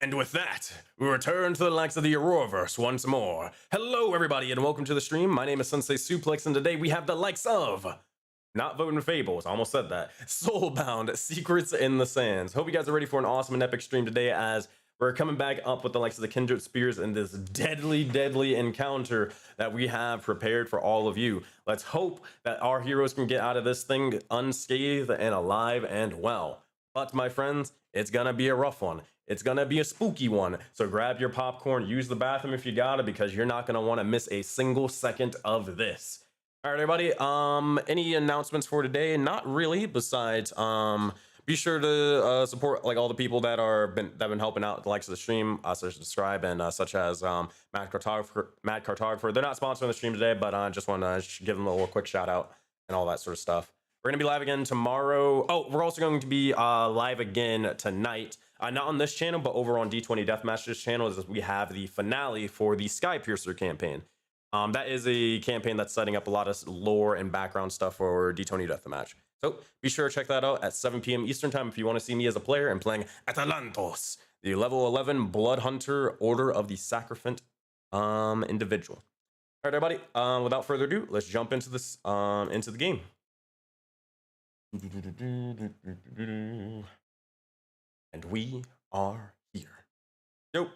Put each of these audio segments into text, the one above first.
And with that, we return to the likes of the Auroraverse once more. Hello, everybody, and welcome to the stream. My name is SenseiSuplex, and today we have the likes of... Not Voting Fables, I almost said that. Soulbound, Secrets in the Sands. Hope you guys are ready for an awesome and epic stream today, as we're coming back up with the likes of the Kindred Spears in this deadly encounter that we have prepared for all of you. Let's hope that our heroes can get out of this thing unscathed and alive and well. But my friends, it's gonna be a rough one. It's gonna be a spooky one. So grab your popcorn, use the bathroom if you got it, because you're not gonna want to miss a single second of this. All right, everybody. Any announcements for today? Not really. Besides, be sure to support like all the people that been helping out the likes of the stream, such as Subscribe and such as Mad Cartographer. They're not sponsoring the stream today, but I just want to give them a little quick shout out and all that sort of stuff. We're gonna be live again tomorrow. Oh, we're also going to be live again tonight. Not on this channel, but over on D20 Deathmatch's channel, as we have the finale for the Skypiercer campaign. That is a campaign that's setting up a lot of lore and background stuff for D20 Deathmatch. So be sure to check that out at 7 p.m. Eastern time if you want to see me as a player and playing Atalantos, the level 11 Blood Hunter Order of the Sacrificant individual. All right, everybody. Without further ado, let's jump into this into the game. And we are here. Yo.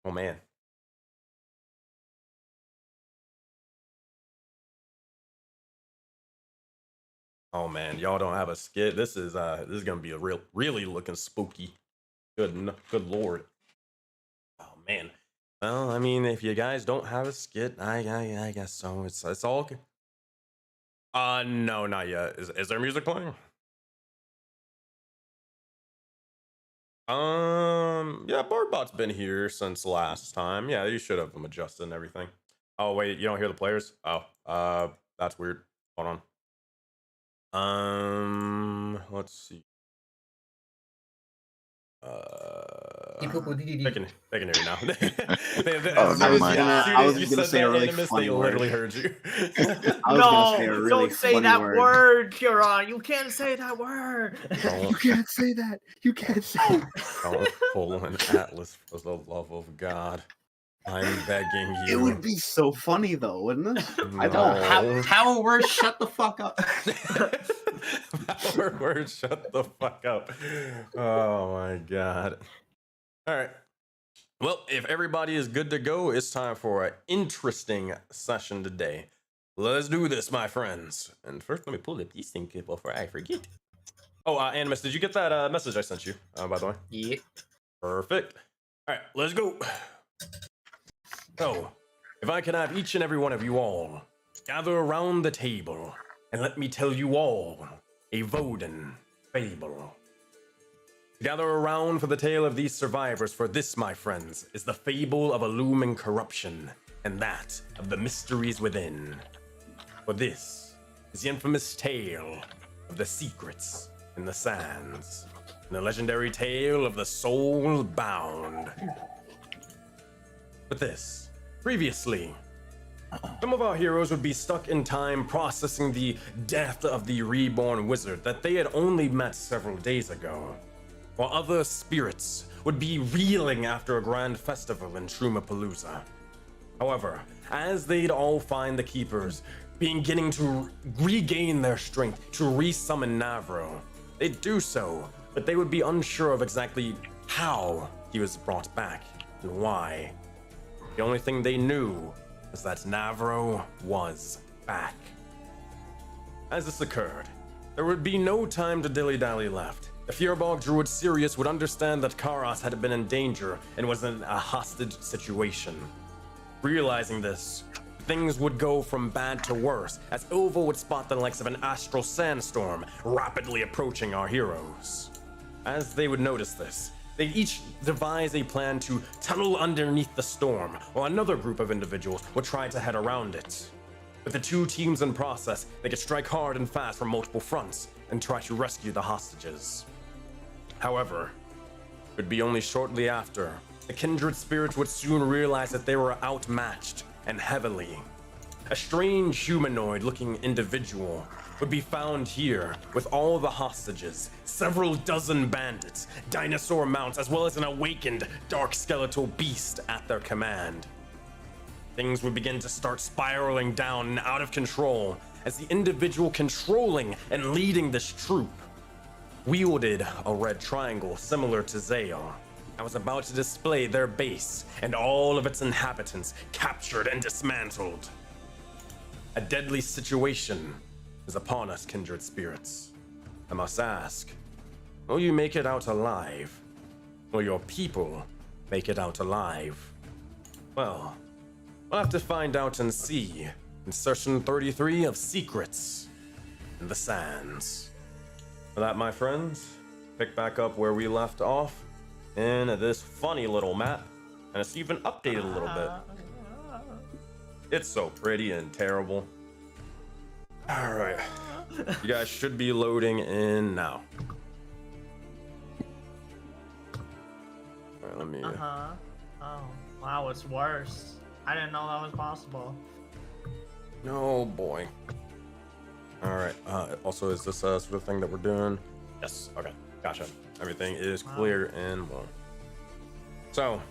Oh man. Oh man, y'all don't have a skit. This is gonna be a really looking spooky. Good lord. Oh man. Well, I mean, if you guys don't have a skit, I guess so. It's all good. No, not yet. Is there music playing? Yeah, Bardbot's been here since last time. Yeah, you should have them adjusted and everything. Oh wait, you don't hear the players? Oh, that's weird. Hold on. Let's see. They can hear you now. I was gonna say a really funny word. Literally heard you. Don't say that word, Huron. You can't say that word. You can't say that. You can't say it. Don't pull an Atlas for the love of God. I'm begging you. It would be so funny though, wouldn't it? No. I don't. Power word, shut the fuck up. Power word, shut the fuck up. Oh my God. All right. Well, if everybody is good to go, it's time for an interesting session today. Let's do this, my friends. And first, let me pull up these things before I forget. Oh, Animus, did you get that message I sent you, by the way? Yeah. Perfect. All right, let's go. So, if I can have each and every one of you all gather around the table and let me tell you all a Voden fable. Gather around for the tale of these survivors, for this, my friends, is the fable of a looming corruption, and that of the mysteries within. For this is the infamous tale of the secrets in the sands, and the legendary tale of the Soulbound. But this, previously, some of our heroes would be stuck in time processing the death of the reborn wizard that they had only met several days ago, while other spirits would be reeling after a grand festival in Shrumapalooza. However, as they'd all find the keepers beginning to regain their strength to resummon Navro, they'd do so, but they would be unsure of exactly how he was brought back and why. The only thing they knew was that Navro was back. As this occurred, there would be no time to dilly-dally left. The Feuerbach druid Sirius would understand that Karas had been in danger and was in a hostage situation. Realizing this, things would go from bad to worse, as Ilvo would spot the likes of an astral sandstorm rapidly approaching our heroes. As they would notice this, they'd each devise a plan to tunnel underneath the storm, while another group of individuals would try to head around it. With the two teams in process, they could strike hard and fast from multiple fronts and try to rescue the hostages. However, it would be only shortly after the kindred spirits would soon realize that they were outmatched and heavily a strange humanoid-looking individual would be found here with all the hostages, several dozen bandits, dinosaur mounts, as well as an awakened dark skeletal beast at their command. Things would begin to start spiraling down and out of control as the individual controlling and leading this troop wielded a red triangle similar to Zale and was about to display their base and all of its inhabitants captured and dismantled. A deadly situation is upon us, kindred spirits. I must ask, will you make it out alive? Will your people make it out alive? Well, we'll have to find out and see in session 33 of Secrets in the Sands. For that, my friends, pick back up where we left off in this funny little map, and it's even updated a little bit. It's so pretty and terrible. All right, you guys should be loading in now. All right, let me. Oh, wow, it's worse. I didn't know that was possible. Oh boy. All right. Also, is this sort of thing that we're doing? Yes. Okay. Gotcha. Everything is clear and well. So,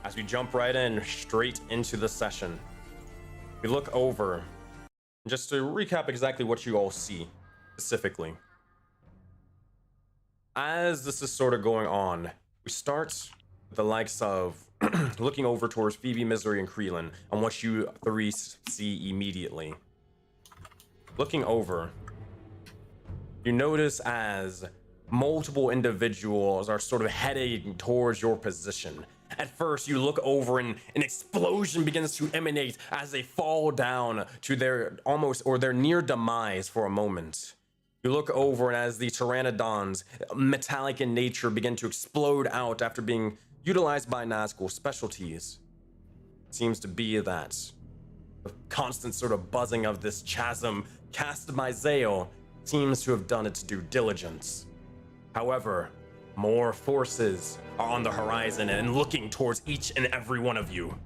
as we jump right in, straight into the session, we look over. Just to recap exactly what you all see specifically. As this is sort of going on, we start with the likes of looking over towards Phoebe, Misery, and Creelan on what you three see immediately. Looking over, you notice as multiple individuals are sort of heading towards your position. At first, you look over and an explosion begins to emanate as they fall down to their almost or their near demise for a moment. You look over and as the pteranodons, metallic in nature, begin to explode out after being utilized by Nazgul specialties. It seems to be that the constant sort of buzzing of this chasm cast by Zale seems to have done its due diligence. However, more forces are on the horizon and looking towards each and every one of you.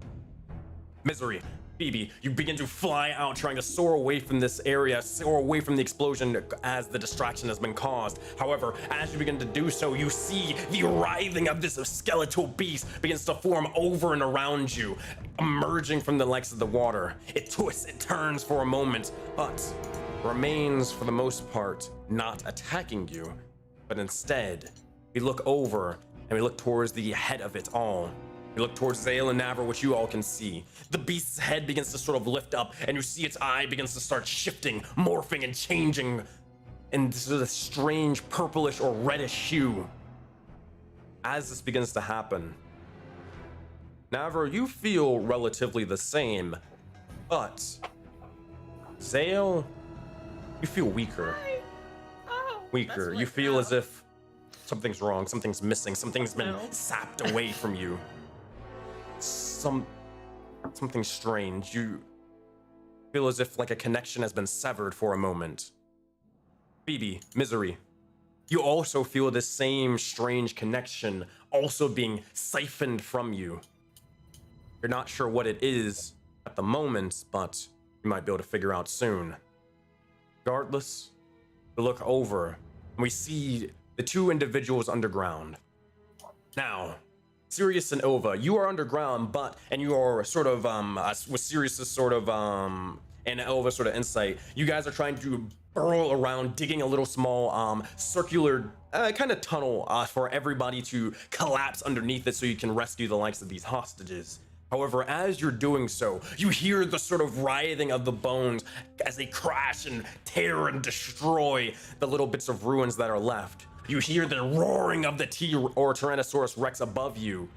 Misery, Phoebe, you begin to fly out, trying to soar away from this area, soar away from the explosion as the distraction has been caused. However, as you begin to do so, you see the writhing of this skeletal beast begins to form over and around you, emerging from the likes of the water. It twists, it turns for a moment, but remains for the most part not attacking you, but instead we look over and we look towards the head of it all. We look towards Zale and Navra, which you all can see. The beast's head begins to sort of lift up, and you see its eye begins to start shifting, morphing, and changing into this strange purplish or reddish hue. As this begins to happen, Navra, you feel relatively the same, but Zale, you feel weaker. Weaker. You feel as if something's wrong, something's missing, something's been sapped away from you. Something strange. You feel as if like a connection has been severed for a moment. Phoebe, Misery, you also feel this same strange connection also being siphoned from you. You're not sure what it is at the moment, but you might be able to figure out soon. Regardless, we look over and we see the two individuals underground. Now, Sirius and Ilva, you are underground, and you are sort of, with Sirius's sort of, and Ilva's sort of insight, you guys are trying to burrow around, digging a little small, circular, kind of tunnel, for everybody to collapse underneath it so you can rescue the likes of these hostages. However, as you're doing so, you hear the sort of writhing of the bones as they crash and tear and destroy the little bits of ruins that are left. You hear the roaring of the Tyrannosaurus Rex above you,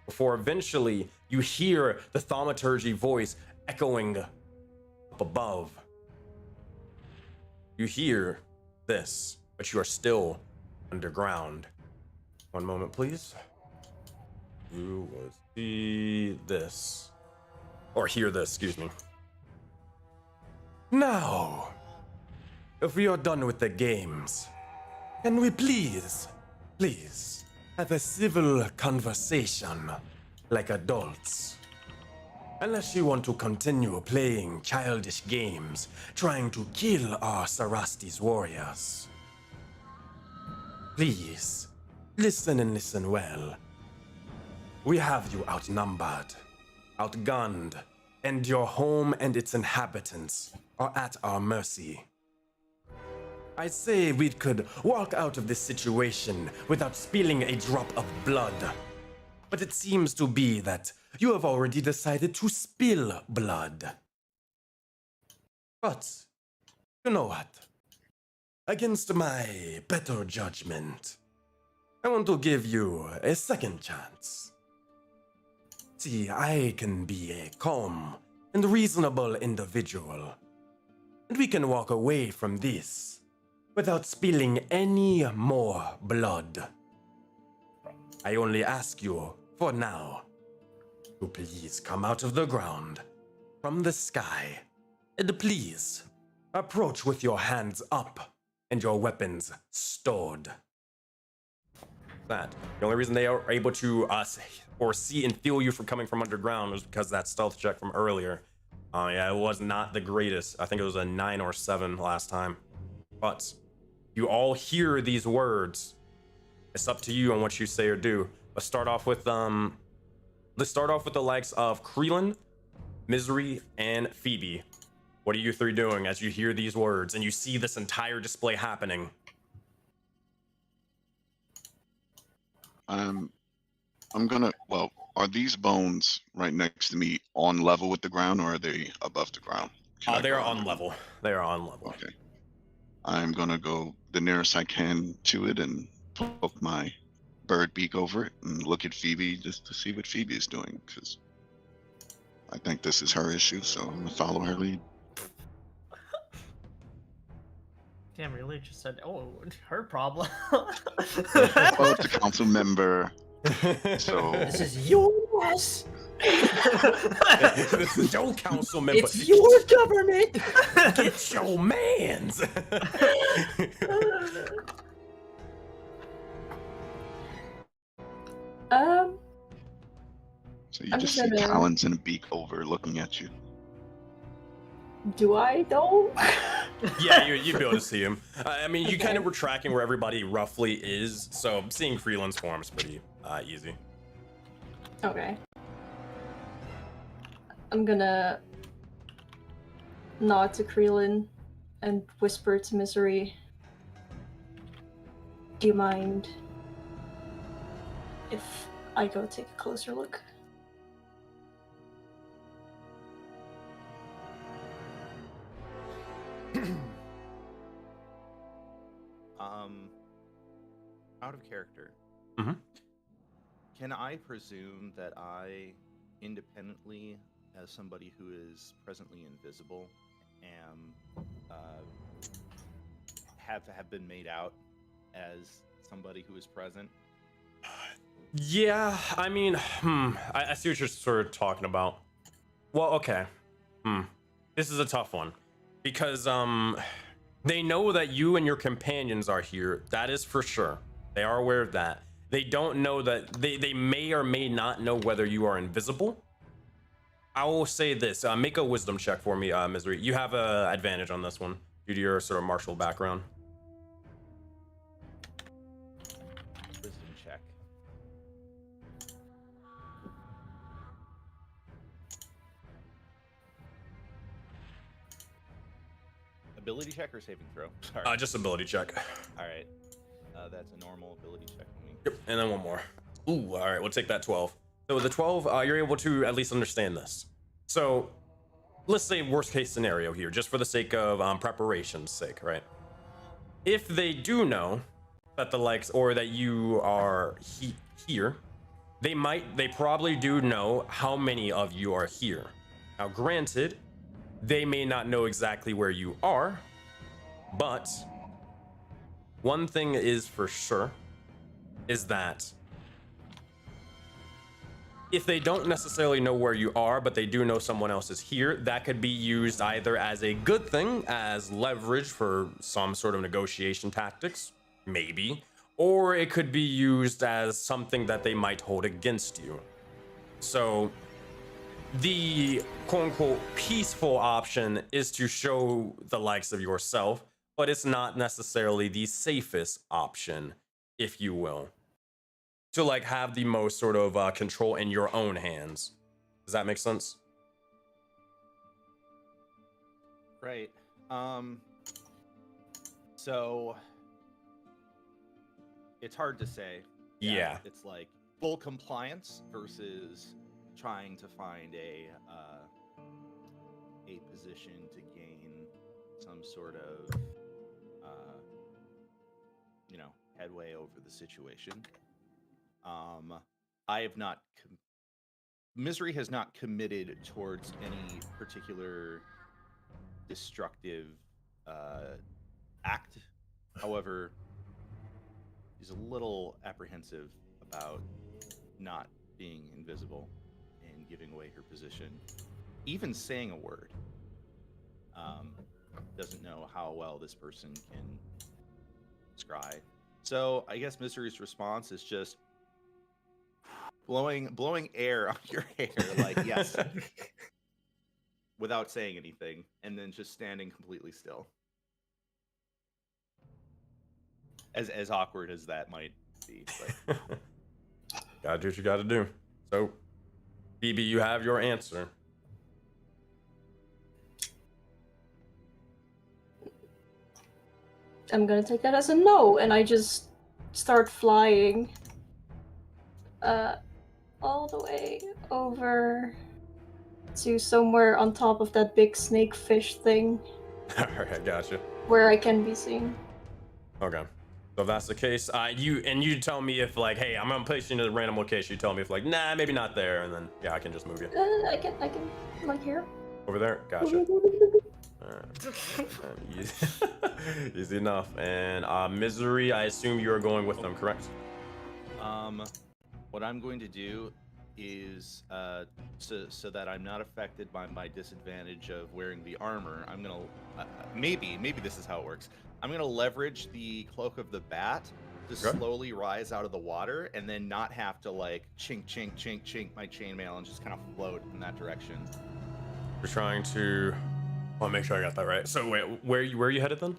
before eventually you hear the thaumaturgy voice echoing up above. You hear this, but you are still underground. One moment, please. You will see this. Or hear this, excuse me. Now, if we are done with the games, can we please have a civil conversation like adults? Unless you want to continue playing childish games, trying to kill our Sarasti's warriors. Please, listen and listen well. We have you outnumbered, outgunned, and your home and its inhabitants are at our mercy. I say we could walk out of this situation without spilling a drop of blood. But it seems to be that you have already decided to spill blood. But, you know what? Against my better judgment, I want to give you a second chance. See, I can be a calm and reasonable individual, and we can walk away from this without spilling any more blood. I only ask you, for now, to please come out of the ground, from the sky, and please approach with your hands up and your weapons stored. That. The only reason they are able to see and feel you from coming from underground was because that stealth check from earlier. Yeah, it was not the greatest. I think it was a 9 or 7 last time. But you all hear these words. It's up to you on what you say or do. Let's start off with the likes of Creelan, Misery, and Phoebe. What are you three doing as you hear these words and you see this entire display happening? Well, are these bones right next to me on level with the ground, or are they above the ground? They are on level. They are on level. Okay. I'm gonna go the nearest I can to it and poke my bird beak over it and look at Phoebe just to see what Phoebe is doing, because I think this is her issue, so I'm gonna follow her lead. Damn, really just said, oh, her problem. Well, the council member. So This is yours. This is your council member. It's your government. Get your mans. So you I'm just gonna- see talons and a beak over looking at you. Do I though? Yeah, you'd be able to see him. I mean, you kind of were tracking where everybody roughly is, so seeing Freeland's form is pretty easy. Okay. I'm gonna nod to Creelan and whisper to Misery. Do you mind if I go take a closer look? Out of character. Mhm. Can I presume that I, independently, as somebody who is presently invisible, am have been made out as somebody who is present? Yeah, I mean, I see what you're sort of talking about. Well, okay. This is a tough one. Because, they know that you and your companions are here. That is for sure. They are aware of that. They don't know that, they may or may not know whether you are invisible. I will say this, make a wisdom check for me, Misery. You have an advantage on this one due to your sort of martial background. Wisdom check. Ability check or saving throw? Sorry. Just ability check. All right. That's a normal ability check for me. Yep, and then one more. Ooh, all right, we'll take that 12. So with the 12, you're able to at least understand this. So let's say worst case scenario here, just for the sake of preparation's sake, right? If they do know that the likes, or that you are here, they probably do know how many of you are here. Now, granted, they may not know exactly where you are, but one thing is for sure is that if they don't necessarily know where you are, but they do know someone else is here, that could be used either as a good thing, as leverage for some sort of negotiation tactics, maybe, or it could be used as something that they might hold against you. So the quote-unquote peaceful option is to show the likes of yourself, but it's not necessarily the safest option, if you will, to like have the most sort of control in your own hands. Does that make sense? Right. So it's hard to say. Yeah. It's like full compliance versus trying to find a position to gain some sort of headway over the situation. I have not Misery has not committed towards any particular destructive act. However, he's a little apprehensive about not being invisible and giving away her position. Even saying a word. Doesn't know how well this person can scry. So I guess Misery's response is just blowing air on your hair, like yes, without saying anything, and then just standing completely still. As awkward as that might be. But. Gotta do what you gotta do. So, Phoebe, you have your answer. I'm gonna take that as a no, and I just start flying all the way over to somewhere on top of that big snake fish thing. Alright, gotcha. Where I can be seen. Okay. So if that's the case, you tell me if like, hey, I'm gonna place you in a random location. You tell me if like, nah, maybe not there, and then yeah, I can just move you. I can like here. Over there? Gotcha. Easy enough. And Misery, I assume you are going with them, correct? What I'm going to do is so that I'm not affected by my disadvantage of wearing the armor, I'm gonna maybe this is how it works. I'm gonna leverage the cloak of the bat to slowly rise out of the water and then not have to like chink chink chink chink my chainmail and just kind of float in that direction. We're trying to. I want to make sure I got that right. So wait, where are you headed then?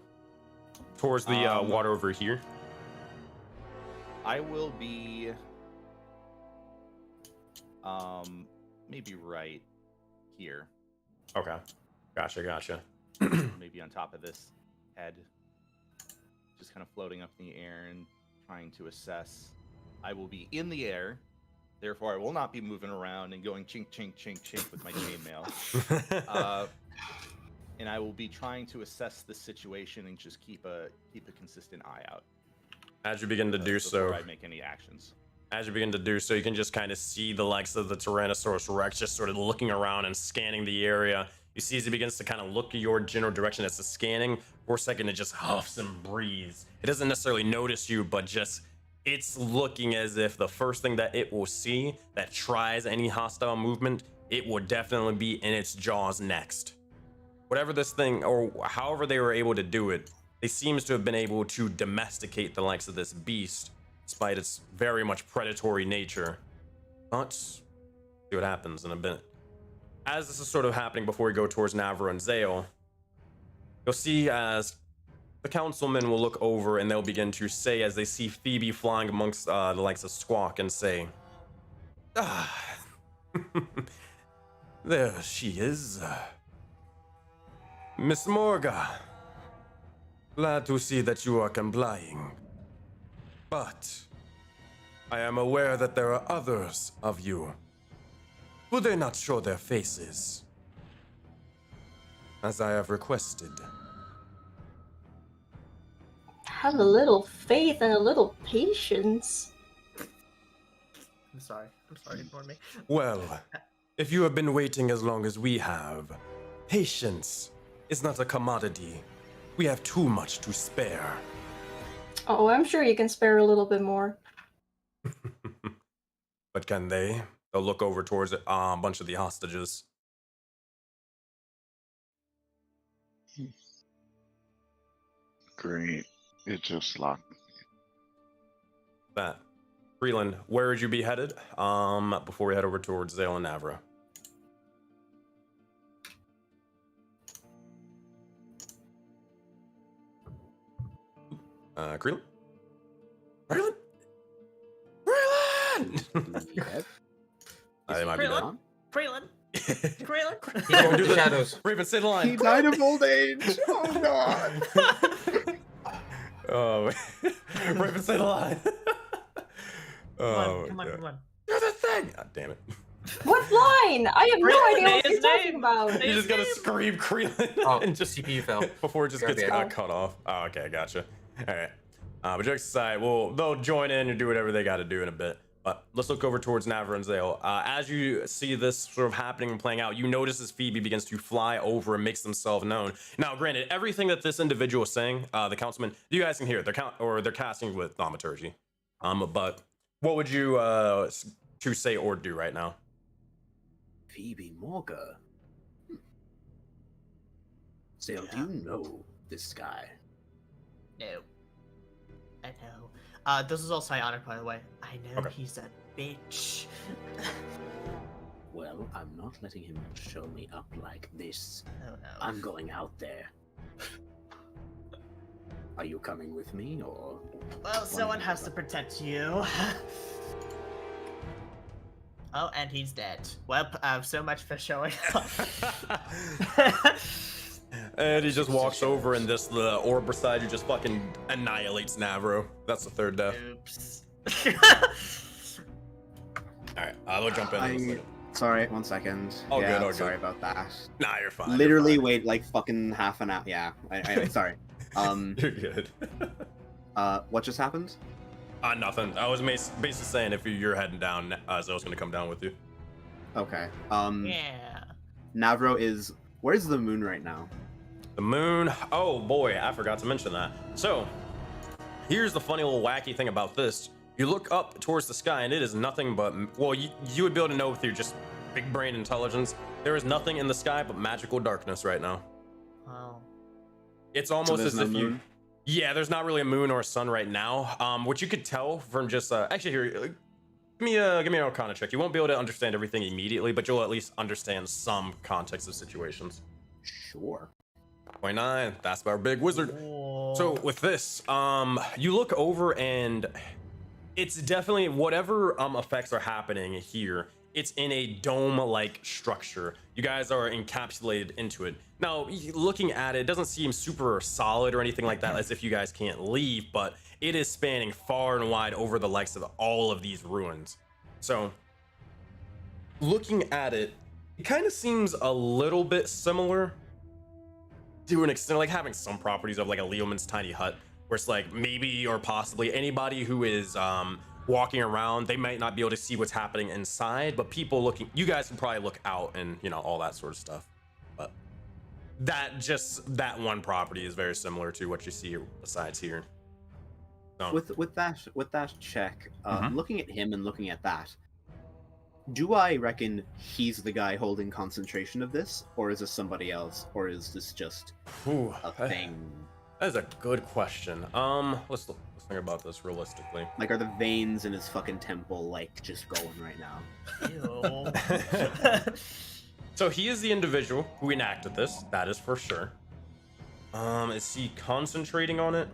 Towards the water over here. I will be maybe right here. Okay. Gotcha. Maybe on top of this head. Just kind of floating up in the air and trying to assess. I will be in the air, therefore I will not be moving around and going chink chink chink chink with my chainmail. And I will be trying to assess the situation and just keep a consistent eye out. As you begin to do so, before I make any actions. As you begin to do so, you can just kind of see the likes of the Tyrannosaurus Rex just sort of looking around and scanning the area. You see as he begins to kind of look at your general direction as it's scanning. For a second, it just huffs and breathes. It doesn't necessarily notice you, but just it's looking as if the first thing that it will see that tries any hostile movement, it will definitely be in its jaws next. Whatever this thing, or however they were able to do it, they seems to have been able to domesticate the likes of this beast, despite its very much predatory nature. But see what happens in a bit. As this is sort of happening before we go towards Navra and Zale, you'll see as the councilmen will look over and they'll begin to say, as they see Phoebe flying amongst the likes of Squawk, and say, there she is. Miss Morga, glad to see that you are complying. But I am aware that there are others of you. Will they not show their faces? As I have requested. Have a little faith and a little patience. I'm sorry, ignore me. Well, if you have been waiting as long as we have, patience is not a commodity. We have too much to spare. Oh, I'm sure you can spare a little bit more. But can they? They'll look over towards a bunch of the hostages. Great. It just locked. That. Freeland, where would you be headed before we head over towards Zale and Navra? Krillin? Krillin? Krillin! Yep. They might be dead. Krillin? Krillin? Krillin? He's going to the shadows. Raven, say the line. He died of old age. Oh god. Oh, Raven, say the line. Oh, Come on, God. come on. Do the thing! God damn it. What line? I have no Krillin, idea what his you're talking name. about. You just gotta scream Krillin Oh, and just CPU fell. before it just Grab gets the arrow. cut off. Oh, okay, gotcha. All right. But jokes aside, well, they'll join in and do whatever they got to do in a bit. But let's look over towards Navra and Zale. As you see this sort of happening and playing out, you notice as Phoebe begins to fly over and makes themselves known. Now, granted, everything that this individual is saying, the councilman, you guys can hear it. They're casting with thaumaturgy. But what would you to say or do right now? Phoebe Morga. Sale, do you know this guy? No. I know. This is all psionic, by the way. I know Okay. he's a bitch. Well, I'm not letting him show me up like this. Oh no. I'm going out there. Are you coming with me, or? Well, someone has to protect you. Oh, and he's dead. Well, so much for showing up. And he just walks over, and the orb beside you just fucking annihilates Navro. That's the third death. Oops. All right, we'll jump in. In a second. Sorry, 1 second. All yeah, good, all sorry good. about that. Nah, you're fine. Literally you're wait like fucking half an hour. Yeah. Anyway, sorry. fine. You're good. What just happened? Nothing. I was basically saying if you're heading down, Zoe's gonna come down with you. Okay. Yeah. Navro is. Where's the moon right now? The moon. Oh boy, I forgot to mention that. So, here's the funny little wacky thing about this. You look up towards the sky, and it is nothing but. Well, you would be able to know with your just big brain intelligence. There is nothing in the sky but magical darkness right now. Wow. It's almost there's as no if you. moon? Yeah, there's not really a moon or a sun right now. What you could tell from just actually here, give me an Arcana check. You won't be able to understand everything immediately, but you'll at least understand some context of situations. Sure. 29. That's our big wizard. Whoa. So with this, you look over and it's definitely whatever effects are happening here. It's in a dome-like structure. You guys are encapsulated into it. Now, looking at it, it doesn't seem super solid or anything like that, as if you guys can't leave, but it is spanning far and wide over the likes of all of these ruins. So, looking at it, it kind of seems a little bit similar to an extent, like having some properties of like a Leoman's tiny hut, where it's like maybe or possibly anybody who is walking around, they might not be able to see what's happening inside, but people looking, you guys can probably look out and all that sort of stuff. But that one property is very similar to what you see besides here. So, With that check, Mhm. looking at him and looking at that, do I reckon he's the guy holding concentration of this, or is this somebody else, or is this just ooh, a thing? that is a good question. Let's think about this realistically. Like, are the veins in his fucking temple like just going right now? Ew. So he is the individual who enacted this, that is for sure. Is he concentrating on it?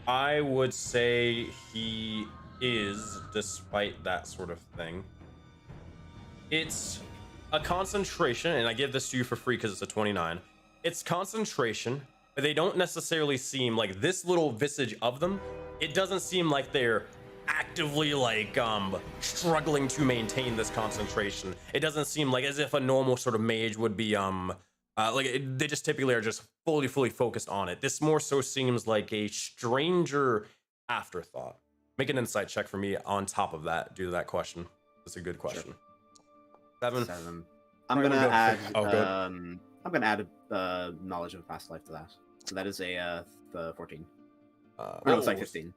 I would say he is, despite that sort of thing. It's a concentration, and I give this to you for free because it's a 29. It's concentration, but they don't necessarily seem like this little visage of them. It doesn't seem like they're actively like struggling to maintain this concentration. It doesn't seem like as if a normal sort of mage would be they just typically are just fully focused on it. This more so seems like a stranger afterthought. Make an insight check for me on top of that due to that question. That's a good question. Seven. I'm Alright, gonna we'll go. add. Oh, good. I'm gonna add knowledge of past life to that. So that is a 14. Or no, it's like 15.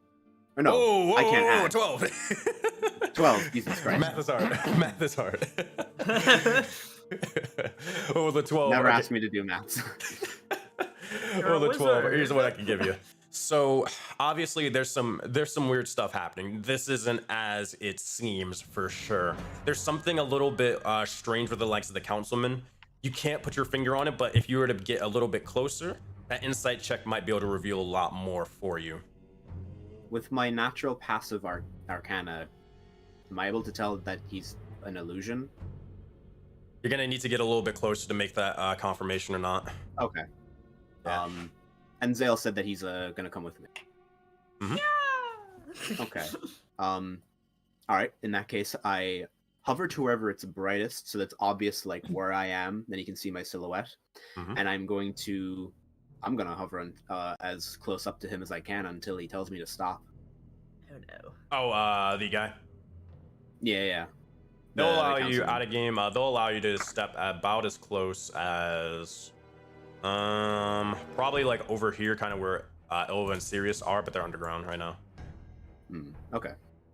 Or no, whoa, I can't add. 12. 12. Jesus Christ. Math is hard. Math is hard. Oh, the 12. Never okay. asked me to do maths. You're Oh, a the 12. wizard. Here's what I can give you. So obviously there's some weird stuff happening. This isn't as it seems for sure. There's something a little bit strange with the likes of the councilman. You can't put your finger on it, but if you were to get a little bit closer, that insight check might be able to reveal a lot more for you. with my natural passive arcana, am I able to tell that he's an illusion? You're gonna need to get a little bit closer to make that confirmation or not. Okay. Yeah. And Zale said that he's gonna come with me. Mhm. Okay. All right. In that case, I hover to wherever it's brightest, so that's obvious, like where I am. Then you can see my silhouette, and I'm gonna hover as close up to him as I can until he tells me to stop. Oh no. Oh, the guy. Yeah. They'll allow the you councilman. out of game. They'll allow you to step about as close as, probably like over here, kind of where Ilva and Sirius are, but they're underground right now. Okay.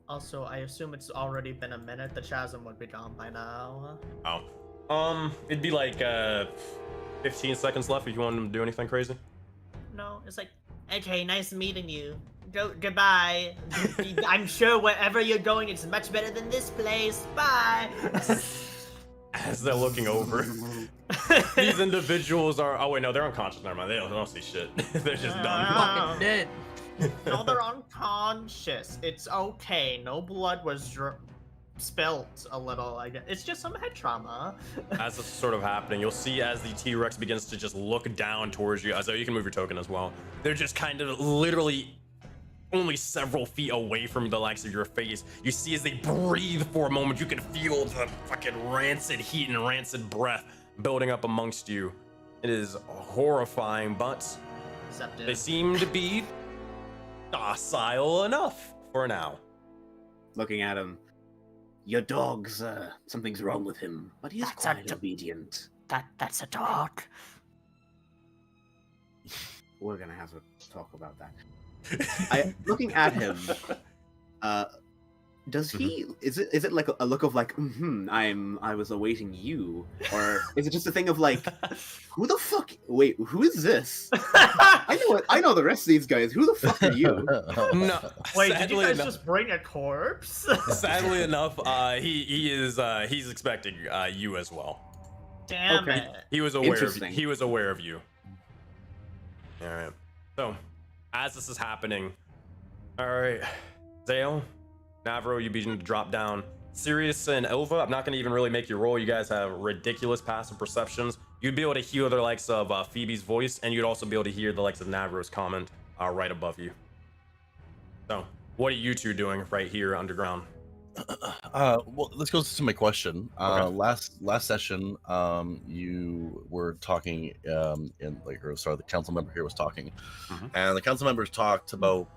Also, I assume it's already been a minute. The chasm would be gone by now. Oh, it'd be like 15 seconds left if you want to do anything crazy. No, it's like, okay, nice meeting you. Goodbye. I'm sure wherever you're going, it's much better than this place. Bye. As they're looking over, these individuals are. Oh wait, no, they're unconscious. Never mind. They don't see shit. They're just done. Fucking dead. No, they're unconscious. It's okay. No blood was spilt a little. I guess it's just some head trauma. As this is sort of happening, you'll see as the T-Rex begins to just look down towards you. So you can move your token as well. They're just kind of literally only several feet away from the likes of your face. You see as they breathe for a moment, you can feel the fucking rancid heat and rancid breath building up amongst you. It is horrifying, but Deceptive. they seem to be docile enough for now. Looking at him. Your dog's something's wrong with him, but he is quite obedient. That's a dog. We're gonna have a talk about that. Looking at him, does he? Is it like a look of like, I was awaiting you, or is it just a thing of like, who the fuck? Wait, who is this? I know the rest of these guys. Who the fuck are you? No, Wait, did you guys just bring a corpse? Sadly enough, he's expecting you as well. Damn Okay. it. He was aware. Interesting. He was aware of you. All right. So, as this is happening, all right, Zale, Navro, you begin to drop down. Sirius and Ilva, I'm not going to even really make you roll. You guys have ridiculous passive perceptions. You'd be able to hear the likes of Phoebe's voice, and you'd also be able to hear the likes of Navro's comment right above you. So, what are you two doing right here underground? Well, this goes to my question. Okay. Last session, you were talking, the council member here was talking, and the council members talked about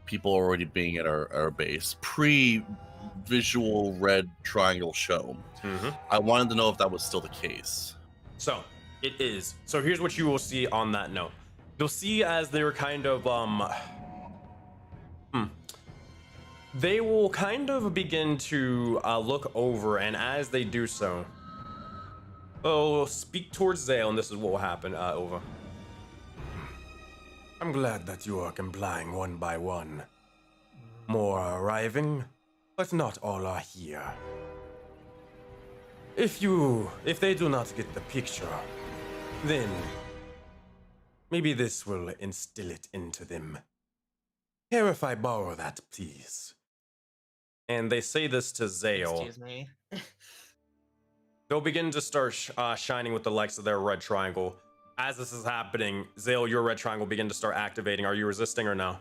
people already being at our base pre-visual red triangle show. I wanted to know if that was still the case. So it is. So here's what you will see on that note. You'll see as they're kind of they will kind of begin to look over, and as they do so, they'll speak towards Zale, and this is what will happen. Over. I'm glad that you are complying one by one. More are arriving, but not all are here. If they do not get the picture, then maybe this will instill it into them. Care if I borrow that, please? And they say this to Zale. Excuse me. They'll begin to start shining with the likes of their red triangle. As this is happening, Zale, your red triangle begin to start activating. Are you resisting or no?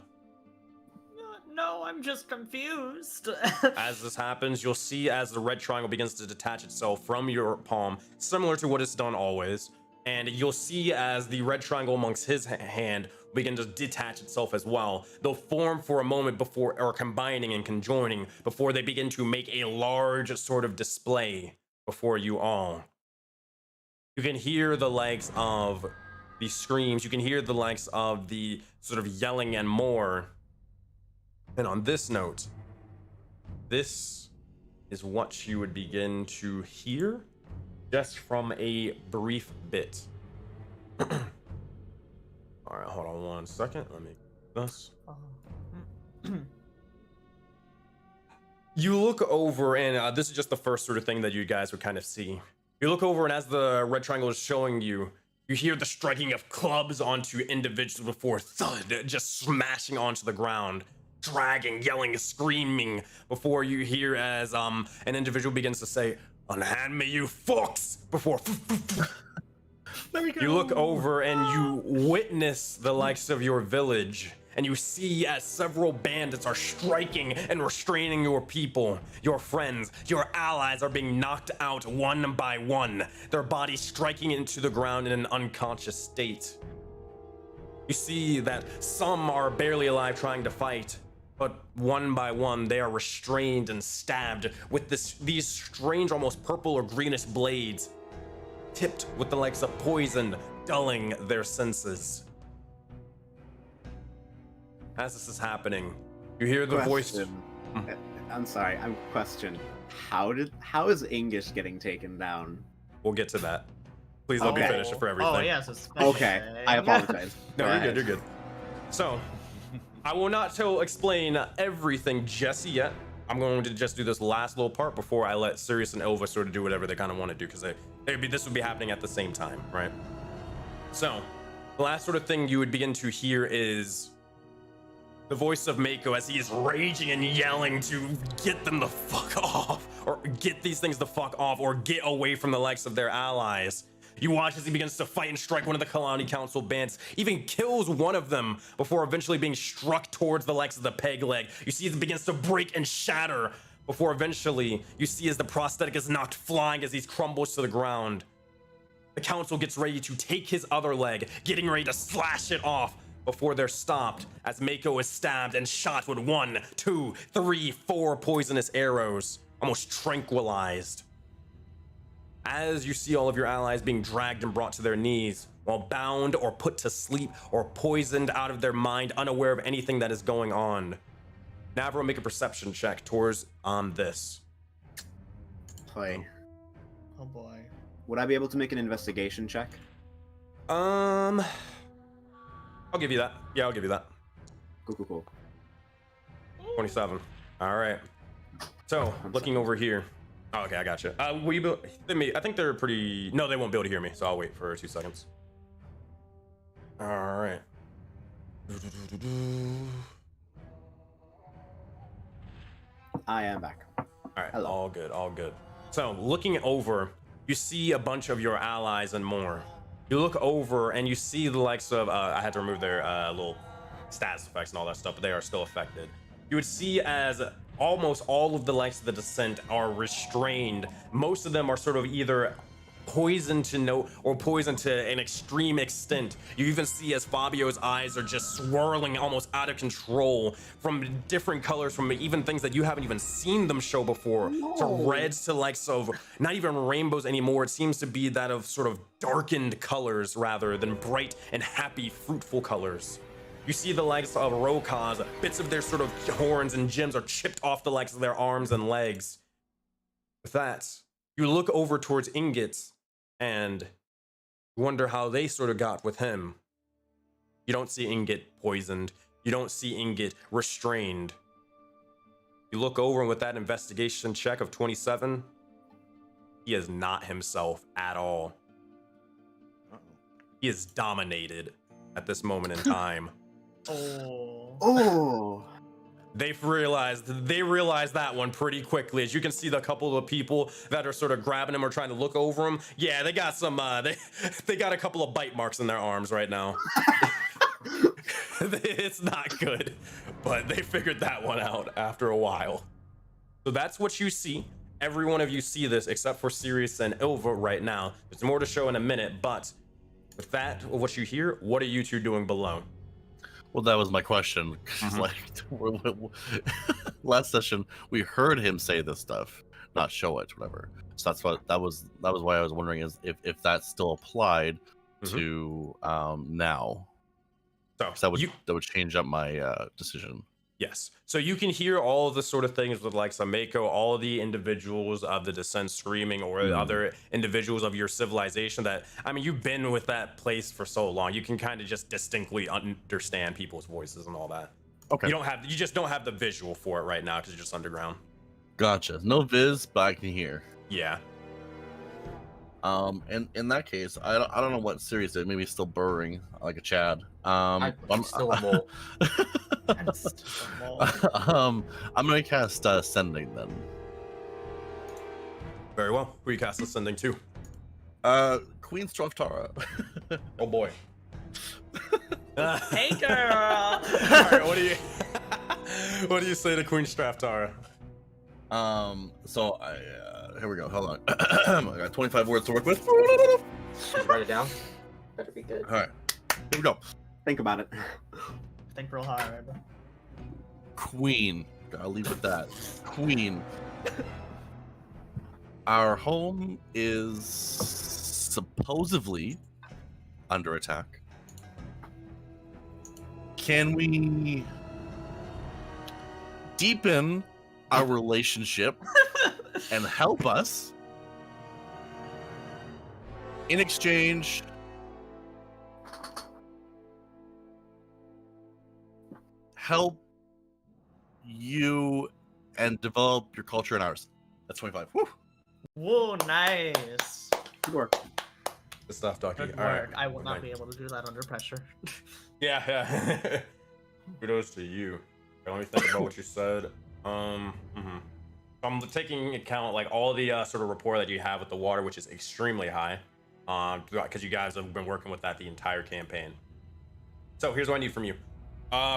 No, I'm just confused. As this happens, you'll see as the red triangle begins to detach itself from your palm, similar to what it's done always. And you'll see as the red triangle amongst his hand begin to detach itself as well. They'll form for a moment before, or combining and conjoining, before they begin to make a large sort of display before you all. You can hear the likes of the screams, you can hear the likes of the sort of yelling and more. And on this note, this is what you would begin to hear just from a brief bit. All right, hold on one second. Let me do this. You look over, and this is just the first sort of thing that you guys would kind of see. You look over, and as the red triangle is showing you, You hear the striking of clubs onto individuals before thud, just smashing onto the ground, dragging, yelling, screaming, before you hear as an individual begins to say, "Unhand me, you fucks!" Before There we go. you look over and you witness the likes of your village, and you see as several bandits are striking and restraining your people, your friends, your allies are being knocked out one by one, their bodies striking into the ground in an unconscious state. You see that some are barely alive trying to fight, but one by one they are restrained and stabbed with these strange, almost purple or greenish blades, tipped with the likes of poison, dulling their senses. As this is happening, you hear the voice. I'm sorry, I'm questioned. How is English getting taken down? We'll get to that. Please let me finish it for everything. Oh, yeah, so Okay, I apologize. No, Go you're ahead. good. You're good. So, I will not explain everything just yet. I'm going to just do this last little part before I let Sirius and Elva sort of do whatever they kind of want to do, because this would be happening at the same time, right? So, the last sort of thing you would begin to hear is the voice of Mako as he is raging and yelling to get them the fuck off, or get these things the fuck off, or get away from the likes of their allies. You watch as he begins to fight and strike one of the Calamity Council bandits, even kills one of them before eventually being struck towards the likes of the peg leg. You see as it begins to break and shatter before eventually you see as the prosthetic is knocked flying as he crumbles to the ground. The council gets ready to take his other leg, getting ready to slash it off before they're stopped as Mako is stabbed and shot with 1, 2, 3, 4 poisonous arrows, almost tranquilized. As you see all of your allies being dragged and brought to their knees, while bound or put to sleep or poisoned out of their mind, unaware of anything that is going on. Navro, make a perception check towards this. Play. Oh boy. Would I be able to make an investigation check? I'll give you that. Yeah, I'll give you that. Cool. 27. All right. So, looking over here. Oh, okay, I got you. I think they're pretty. No, they won't be able to hear me, so I'll wait for 2 seconds. All right. I am back. All right. Hello. All good. All good. So, looking over, you see a bunch of your allies and more. You look over and you see the likes of. I had to remove their little status effects and all that stuff, but they are still affected. You would see as almost all of the likes of the Descent are restrained. Most of them are sort of either poisoned to no or poisoned to an extreme extent. You even see as Fabio's eyes are just swirling almost out of control from different colors, from even things that you haven't even seen them show before, to reds to likes of not even rainbows anymore. It seems to be that of sort of darkened colors rather than bright and happy fruitful colors. You see the likes of Rokaz, bits of their sort of horns and gems are chipped off the likes of their arms and legs. With that, you look over towards Ingots and wonder how they sort of got with him. You don't see Ingot poisoned. You don't see Ingot restrained. You look over and with that investigation check of 27, he is not himself at all. He is dominated at this moment in time. Oh. They realized that one pretty quickly. As you can see, the couple of people that are sort of grabbing him or trying to look over him. Yeah, they got some. They got a couple of bite marks in their arms right now. It's not good, but they figured that one out after a while. So that's what you see. Every one of you see this except for Sirius and Ilva right now. There's more to show in a minute, but with that, what you hear, what are you two doing below? Well, that was my question. Like last session, we heard him say this stuff, not show it, whatever. So that was why I was wondering is if that still applied to now. So that would change up my decision. Yes. So you can hear all of the sort of things with like Sameko, all of the individuals of the Descent screaming, or other individuals of your civilization that, I mean, you've been with that place for so long. You can kind of just distinctly understand people's voices and all that. Okay. You just don't have the visual for it right now because you're just underground. Gotcha. No viz, but I can hear. Yeah. And in that case, I don't know what Sirius did. Maybe he's still burrowing like a Chad. I'm still a mole. I'm still a mole. I'm gonna cast Sending then. Very well. Who are you casting Sending to? Queen Straftara. Oh boy. Hey, girl. All right, what do you say to Queen Straftara? So I here we go. Hold on. I got 25 words to work with. Just write it down. Better be good. All right, here we go. Think about it. Think real hard. Queen. Gotta leave with that. Queen. Our home is supposedly under attack. Can we deepen our relationship and help us in exchange? Help you and develop your culture and ours. That's 25. Woo. Whoa, nice. Good work. Good stuff, Ducky. Good All right. work. I will not Okay. be able to do that under pressure. Yeah. Kudos to you. Okay, let me think about what you said. I'm taking account like all the sort of rapport that you have with the water, which is extremely high, because you guys have been working with that the entire campaign. So here's what I need from you.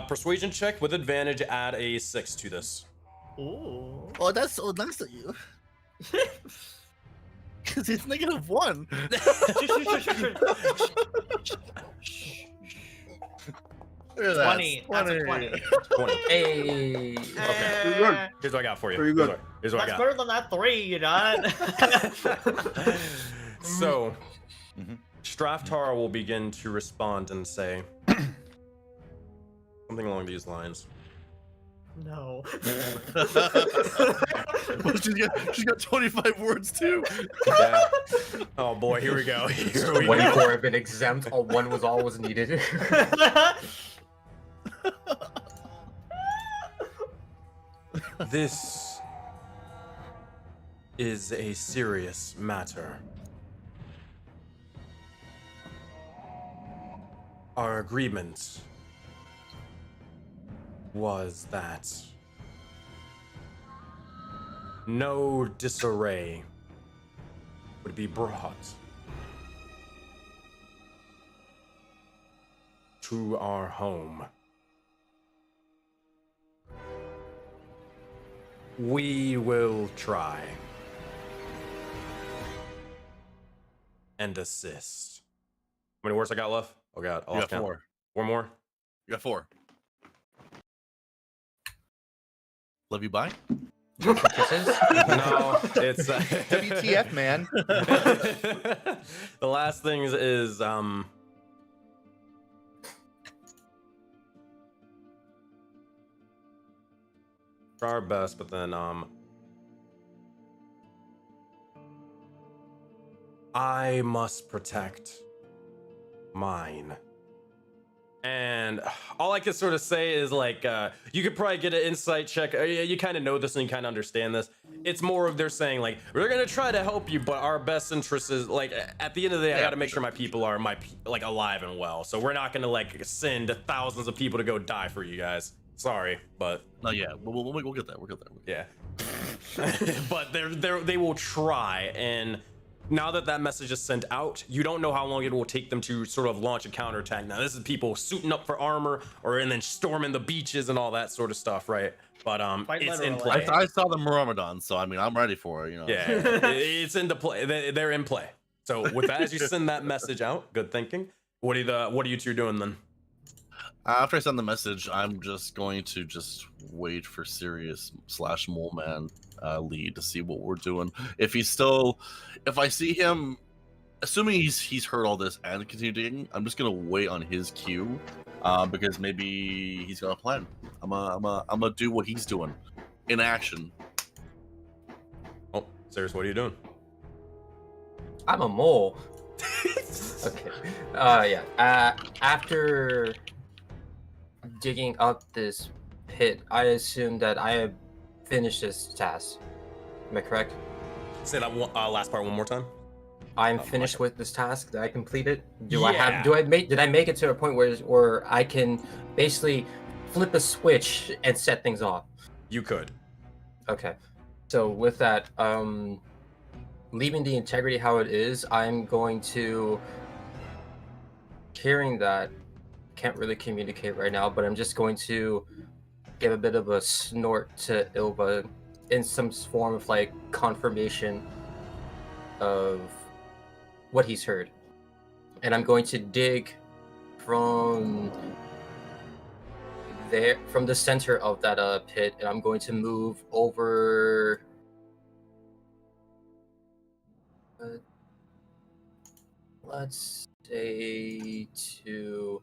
Persuasion check with advantage. Add a 6 to this. Ooh. Oh, that's so nice of you. Because it's -1. Look at that. 20. That's a 20. 20. Hey. Okay. Good. Here's what I got for you. Very good. Here's what I That's got. better than that 3 you done. So, Straftara will begin to respond and say something along these lines. No. Well, she's got 25 words too. Yeah. Oh boy, here we go. Here we 24 go. have been exempt. One was always needed. This is a serious matter. Our agreement was that no disarray would be brought to our home. We will try and assist. How many words I got left? Oh god, You got 4. 4 more. You got 4. Love you, bye. Kisses? No, it's WTF, man. The last thing is try our best, but then I must protect mine. And all I can sort of say is like, you could probably get an insight check. You kind of know this and you kind of understand this. It's more of they're saying like, we're gonna try to help you, but our best interest is like, at the end of the day, I gotta make sure my people are like alive and well. So we're not gonna like send thousands of people to go die for you guys. Sorry, but No, yeah, we'll get that. We'll get that. yeah. But they will try, and now that message is sent out, you don't know how long it will take them to sort of launch a counterattack. Now, this is people suiting up for armor and then storming the beaches and all that sort of stuff, right? But Quite it's in literally. play. I saw the Myrmidon, so I mean, I'm ready for it. You know. Yeah, it's into play. They're in play. So with that, as you send that message out, good thinking. What are you two doing then? After I send the message, I'm just going to wait for Sirius / Mole Man lead to see what we're doing. If I see him, assuming he's heard all this and continue digging, I'm just gonna wait on his cue, because maybe he's got a plan. I'm gonna do what he's doing in action. Oh, Sirius, what are you doing? I'm a mole. Okay. Yeah. After digging up this pit, I assume that I have finished this task. Am I correct? Say that last part one more time. I'm Oh, finished okay. with this task that I completed. Did Yeah. I make it to a point where I can basically flip a switch and set things off? You could. Okay. So with that, leaving the integrity how it is, I'm going to, hearing that, can't really communicate right now, but I'm just going to give a bit of a snort to Ilva in some form of like confirmation of what he's heard. And I'm going to dig from there, from the center of that pit, and I'm going to move over. Let's say to.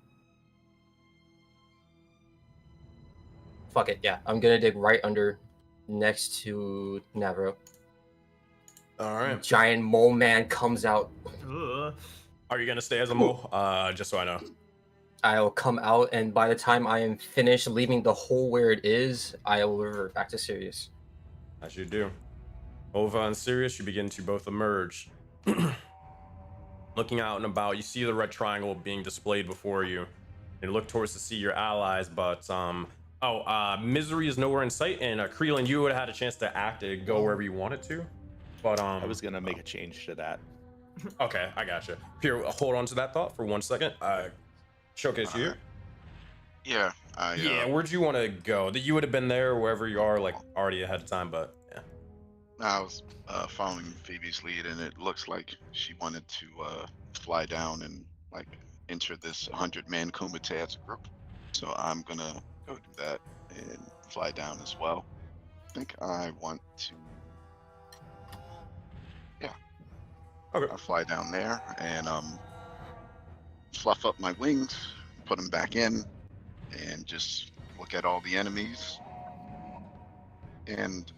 Fuck it, yeah. I'm gonna dig right under, next to Navro. All right. Giant mole man comes out. Ugh. Are you gonna stay as a mole? Just so I know. I'll come out, and by the time I am finished leaving the hole where it is, I will revert back to Sirius. As you do. Ova and Sirius, you begin to both emerge. Looking out and about, you see the red triangle being displayed before you. You look towards to see your allies, but Misery is nowhere in sight, and Creelan, you would have had a chance to act and go wherever you wanted to. But I was gonna make a change to that. Okay, I gotcha. Here, hold on to that thought for 1 second. Showcase you. Yeah, Yeah, where'd you want to go? That you would have been there wherever you are, like already ahead of time. But yeah. I was following Phoebe's lead, and it looks like she wanted to fly down and like enter this 100-man Kumite as a group. So I'm gonna go do that and fly down as well. I think I want to. Yeah. Okay. I'll fly down there and fluff up my wings, put them back in, and just look at all the enemies. And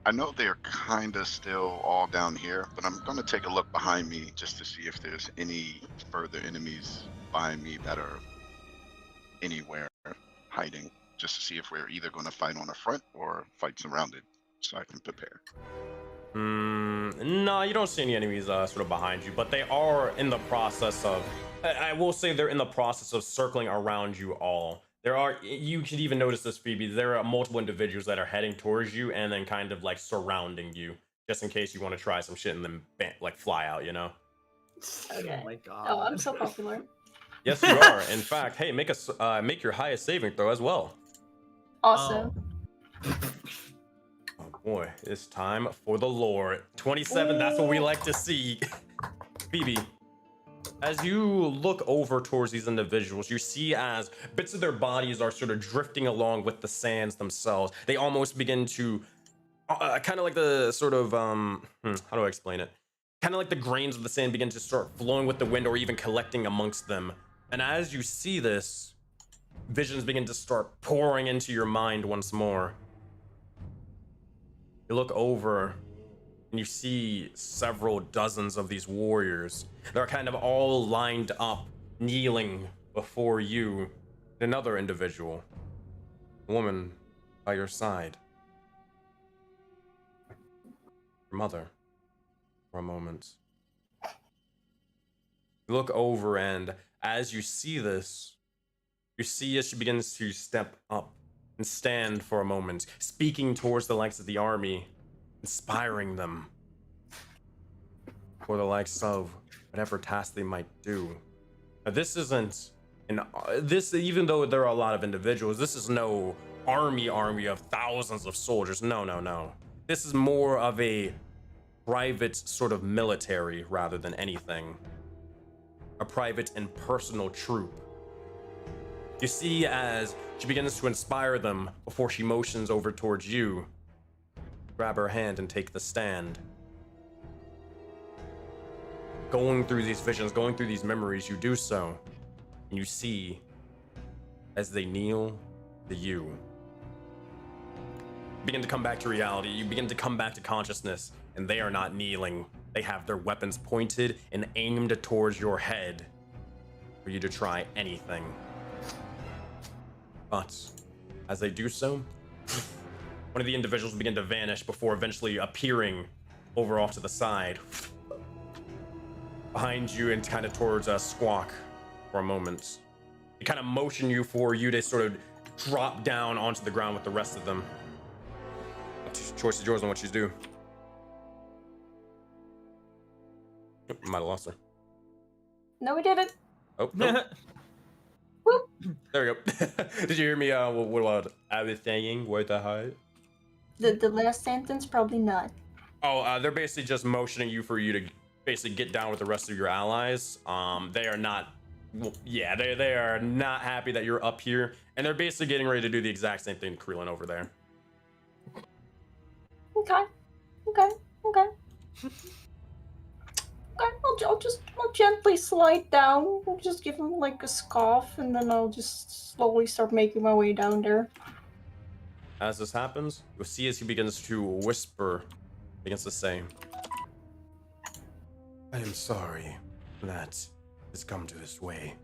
I know they're kind of still all down here, but I'm going to take a look behind me just to see if there's any further enemies by me that are anywhere hiding, just to see if we're either going to fight on the front or fight surrounded, so I can prepare. No, you don't see any enemies sort of behind you, but they are in the process of, I will say they're in the process of circling around you all. You can even notice this, Phoebe, there are multiple individuals that are heading towards you and then kind of like surrounding you, just in case you want to try some shit and then like fly out, you know? Okay. Oh my god. Oh, I'm so popular. Yes, you are. In fact, hey, make your highest saving throw as well. Awesome. Oh boy, it's time for the lore. 27, that's what we like to see. Phoebe, as you look over towards these individuals, you see as bits of their bodies are sort of drifting along with the sands themselves. They almost begin to, kind of like the sort of, how do I explain it? Kind of like the grains of the sand begin to start flowing with the wind or even collecting amongst them. And as you see this, visions begin to start pouring into your mind once more. You look over and you see several dozens of these warriors. They're kind of all lined up, kneeling before you. Another individual, a woman by your side. Your mother, for a moment. You look over, and as you see this, you see as she begins to step up and stand for a moment, speaking towards the likes of the army, inspiring them for the likes of whatever task they might do. Now, this isn't even though there are a lot of individuals, this is no army of thousands of soldiers. No. This is more of a private sort of military rather than anything. A private and personal troop. You see as she begins to inspire them before she motions over towards you. Grab her hand and take the stand. Going through these visions, going through these memories, you do so. And you see as they kneel to you. Begin to come back to reality. You begin to come back to consciousness, and they are not kneeling. They have their weapons pointed and aimed towards your head for you to try anything. But as they do so, one of the individuals begin to vanish before eventually appearing over off to the side, behind you and kind of towards Squawk for a moment. They kind of motion you for you to sort of drop down onto the ground with the rest of them. Choice is yours on what you do. Might have lost her. No, we didn't. Oh, nope. Whoop. There we go. Did you hear me? What I was saying? What the hell? The last sentence, probably not. Oh, they're basically just motioning you for you to basically get down with the rest of your allies. They are not, yeah, they are not happy that you're up here, and they're basically getting ready to do the exact same thing to Krillin over there. Okay. I'll gently slide down. I'll just give him like a scoff, and then I'll just slowly start making my way down there. As this happens, you'll see as he begins to whisper, begins to say, I am sorry that it's come to this way,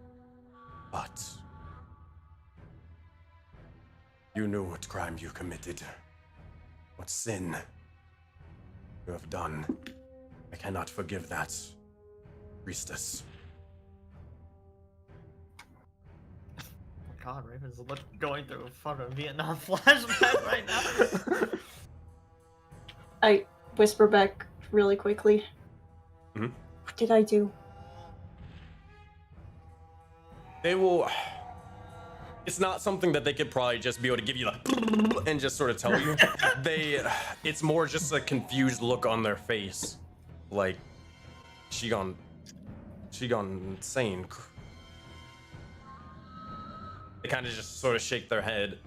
but you knew what crime you committed, what sin you have done. I cannot forgive that, priestess. God, Raven's going through a fucking Vietnam flashback right now. I whisper back really quickly. Mm-hmm. What did I do? They will... It's not something that they could probably just be able to give you like and just sort of tell you. It's more just a confused look on their face. Like, she gone insane. They kind of just sort of shake their head,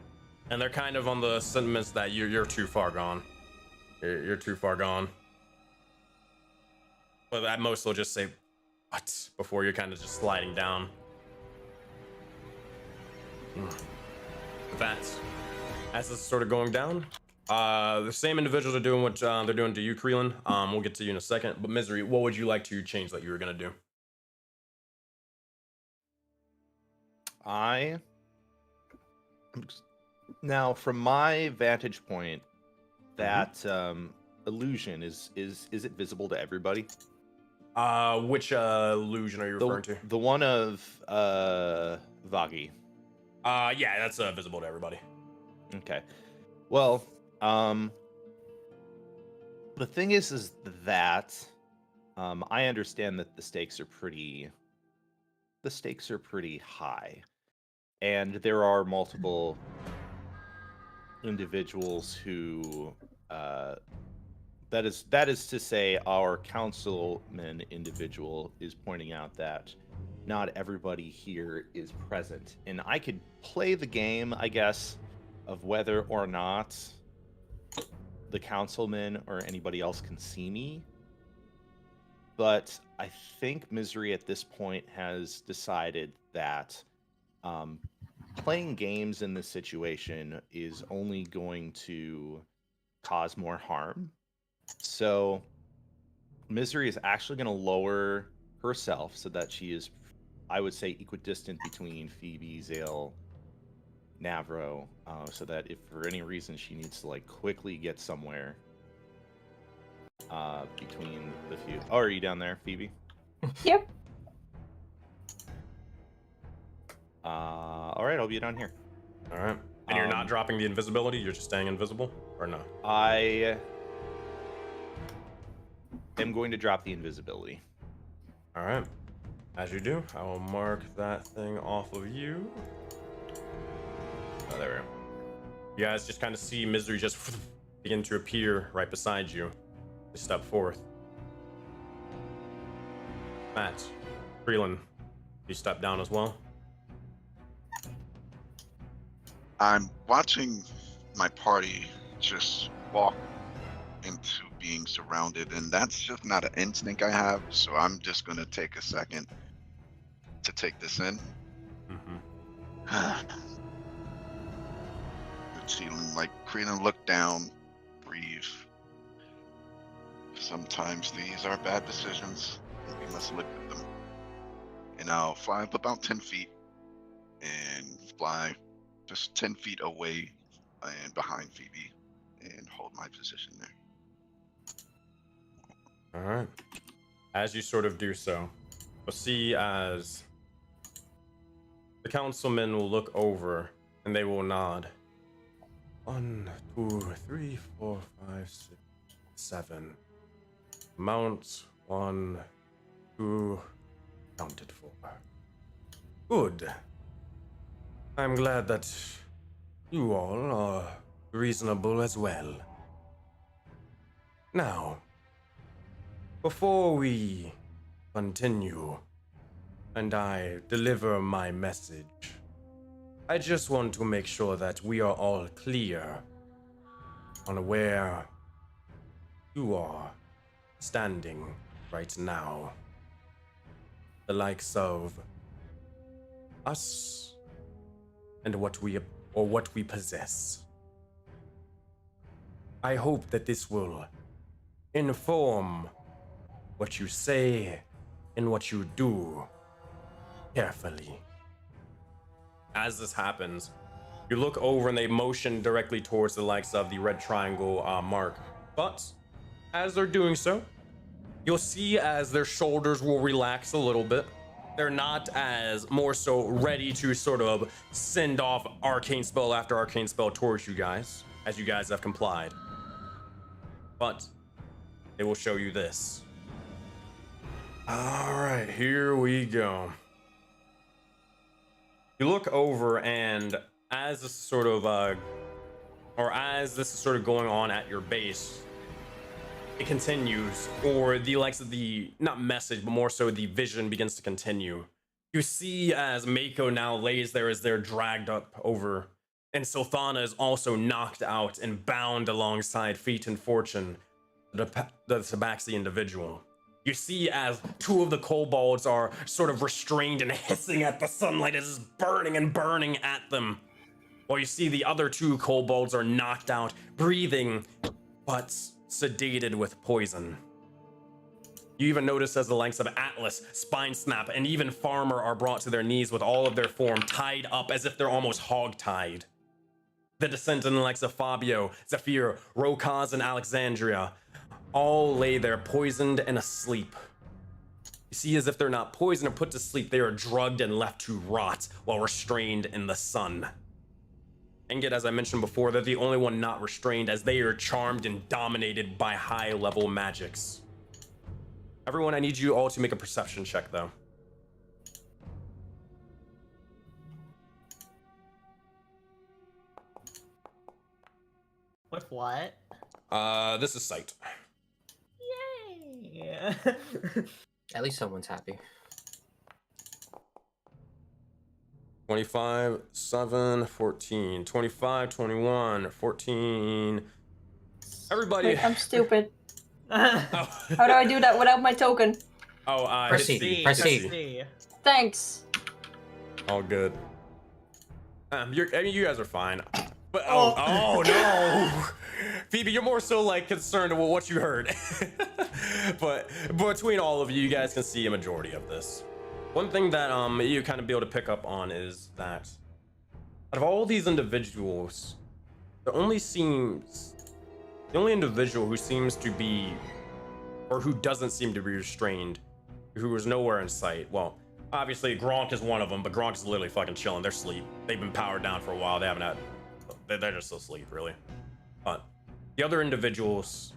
and they're kind of on the sentiments that you're too far gone. You're too far gone. But at most they'll just say, what? Before you're kind of just sliding down. That, as this is sort of going down, the same individuals are doing what they're doing to you, Krillin. We'll get to you in a second. But Misery, what would you like to change that you were gonna do? Now, from my vantage point, that illusion is it visible to everybody? Which illusion are you referring to? The one of Vagi. Yeah, that's visible to everybody. Okay. Well, the thing is that I understand that the stakes are pretty high, and there are multiple individuals who that is to say, our councilman individual is pointing out that not everybody here is present, and I could play the game, I guess, of whether or not the councilman or anybody else can see me. But I think Misery at this point has decided that playing games in this situation is only going to cause more harm. So Misery is actually going to lower herself so that she is, I would say, equidistant between Phoebe, Zale, Navro, so that if for any reason she needs to like quickly get somewhere between the few. Oh, are you down there, Phoebe? Yep. All right, I'll be down here. All right. And you're not dropping the invisibility? You're just staying invisible, or no? I am going to drop the invisibility. All right. As you do, I will mark that thing off of you. Oh, there we go. You guys just kind of see Misery just begin to appear right beside you. They step forth. Matt, Krillin, you step down as well. I'm watching my party just walk into being surrounded, and that's just not an instinct I have, so I'm just gonna take a second to take this in. It's feeling like Krillin, look down, breathe. Sometimes these are bad decisions, and we must look at them. And I'll fly up about 10 feet and fly just 10 feet away and behind Phoebe and hold my position there. All right. As you sort of do so, you'll see as the councilmen will look over and they will nod. 1, 2, 3, 4, 5, 6, 7. Mount 1, 2, counted for. Good. I'm glad that you all are reasonable as well. Now, before we continue and I deliver my message, I just want to make sure that we are all clear on where you are standing right now. The likes of us and what we possess. I hope that this will inform what you say and what you do carefully. As this happens, you look over and they motion directly towards the likes of the red triangle mark. But as they're doing so, you'll see as their shoulders will relax a little bit. They're not as more so ready to sort of send off arcane spell after arcane spell towards you guys, as you guys have complied. But it will show you this. All right, here we go. You look over, and as this sort of, as this is sort of going on at your base, it continues, or the likes of the, not message, but more so the vision begins to continue. You see as Mako now lays there as they're dragged up over, and Sulthana is also knocked out and bound alongside Feet and Fortune, the Tabaxi individual. You see as two of the kobolds are sort of restrained and hissing at the sunlight as it's burning and burning at them. While you see the other two kobolds are knocked out, breathing, but sedated with poison. You even notice as the likes of Atlas, Spine Snap, and even Farmer are brought to their knees with all of their form tied up as if they're almost hog-tied. The descendant likes of Fabio, Zephyr, Rokaz, and Alexandria all lay there poisoned and asleep. You see as if they're not poisoned or put to sleep, they are drugged and left to rot while restrained in the sun. And yet, as I mentioned before, they're the only one not restrained as they are charmed and dominated by high-level magics. Everyone, I need you all to make a perception check, though. With what? This is sight. Yay! At least someone's happy. 25, 7, 14, 25, 21, 14. Everybody. Wait, I'm stupid. Oh. How do I do that without my token? Oh, Press hit C. C. Press Hit C. C. Thanks. All good. I mean, you guys are fine. But oh no, Phoebe, you're more so like concerned with what you heard. But between all of you, you guys can see a majority of this. One thing that you kind of be able to pick up on is that out of all these individuals, the only individual who seems to be, or who doesn't seem to be restrained, who is nowhere in sight. Well, obviously Gronk is one of them, but Gronk is literally fucking chilling. They're asleep. They've been powered down for a while. They haven't had. They're just asleep, really. But the other individuals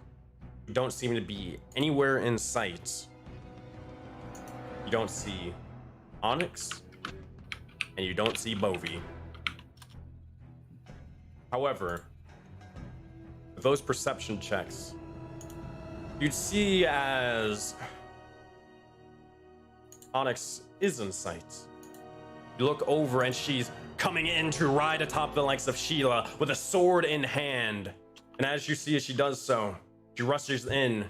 who don't seem to be anywhere in sight. You don't see Onyx, and you don't see Bovi. However, with those perception checks, you'd see as Onyx is in sight. You look over and she's coming in to ride atop the likes of Sheila with a sword in hand. And as you see as she does so, she rushes in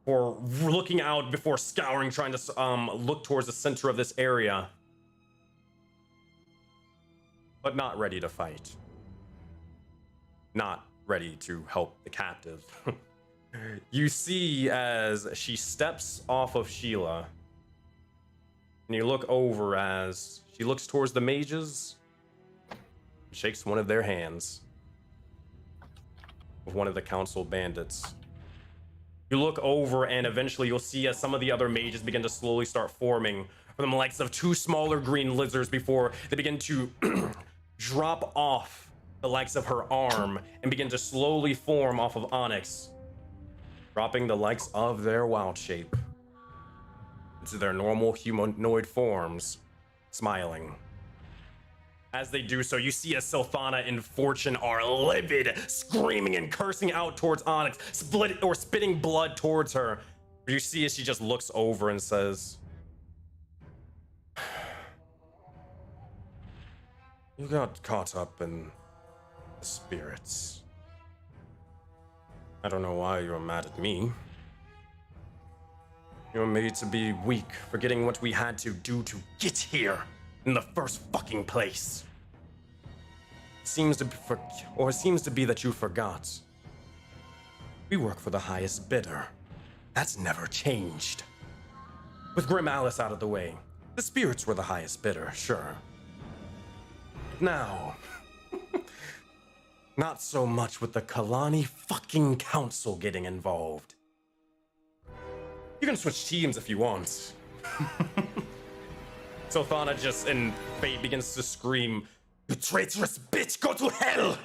for looking out before scouring, trying to look towards the center of this area. But not ready to fight. Not ready to help the captive. You see as she steps off of Sheila, and you look over as she looks towards the mages, and shakes one of their hands with one of the council bandits. You look over and eventually you'll see as some of the other mages begin to slowly start forming from the likes of 2 smaller green lizards before they begin to drop off the likes of her arm and begin to slowly form off of Onyx, dropping the likes of their wild shape into their normal humanoid forms, smiling. As they do so, you see as Silthana and Fortune are livid, screaming and cursing out towards Onyx, spitting blood towards her. You see as she just looks over and says, "You got caught up in the spirits. I don't know why you're mad at me. You're made to be weak, forgetting what we had to do to get here in the first fucking place. It seems to be that you forgot. We work for the highest bidder. That's never changed. With Grim Alice out of the way, the spirits were the highest bidder, sure. Now, not so much with the Kalani fucking council getting involved. You can switch teams if you want." Silthana just in fate begins to scream, "You traitorous bitch, go to hell!"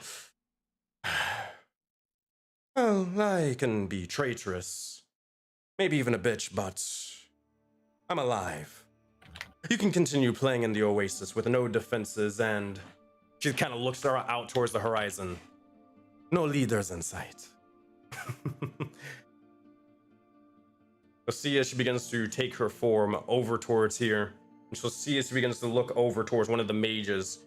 Well, I can be traitorous, maybe even a bitch, but I'm alive. You can continue playing in the Oasis with no defenses, and she kind of looks out towards the horizon. No leaders in sight. You'll see as she begins to take her form over towards here. And she'll see as she begins to look over towards one of the mages.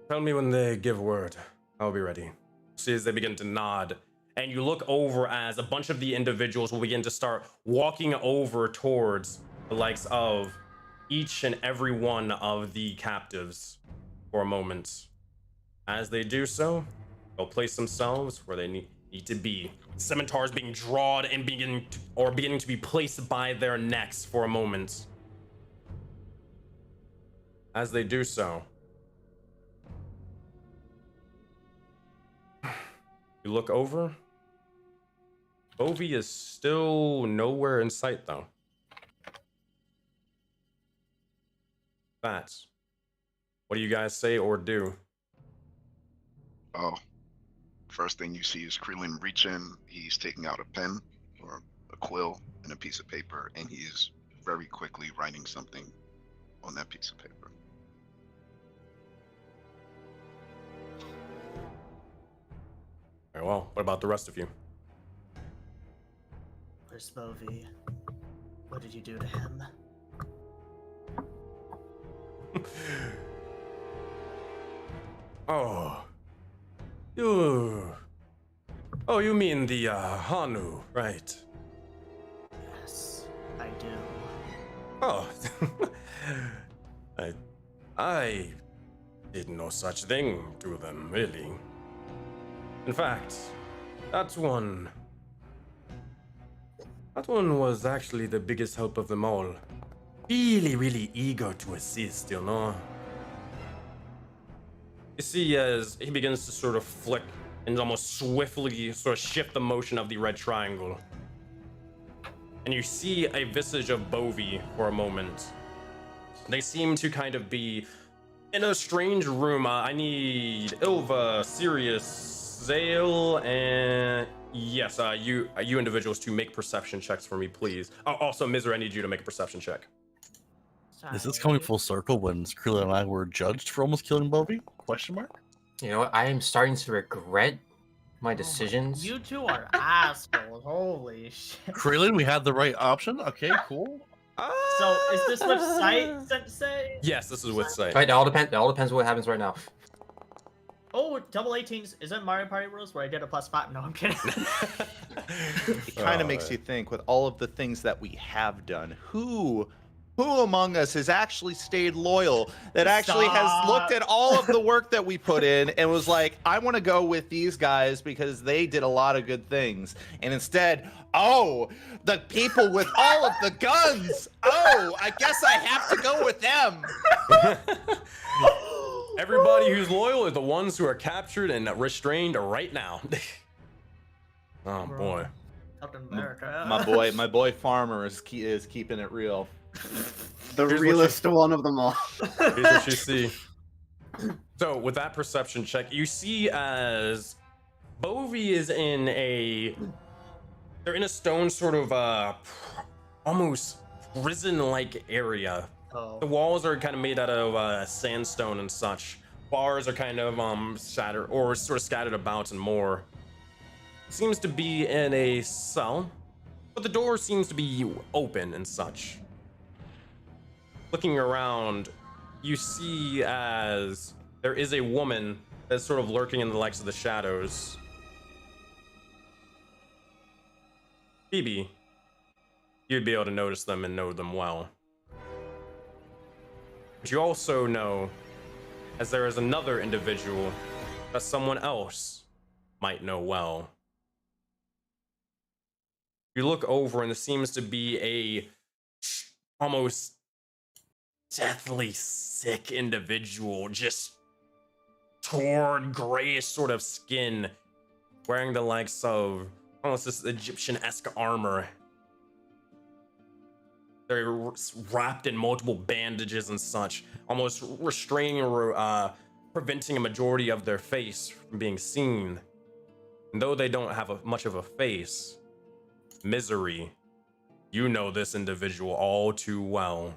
Tell me when they give word. I'll be ready. See as they begin to nod. And you look over as a bunch of the individuals will begin to start walking over towards the likes of each and every one of the captives for a moment. As they do so, they'll place themselves where they need to be. Scimitars being drawn and beginning to be placed by their necks for a moment. As they do so, you look over. Ovi is still nowhere in sight, though. That's. What do you guys say or do? Oh, first thing you see is Krillin reach in. He's taking out a pen or a quill and a piece of paper, and he is very quickly writing something on that piece of paper. Very well. What about the rest of you? Where's Bovi? What did you do to him? Oh, you mean the Hanu, right? Yes, I do. Oh, I did no such thing to them, really. In fact, that one was actually the biggest help of them all. Really eager to assist, you know? You see as he begins to sort of flick and almost swiftly sort of shift the motion of the red triangle. And you see a visage of Bovi for a moment. They seem to kind of be in a strange room. I need Ilva, Sirius, Zale, and yes, you individuals to make perception checks for me, please. Oh, also, Miser, I need you to make a perception check. Is this coming full circle when Krillin and I were judged for almost killing Bovi? Question mark? You know what? I am starting to regret my decisions. You two are assholes. Holy shit. Krillin, we had the right option? Okay, cool. So, is this with Sight, Sensei? Yes, this is with Sight. Right, it all depends what happens right now. Oh, double 18s. Is that Mario Party rules where I did a +5? No, I'm kidding. It kind of makes you think, with all of the things that we have done, who among us has actually stayed loyal, that actually has looked at all of the work that we put in and was like, I want to go with these guys because they did a lot of good things. And instead, oh, the people with all of the guns. Oh, I guess I have to go with them. Everybody who's loyal is the ones who are captured and restrained right now. Oh Bro. boy. Captain America. My boy Farmer is keeping it real. The Here's what realest one of them all. Here's what you see. So with that perception check, you see as Bovie is in they're in a stone sort of almost prison-like area. Oh. The walls are kind of made out of sandstone and such. Bars are kind of scattered or sort of scattered about and more. Seems to be in a cell, but the door seems to be open and such. Looking around, you see as there is a woman that's sort of lurking in the likes of the shadows. Phoebe, you'd be able to notice them and know them well. But you also know, as there is another individual that someone else might know well. You look over and there seems to be a almost deathly sick individual, just torn grayish sort of skin, wearing the likes of almost this Egyptian-esque armor. They're wrapped in multiple bandages and such, almost restraining or preventing a majority of their face from being seen. And though they don't have much of a face, Misery, you know this individual all too well.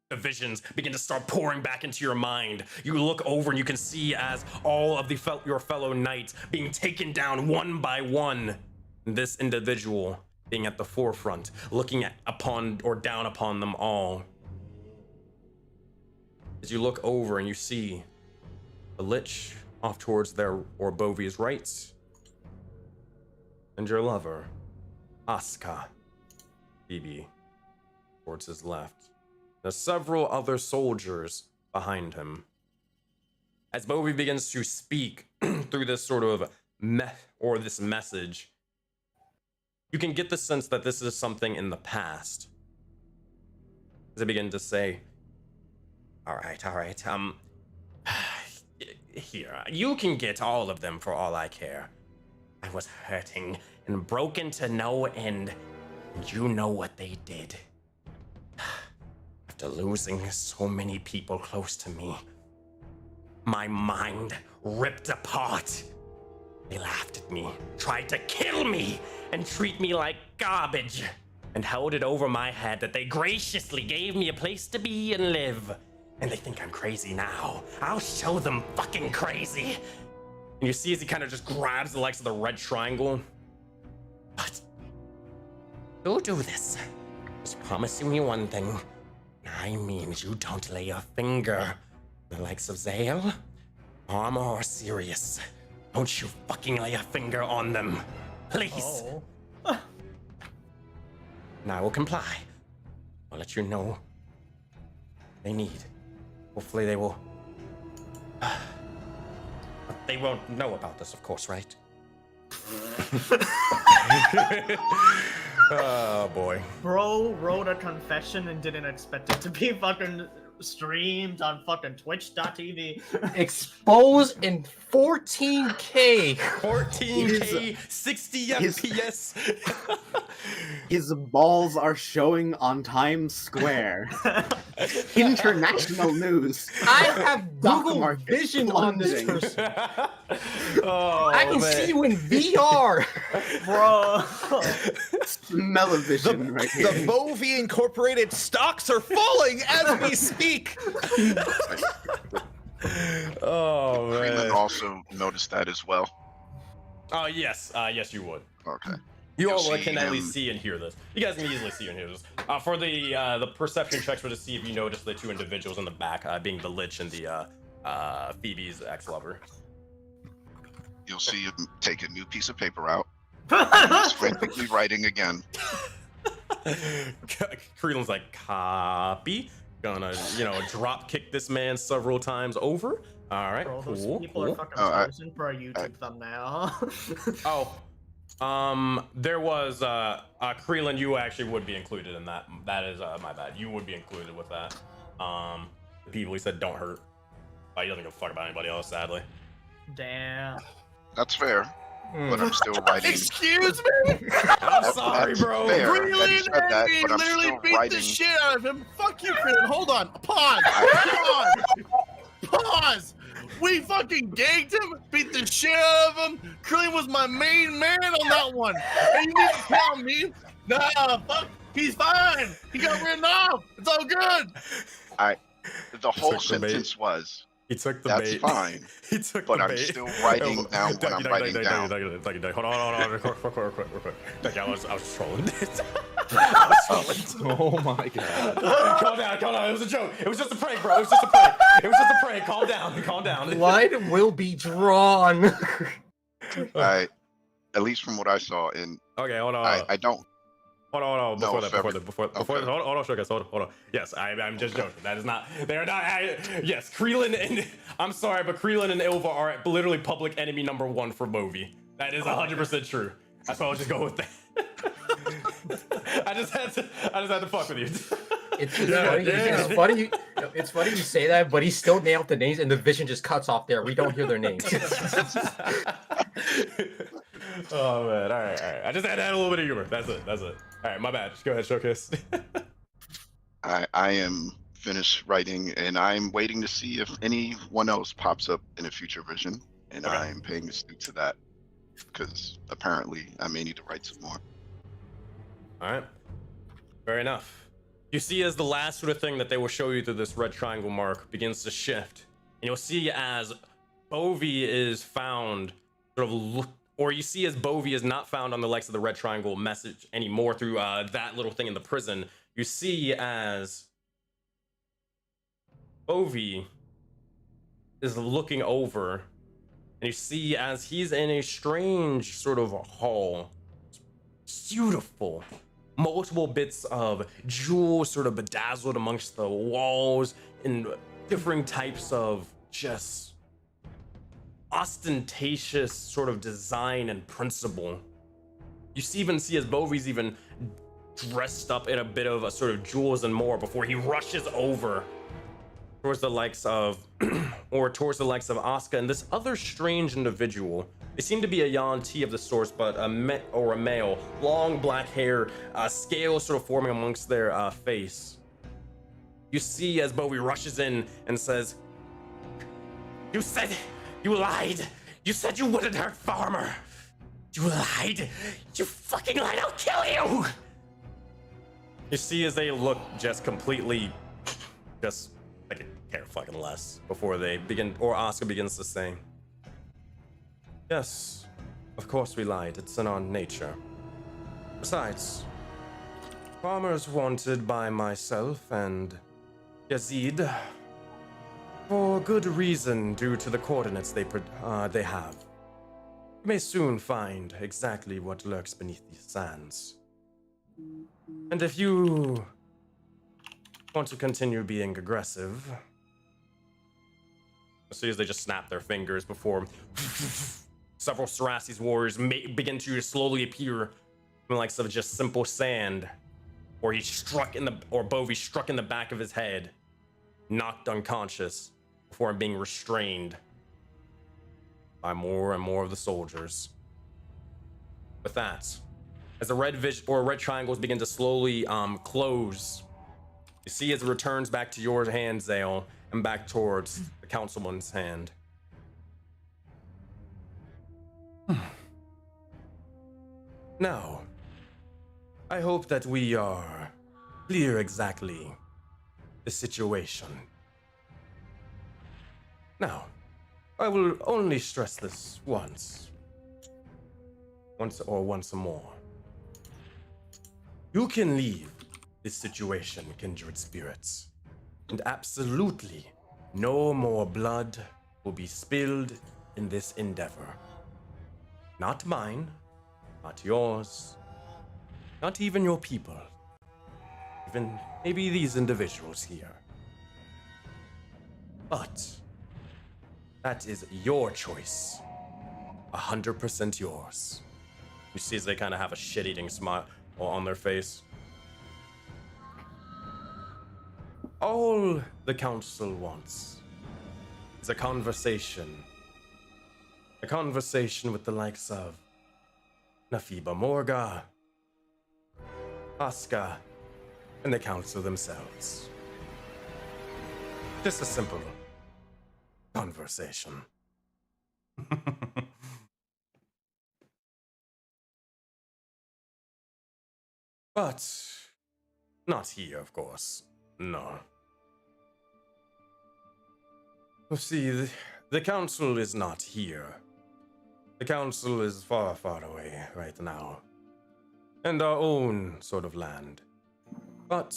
The visions begin to start pouring back into your mind. You look over and you can see as all of your fellow knights being taken down one by one. This individual being at the forefront, looking upon or down upon them all. As you look over and you see the Lich off towards their or Bovie's right, and your lover, Asuka, Phoebe, towards his left. There's several other soldiers behind him. As Bovie begins to speak through this sort of this message, you can get the sense that this is something in the past. As they begin to say, all right, here, you can get all of them for all I care. I was hurting and broken to no end, and you know what they did. After losing so many people close to me, my mind ripped apart. They laughed at me, tried to kill me, and treat me like garbage, and held it over my head that they graciously gave me a place to be and live. And they think I'm crazy now. I'll show them fucking crazy. And you see as he kind of just grabs the likes of the red triangle. But you'll do this. Just promising me one thing. I mean, you don't lay a finger. The likes of Zale, Armor, or Sirius. Don't you fucking lay a finger on them. Please. Oh. And I will comply. I'll let you know they need. Hopefully they will. But they won't know about this, of course, right? Oh boy. Bro wrote a confession and didn't expect it to be fucking streamed on fucking twitch.tv. Exposed in 14K. 14K, 60 FPS. His balls are showing on Times Square. International news. I have Stock Google market vision on this plunging. person. Oh, I can man. see you in VR. Bro. Smell-o-vision right The here. Bovie Incorporated stocks are falling as we speak. Oh Freeman man. also noticed that as well. Oh yes, yes you would. Okay. You You'll all see can at him. least see and hear this. You guys can easily see and hear this. For the perception checks were to see if you notice the two individuals in the back, being the Lich and the Phoebe's ex-lover. You'll see him take a new piece of paper out, frantically writing again. Creelan's like, copy. Gonna, drop kick this man several times over. All right, Bro, those cool. people are fucking posing for a YouTube thumbnail. There was Creelan, you actually would be included in that. That is my bad. You would be included with that. The people he said don't hurt. He doesn't give a fuck about anybody else, sadly. Damn. That's fair. but I'm still writing. Excuse me? I'm sorry, bro. Fair. Krillin Having said that, and but I'm literally still beat the writing. shit out of him. Fuck you, Krillin. Hold on. Pause. Pause. We fucking ganked him, beat the shit out of him. Krillin was my main man on that one. And you need to tell me? Nah, fuck. He's fine. He got written off. It's all good. The whole took the bait. sentence was, He took the that's bait. fine, He took but the I'm bait. still writing down what I'm writing down. Hold on, real quick. Ducky, I was trolling. I was trolling. Oh my god. Calm down. It was a joke. It was just a prank, bro. It was just a prank. Calm down. Blood will be drawn. At least from what I saw, and Okay, hold on. I don't. Hold on. No, Before okay. hold on, Showcase. Hold on. Yes, I'm just joking. That is not. They're not. Yes, Krillin and I'm sorry, but Krillin and Ilva are literally public enemy number 1 for Movi. That is 100% true. That's why I'll just go with that. I just had to fuck with you. It's funny you say that, but he still nailed the names, and the vision just cuts off there. We don't hear their names. Oh man, all right. I just had to add a little bit of humor. That's it. All right, my bad. Just go ahead, Showcase. I am finished writing, and I'm waiting to see if anyone else pops up in a future vision, and Okay. I'm paying attention to that because apparently I may need to write some more. All right, fair enough. You see, as the last sort of thing that they will show you through this red triangle mark begins to shift, and you'll see as Bovi is found, or you see as Bovi is not found on the likes of the red triangle message anymore through that little thing in the prison. You see as Bovi is looking over, and you see as he's in a strange sort of hall. Beautiful. Multiple bits of jewels sort of bedazzled amongst the walls in different types of just ostentatious sort of design and principle. You even see as Bovi's even dressed up in a bit of a sort of jewels and more before he rushes over towards the likes of Asuka and this other strange individual. They seem to be a Yuan-Ti of the sorts, but a male, long black hair, scales sort of forming amongst their face. You see as Bovi rushes in and says, "You said you lied. You said you wouldn't hurt Farmer. You lied. You fucking lied. I'll kill you." You see as they look just completely, just like a care fucking less before they begin, or Asuka begins to say, "Yes, of course we lied. It's in our nature. Besides, Farmer's wanted by myself and Yazid for good reason due to the coordinates they have. You may soon find exactly what lurks beneath these sands. And if you want to continue being aggressive..." See as they just snap their fingers before several Sarasi's warriors begin to slowly appear from the likes of just simple sand, or Bovi struck in the back of his head, knocked unconscious before being restrained by more and more of the soldiers. With that, as the red triangles begin to slowly close, you see as it returns back to your hand, Zale, and back towards the councilman's hand. Now, I hope that we are clear exactly the situation. Now, I will only stress this once more. You can leave this situation, kindred spirits, and absolutely no more blood will be spilled in this endeavor. Not mine, not yours, not even your people, even maybe these individuals here. But that is your choice, 100% yours. You see as they kind of have a shit-eating smile on their face. All the council wants is a conversation a conversation with the likes of Nafiba Morga, Asuka, and the council themselves. Just a simple conversation. But not here, of course. No. You see, the council is not here. The council is far, far away right now. And our own sort of land. But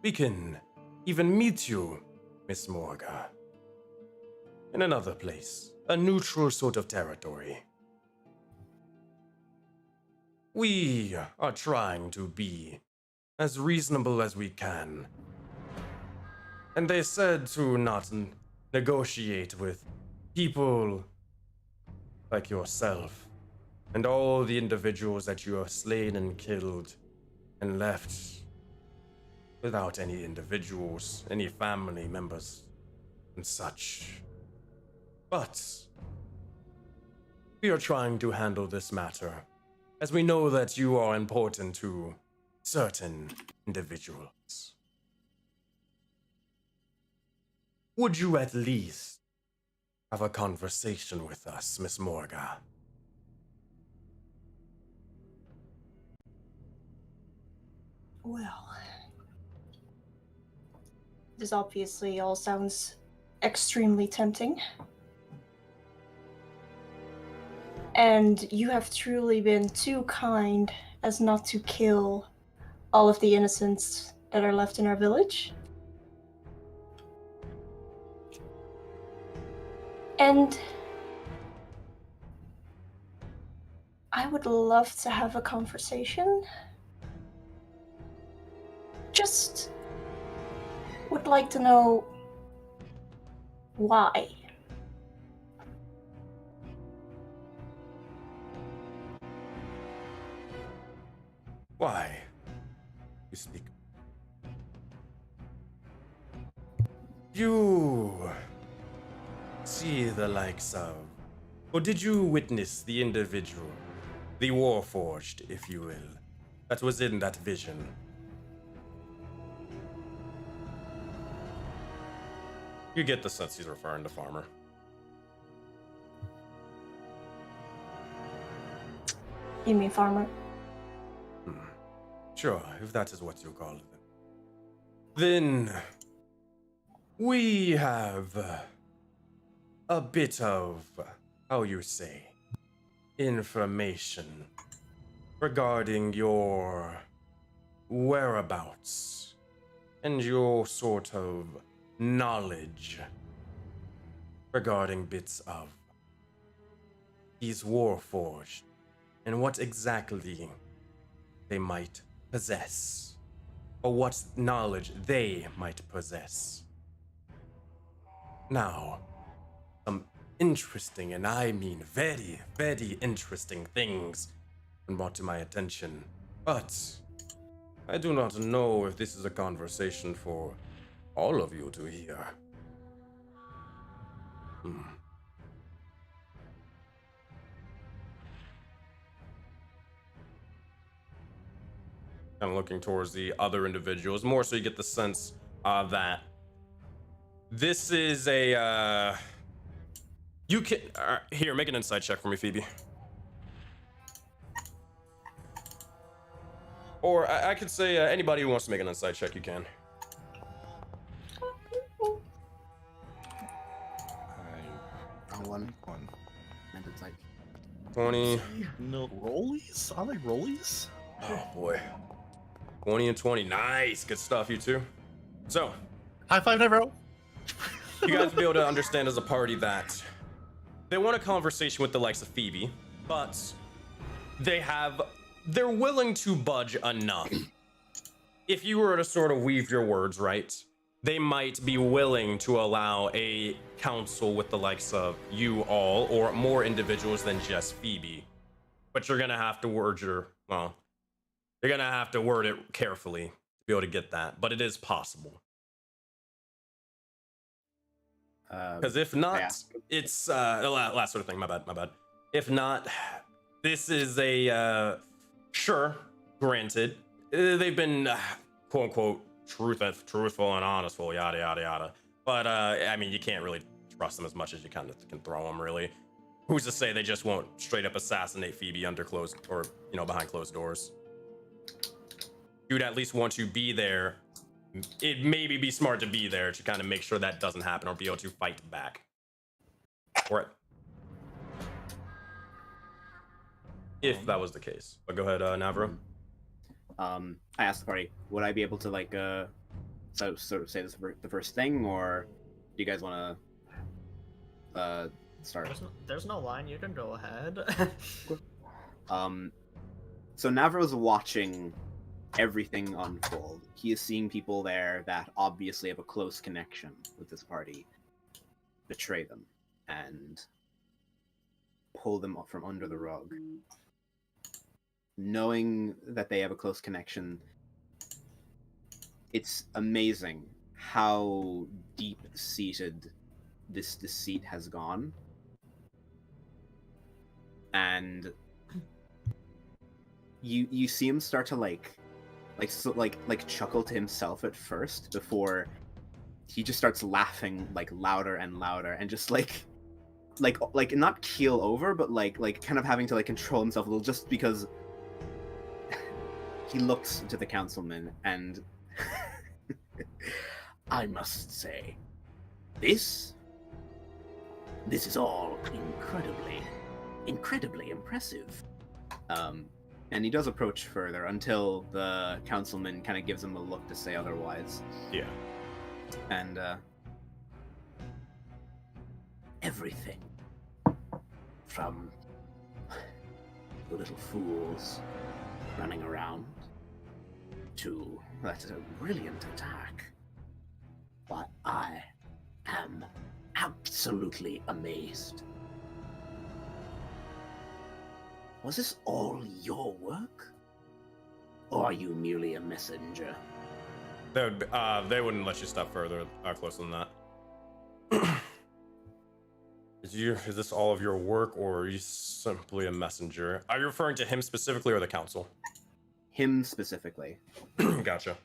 we can even meet you, Miss Morga, in another place, a neutral sort of territory. We are trying to be as reasonable as we can. And they said to not negotiate with people like yourself and all the individuals that you have slain and killed and left without any individuals, any family members and such. But we are trying to handle this matter, as we know that you are important to certain individuals. Would you at least have a conversation with us, Miss Morga? Well, this obviously all sounds extremely tempting. And you have truly been too kind as not to kill all of the innocents that are left in our village. And I would love to have a conversation. Just would like to know why. Why? You speak. You see the likes of, or did you witness the individual, the Warforged, if you will, that was in that vision? You get the sense he's referring to Farmer. You mean farmer? Sure, if that is what you call it. Then we have a bit of, how you say, information regarding your whereabouts and your sort of knowledge regarding bits of these Warforged and what exactly they might possess, or what knowledge they might possess. Now, some interesting, and I mean very, very interesting things been brought to my attention, but I do not know if this is a conversation for all of you to hear. Kind of looking towards the other individuals, more so you get the sense that this is a, you can, here, make an insight check for me, Phoebe. Or I could say anybody who wants to make an insight check, you can. One. And it's like 20. No rollies? I like rollies. Oh boy. 20 and 20. Nice. Good stuff, you two. So, High five, bro. you guys will be able to understand as a party that they want a conversation with the likes of Phoebe, but they're willing to budge enough. If you were to sort of weave your words right, they might be willing to allow a council with the likes of you all or more individuals than just Phoebe. But you're gonna have to word it carefully to be able to get that, but it is possible. Because if not, it's last sort of thing. My bad. If not, this is a sure, granted, they've been quote unquote truthful and honestful, yada yada yada. But I mean, you can't really trust them as much as you kind of can throw them. Really, who's to say they just won't straight up assassinate Phoebe under closed or behind closed doors? Dude, at least once you be there, it maybe be smart to be there to kind of make sure that doesn't happen or be able to fight back. Or if that was the case. But go ahead, Navro. I asked the party, would I be able to like sort of say this the first thing, or do you guys want to start? There's no line. You can go ahead. So Navro's watching everything unfold. He is seeing people there that obviously have a close connection with this party betray them and pull them up from under the rug. Knowing that they have a close connection, it's amazing how deep-seated this deceit has gone. And you see him start to like chuckle to himself at first before he just starts laughing like louder and louder and just like not keel over, but like kind of having to like control himself a little, just because he looks to the councilman and I must say, this is all incredibly impressive. And he does approach further until the councilman kind of gives him a look to say otherwise. Yeah. And everything from the little fools running around to that brilliant attack. But I am absolutely amazed. Was this all your work? Or are you merely a messenger? They wouldn't let you step further closer than that. Is this all of your work, or are you simply a messenger? Are you referring to him specifically or the council? Him specifically. Gotcha.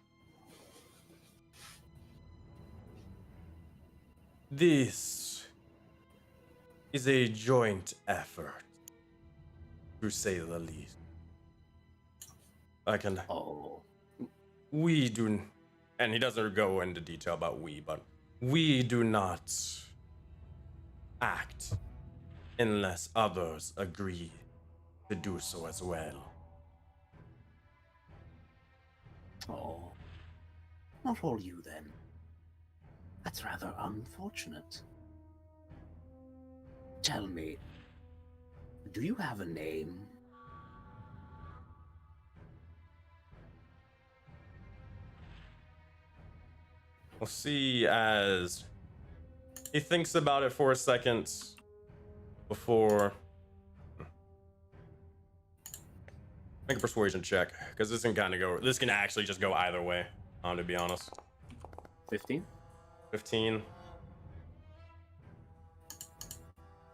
This is a joint effort, to say the least. We do, and he doesn't go into detail about we, but we do not act unless others agree to do so as well. Oh, not all you then. That's rather unfortunate. Tell me, do you have a name? We'll see as he thinks about it for a second before. Make a persuasion check, because this can actually just go either way, to be honest. 15? 15.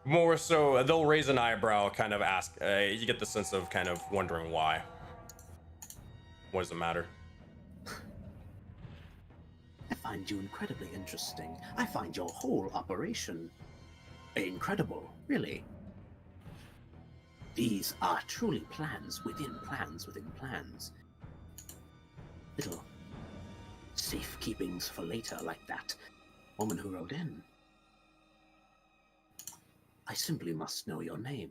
More so, they'll raise an eyebrow, kind of ask, you get the sense of kind of wondering why. What does it matter? I find you incredibly interesting. I find your whole operation incredible, really. These are truly plans within plans within plans. Little safekeepings for later, like that woman who wrote in. I simply must know your name.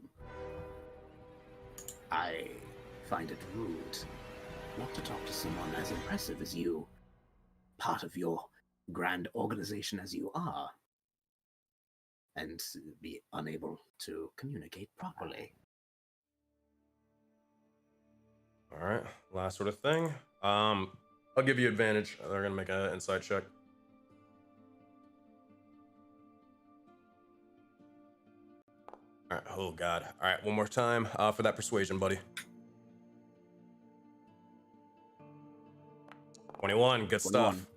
I find it rude not to talk to someone as impressive as you, part of your grand organization as you are, and be unable to communicate properly. All right, last sort of thing. I'll give you advantage. They're gonna make an insight check. All right, oh god. All right, one more time for that persuasion, buddy. 21, good 21. stuff.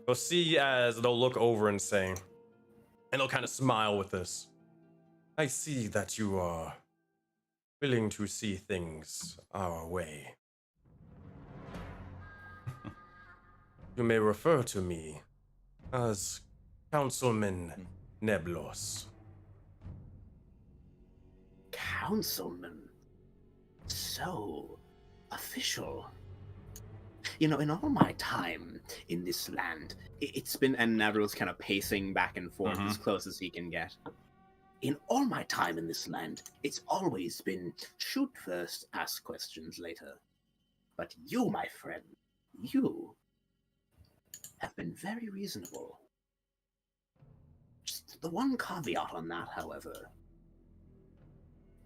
You'll see as they'll look over and say, And he'll kind of smile with this. I see that you are willing to see things our way. You may refer to me as Councilman Neblos. Councilman? So official. You know, in all my time in this land, it's been, and Navril's kind of pacing back and forth as close as he can get. In all my time in this land, it's always been shoot first, ask questions later. But you, my friend, you have been very reasonable. Just the one caveat on that, however,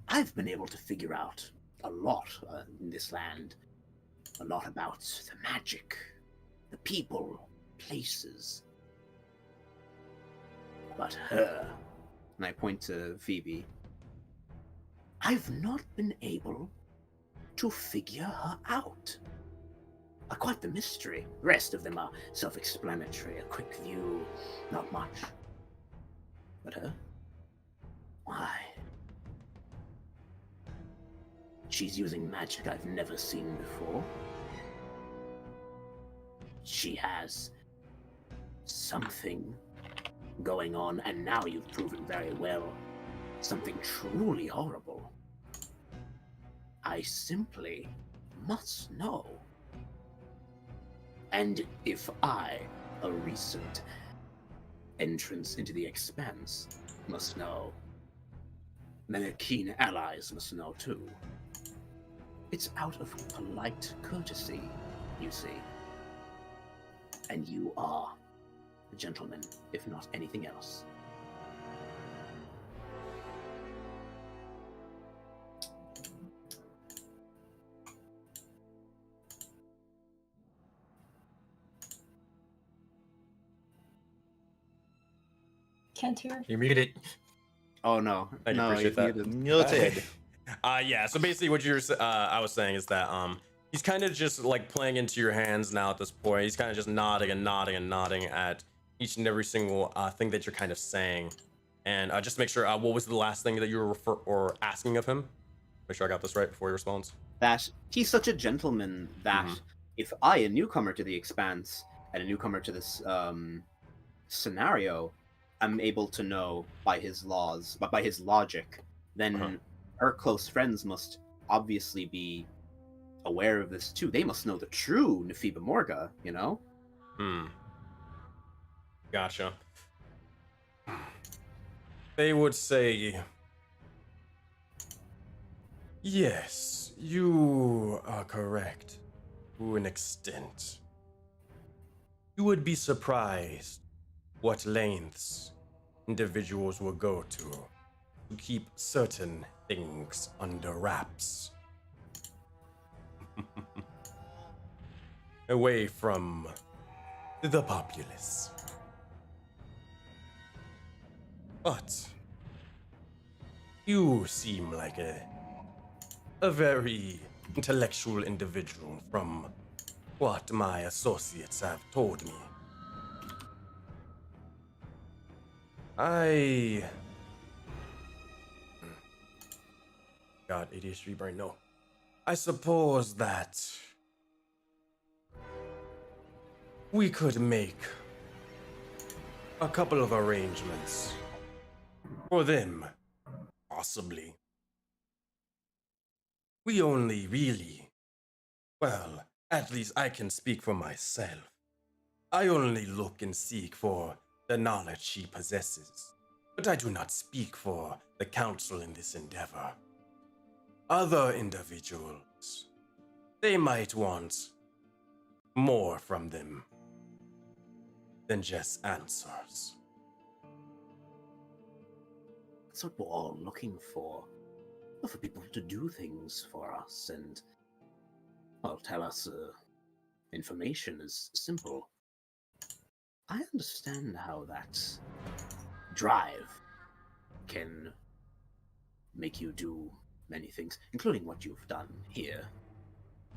I've been able to figure out a lot in this land. A lot about the magic, the people, places. But her, and I point to Phoebe, I've not been able to figure her out. Quite the mystery. The rest of them are self-explanatory, a quick view, not much. But her? Why? She's using magic I've never seen before. She has something going on, and now you've proven very well, something truly horrible. I simply must know. And if I, a recent entrance into the Expanse, must know, then her keen allies must know too. It's out of polite courtesy, you see. And you are a gentleman, if not anything else. Can't hear. You're muted. Oh no, Thank you, no, appreciate that. muted. Yeah, so basically what I was saying is that he's kind of just like playing into your hands now at this point. He's kind of just nodding and nodding and nodding at each and every single thing that you're kind of saying. And just to make sure, what was the last thing that you were asking of him? Make sure I got this right before he responds. That he's such a gentleman that if I, a newcomer to the Expanse and a newcomer to this scenario, I'm able to know by his laws, but by his logic, then her close friends must obviously be aware of this too. They must know the true Nephiba Morga, you know? Gotcha. They would say, yes, you are correct to an extent. You would be surprised what lengths individuals will go to keep certain things under wraps. Away from the populace. But you seem like a very intellectual individual from what my associates have told me. God, ADHD brain, no. I suppose that we could make a couple of arrangements for them, possibly. We only really, well, at least I can speak for myself. I only look and seek for the knowledge she possesses, but I do not speak for the council in this endeavor. Other individuals, they might want more from them than just answers. That's what we're all looking for. For people to do things for us and, well, tell us information is simple. I understand how that drive can make you do many things, including what you've done here.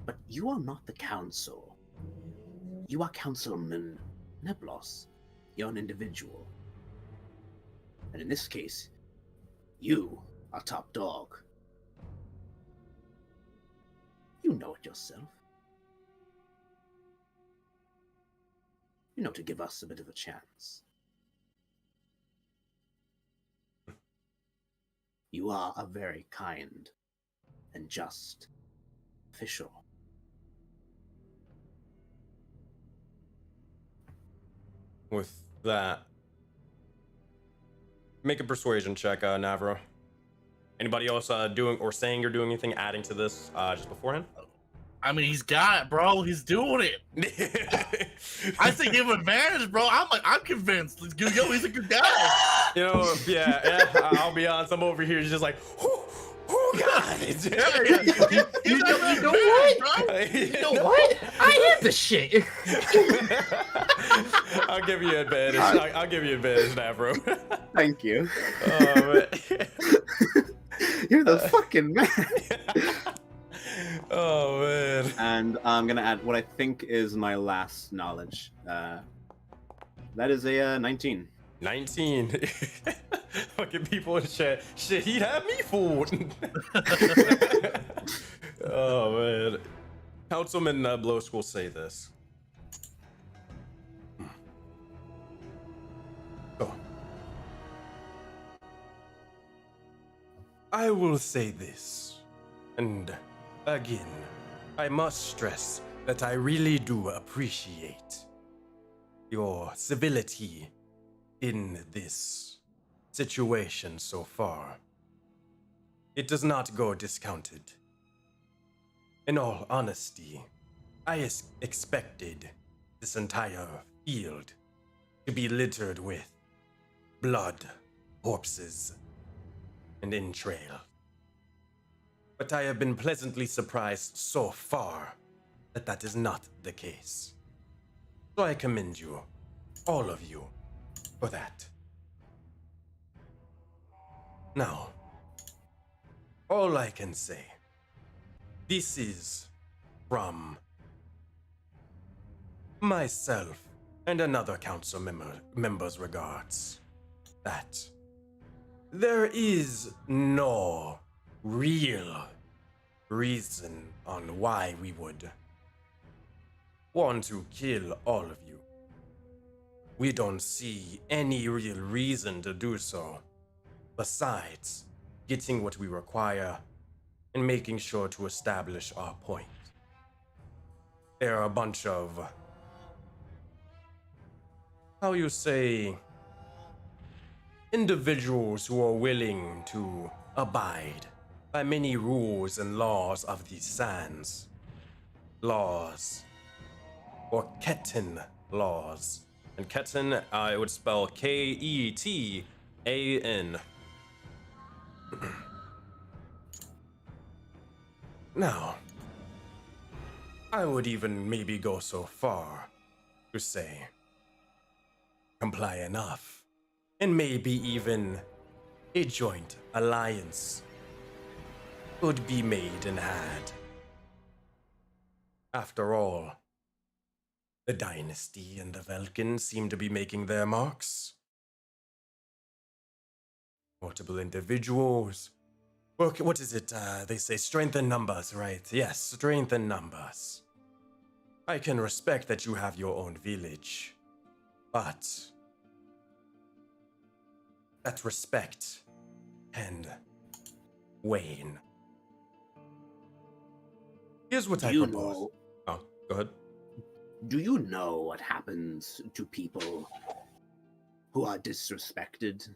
But you are not the council. You are Councilman Neblos. You're an individual. And in this case, you are top dog. You know it yourself. You know to give us a bit of a chance. You are a very kind and just official. With that, make a persuasion check, Navro. Anybody else doing or saying you're doing anything, adding to this just beforehand? I mean, he's got it, bro. He's doing it. I say give him advantage, bro. I'm convinced. Let's go. Yo, he's a good guy. You know, yeah. I'll be honest. I'm over here just like, oh God. You know what? You know what? I am the shit. I'll give you advantage. I'll give you advantage, Navro. Thank you. Oh, man. You're the fucking man. Oh man. And I'm gonna add what I think is my last knowledge. That is a 19. 19. Fucking people in chat. Shit, he'd have me fooled. Oh man. Councilman Blows will say this. So, I will say this, and again, I must stress that I really do appreciate your civility in this situation so far. It does not go discounted. In all honesty, I expected this entire field to be littered with blood, corpses, and entrail. But I have been pleasantly surprised so far that that is not the case. So I commend you, all of you, for that. Now, all I can say, this is from myself and another council member's regards, that there is no real reason on why we would want to kill all of you. We don't see any real reason to do so, besides getting what we require and making sure to establish our point. There are a bunch of, how you say, individuals who are willing to abide by many rules and laws of these sands. Laws, or Ketan laws. And Ketan, I would spell Ketan. Now, I would even maybe go so far to say comply enough, and maybe even a joint alliance could be made and had. After all, the Dynasty and the Velkin seem to be making their marks. Multiple individuals. Well, what is it? They say strength in numbers, right? Yes, strength in numbers. I can respect that you have your own village, but that respect can wane. Here's what I propose. Oh, go ahead. Do you know what happens to people who are disrespected?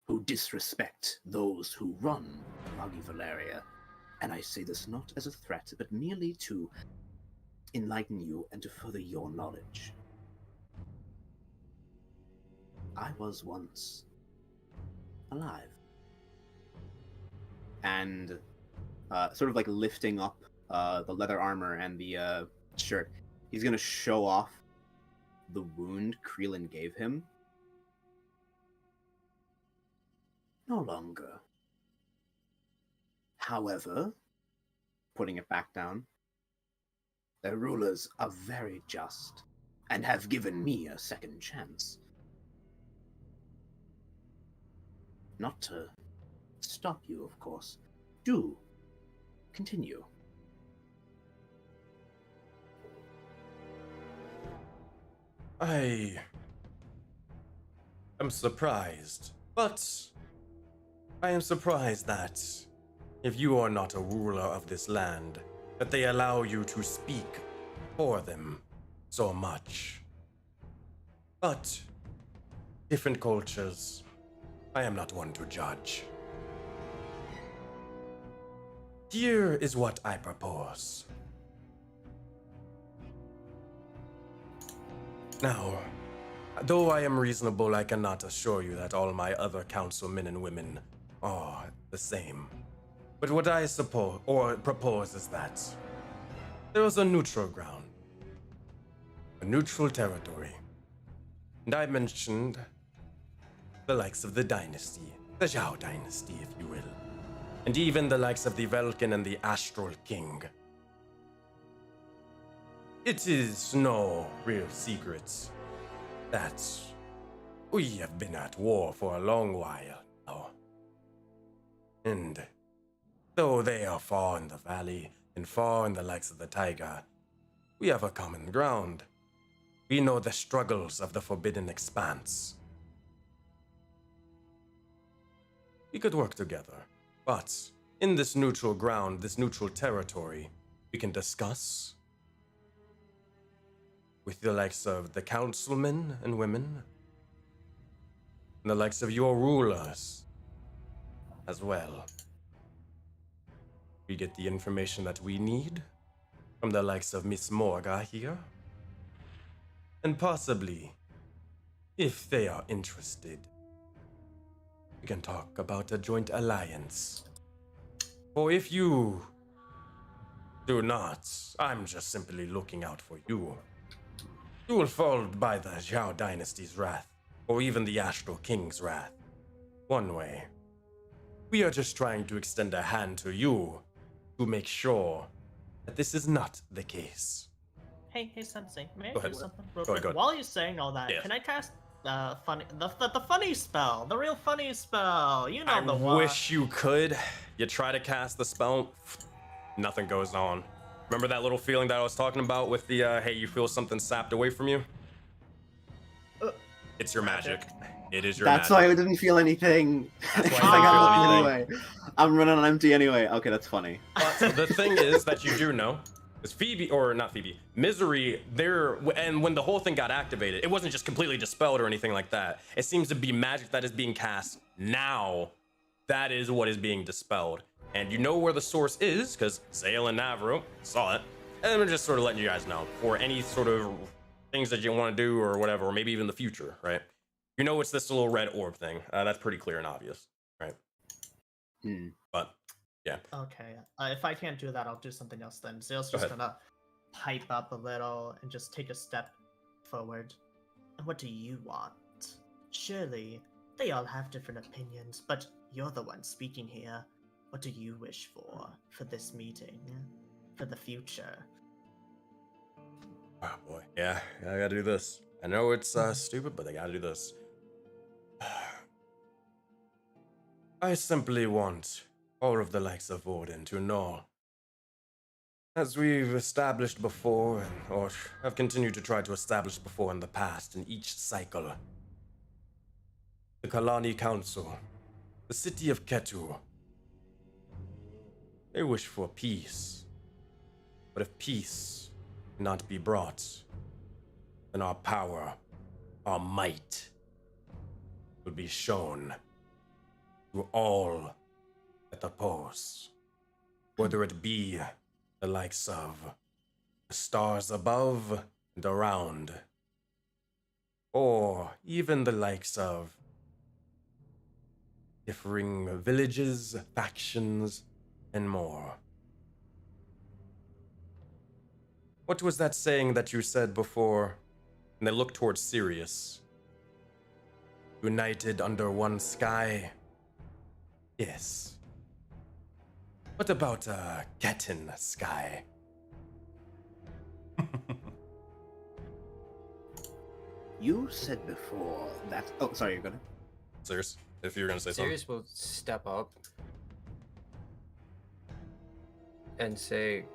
Who disrespect those who run Foggy Valeria? And I say this not as a threat, but merely to enlighten you and to further your knowledge. I was once alive. And sort of like lifting up the leather armor and the shirt, he's going to show off the wound Creelin gave him. No longer. However, putting it back down, their rulers are very just and have given me a second chance. not to stop you, of course. Do continue. I am surprised, but I am surprised that if you are not a ruler of this land, that they allow you to speak for them so much. But different cultures, I am not one to judge. Here is what I propose. Now, though I am reasonable, I cannot assure you that all my other councilmen and women are the same. But what I propose is that there is a neutral ground, a neutral territory. And I mentioned the likes of the dynasty, the Zhao dynasty, if you will, and even the likes of the Velkin and the Astral King. It is no real secret that we have been at war for a long while now. And though they are far in the valley and far in the likes of the taiga, we have a common ground. We know the struggles of the Forbidden Expanse. We could work together, but in this neutral ground, this neutral territory, we can discuss with the likes of the councilmen and women, and the likes of your rulers as well. We get the information that we need from the likes of Miss Morga here, and possibly, if they are interested, we can talk about a joint alliance. For if you do not, I'm just simply looking out for you. You will fall by the Zhao dynasty's wrath, or even the Astral King's wrath. One way. We are just trying to extend a hand to you to make sure that this is not the case. Hey, Sensei, may I Go do ahead. something real Go ahead, quick? go ahead. While you're saying all that, Yes. can I cast the funny spell, the real funny spell? You know the I one. wish you could. You try to cast the spell, nothing goes on. Remember that little feeling that I was talking about with the, hey, you feel something sapped away from you? It's your magic. It is your That's magic. why I didn't feel anything. That's why you I didn't got feel nothing anyway. I'm running on empty anyway. Okay, that's funny. But the thing is that you do know is Phoebe, or not Phoebe, Misery, and when the whole thing got activated, it wasn't just completely dispelled or anything like that. It seems to be magic that is being cast now. That is what is being dispelled. And you know where the source is, because Zale and Navro saw it. And I'm just sort of letting you guys know for any sort of things that you want to do or whatever, or maybe even the future, right? You know it's this little red orb thing. That's pretty clear and obvious, right? But, yeah. Okay, if I can't do that, I'll do something else then. Zale's just gonna pipe up a little and just take a step forward. And what do you want? Surely, they all have different opinions, but you're the one speaking here. What do you wish for this meeting? For the future? Oh boy, yeah, I gotta do this. I know it's stupid, but I gotta do this. I simply want all of the likes of Vorden to know, as we've established before, or have continued to try to establish before in the past, in each cycle, the Kalani Council, the city of Ketu, they wish for peace. But if peace cannot be brought, then our power, our might, will be shown to all that oppose. Whether it be the likes of the stars above and around, or even the likes of differing villages, factions, and more. What was that saying that you said before? And they look towards Sirius. United under one sky? Yes. What about a Ketan sky? You said before that. Oh, sorry, you're gonna. Serious, if you're gonna say Sirius will step up and say,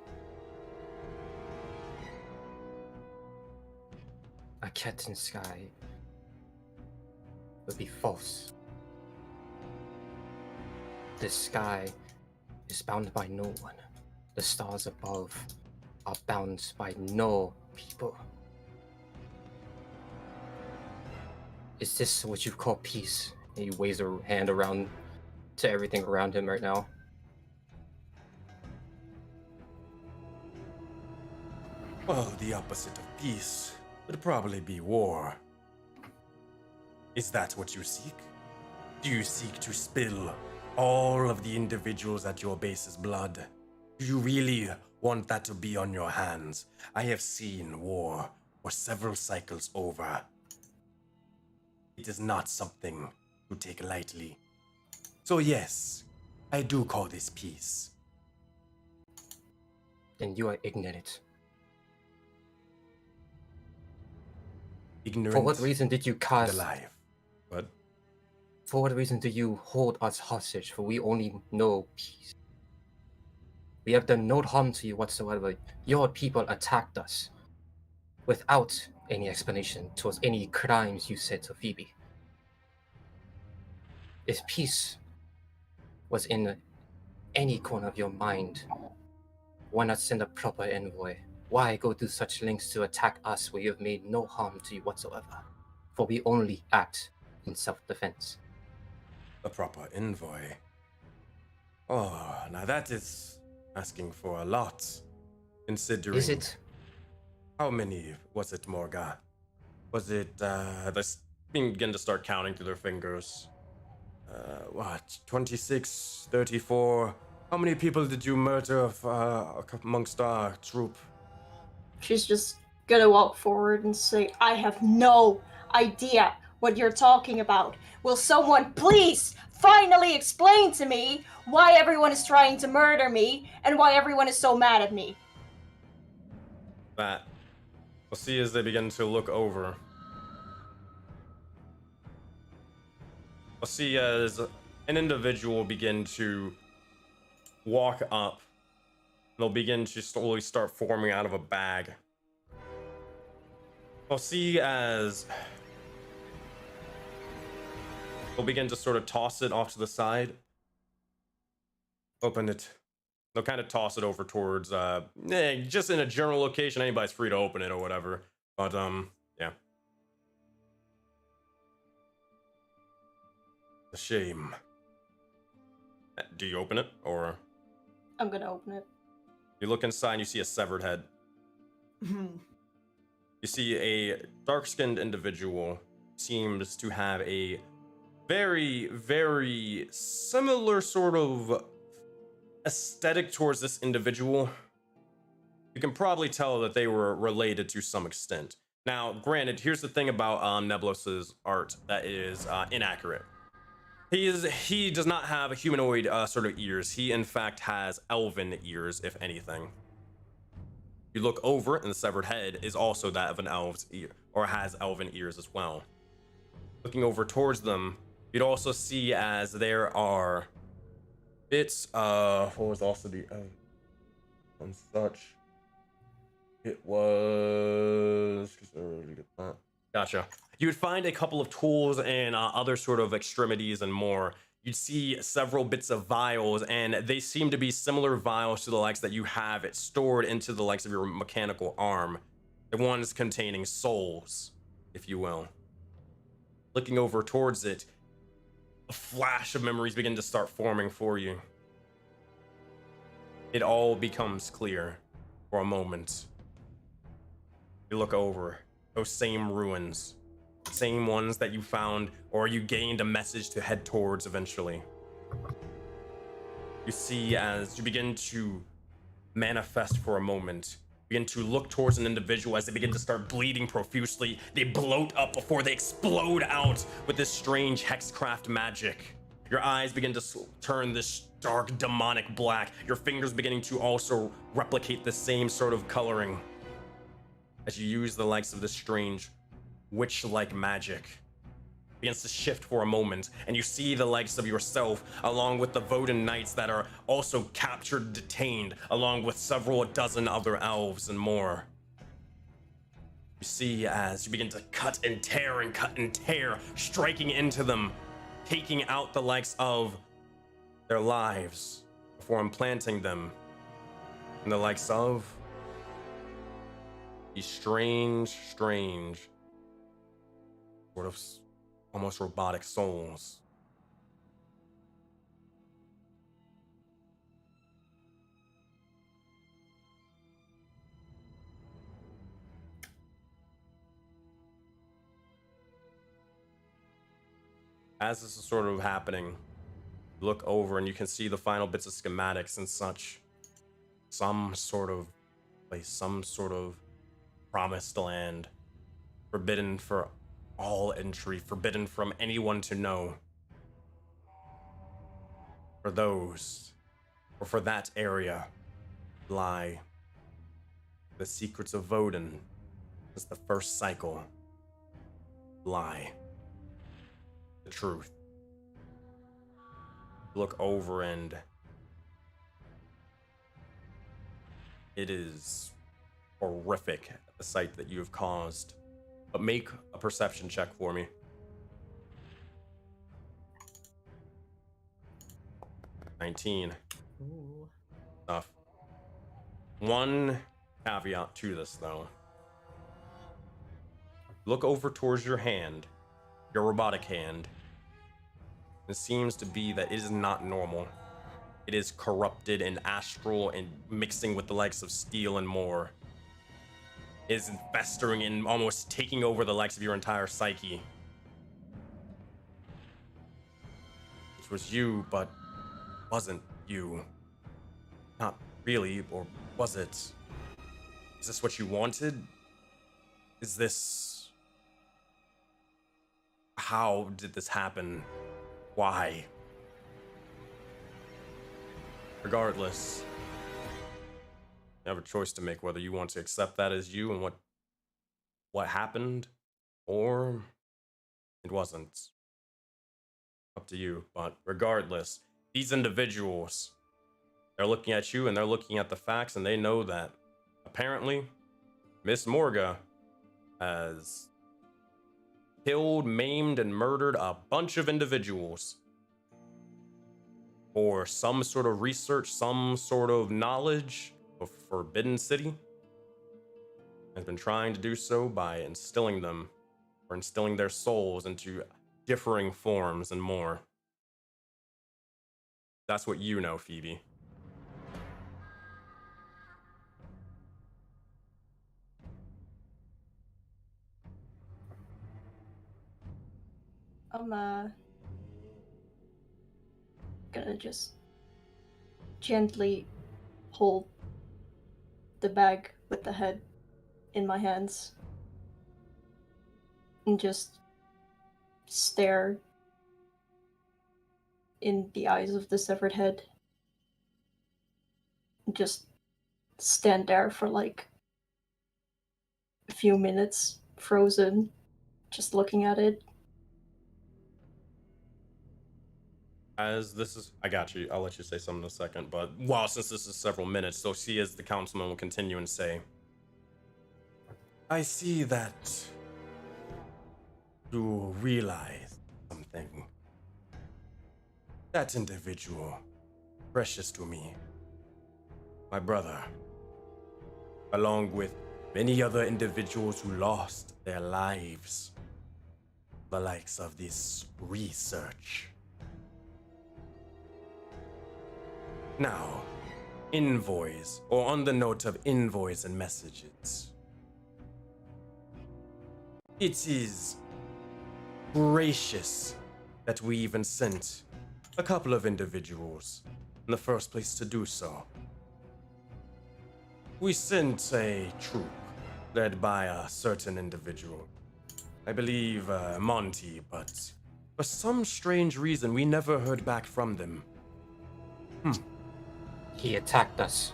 "A cat in sky would be false. The sky is bound by no one. The stars above are bound by no people. Is this what you call peace?" And he waves a hand around to everything around him right now. Well, the opposite of peace would probably be war. Is that what you seek? Do you seek to spill all of the individuals at your base's blood? Do you really want that to be on your hands? I have seen war for several cycles over. It is not something to take lightly. So yes, I do call this peace. Then you are ignorant. Ignorant For what reason did you and cast? alive. What? For what reason do you hold us hostage? For we only know peace. We have done no harm to you whatsoever. Your people attacked us without any explanation towards any crimes you said to Phoebe. If peace was in any corner of your mind, why not send a proper envoy? Why go through such lengths to attack us where you have made no harm to you whatsoever? For we only act in self-defense. A proper envoy. Oh, now that is asking for a lot. Considering. Is it? How many was it, Morga? Was it, they begin to start counting through their fingers. What, 26, 34? How many people did you murder amongst our troop? She's just gonna walk forward and say, "I have no idea what you're talking about. Will someone please finally explain to me why everyone is trying to murder me and why everyone is so mad at me?" That. We'll see as they begin to look over. We'll see as an individual begin to walk up. They'll begin to slowly start forming out of a bag. We'll see as they'll begin to sort of toss it off to the side. Open it. They'll kind of toss it over towards, just in a general location. Anybody's free to open it or whatever. But, yeah. A shame. Do you open it, or? I'm gonna open it. You look inside and you see a severed head. You see a dark-skinned individual seems to have a very, very similar sort of aesthetic towards this individual. You can probably tell that they were related to some extent. Now, granted, here's the thing about Nebulos's art that is inaccurate. He does not have a humanoid sort of ears. He, in fact, has elven ears, if anything. You look over, and the severed head is also that of an elf's ear, or has elven ears as well. Looking over towards them, you'd also see as there are bits of what was also the and such. It was. Gotcha. You would find a couple of tools and other sort of extremities and more. You'd see several bits of vials, and they seem to be similar vials to the likes that you have it stored into the likes of your mechanical arm. The ones containing souls, if you will. Looking over towards it, a flash of memories begin to start forming for you. It all becomes clear for a moment. You look over those same ruins. Same ones that you found or you gained a message to head towards eventually. You see as you begin to manifest for a moment, begin to look towards an individual as they begin to start bleeding profusely. They bloat up before they explode out with this strange hexcraft magic. Your eyes begin to turn this dark demonic black. Your fingers beginning to also replicate the same sort of coloring as you use the likes of this strange witch-like magic. begins to shift for a moment, and you see the likes of yourself along with the Voden Knights that are also captured, detained, along with several dozen other elves and more. You see as you begin to cut and tear, striking into them, taking out the likes of their lives before implanting them in the likes of these strange, sort of almost robotic souls. As this is sort of happening, you look over and you can see the final bits of schematics and such. Some sort of place, some sort of promised land, forbidden for all entry, forbidden from anyone to know. For those, or for that area, lie the secrets of Voden as the first cycle. Lie the truth. Look over and it is horrific, the sight that you have caused. But make a perception check for me. 19. Ooh. Tough. One caveat to this, though. Look over towards your hand, your robotic hand. It seems to be that it is not normal. It is corrupted and astral and mixing with the likes of steel and more. It is festering and almost taking over the likes of your entire psyche. Which was you, but wasn't you. Not really, or was it? Is this what you wanted? Is this... How did this happen? Why? Regardless, you have a choice to make whether you want to accept that as you and what happened, or it wasn't. Up to you. But regardless, these individuals, they're looking at you and they're looking at the facts, and they know that apparently Miss Morga has killed, maimed, and murdered a bunch of individuals for some sort of research, some sort of knowledge of Forbidden City. Has been trying to do so by instilling them, or instilling their souls into differing forms and more. That's what you know, Phoebe. I'm gonna just gently hold the bag with the head in my hands and just stare in the eyes of the severed head and just stand there for like a few minutes, frozen, just looking at it. As this is, I got you. I'll let you say something in a second. But since this is several minutes, so see as the councilman will continue and say, I see that you realize something. That individual, precious to me, my brother, along with many other individuals who lost their lives, the likes of this research. Now, envoys, or on the note of envoys and messages. It is gracious that we even sent a couple of individuals in the first place to do so. We sent a troop led by a certain individual. I believe Monty, but for some strange reason we never heard back from them. He attacked us.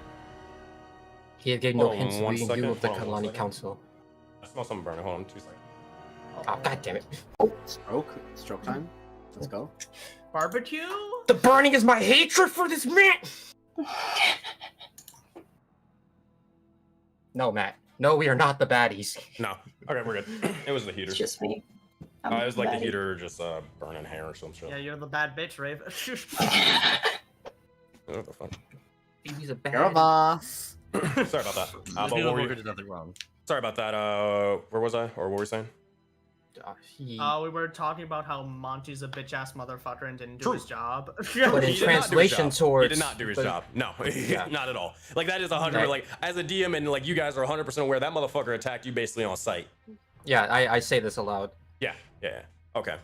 He gave no hints we knew of the Kalani Council. I smell something burning. Hold on, 2 seconds. Oh, god damn it. Stroke time. Let's go. Barbecue? The burning is my hatred for this man! No, Matt. No, we are not the baddies. No. Okay, we're good. It was the heater. It's just me. It was like the heater just burning hair or some shit. Yeah, you're the bad bitch, Raven. What the fuck? He's a bad. You're a boss. Sorry about that. This But what were you... did nothing wrong. Sorry about that. Where was I? Or what were we saying? We were talking about how Monty's a bitch ass motherfucker and didn't do True. his job. But He in did not do his translation job. towards... He did not do his job. No, Yeah. not at all. Like that is 100. Right. Like as a DM and like you guys are 100% aware that motherfucker attacked you basically on sight. Yeah, I say this aloud. Yeah. Okay.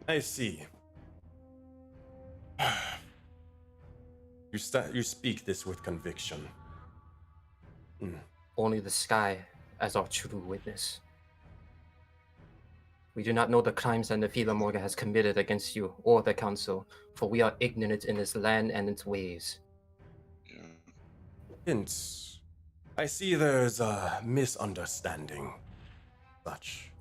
I see. You speak this with conviction. Only the sky as our true witness. We do not know the crimes that Nephila Morga has committed against you or the council, for we are ignorant in its land and its ways. Yeah. Hence, I see there's a misunderstanding. Such.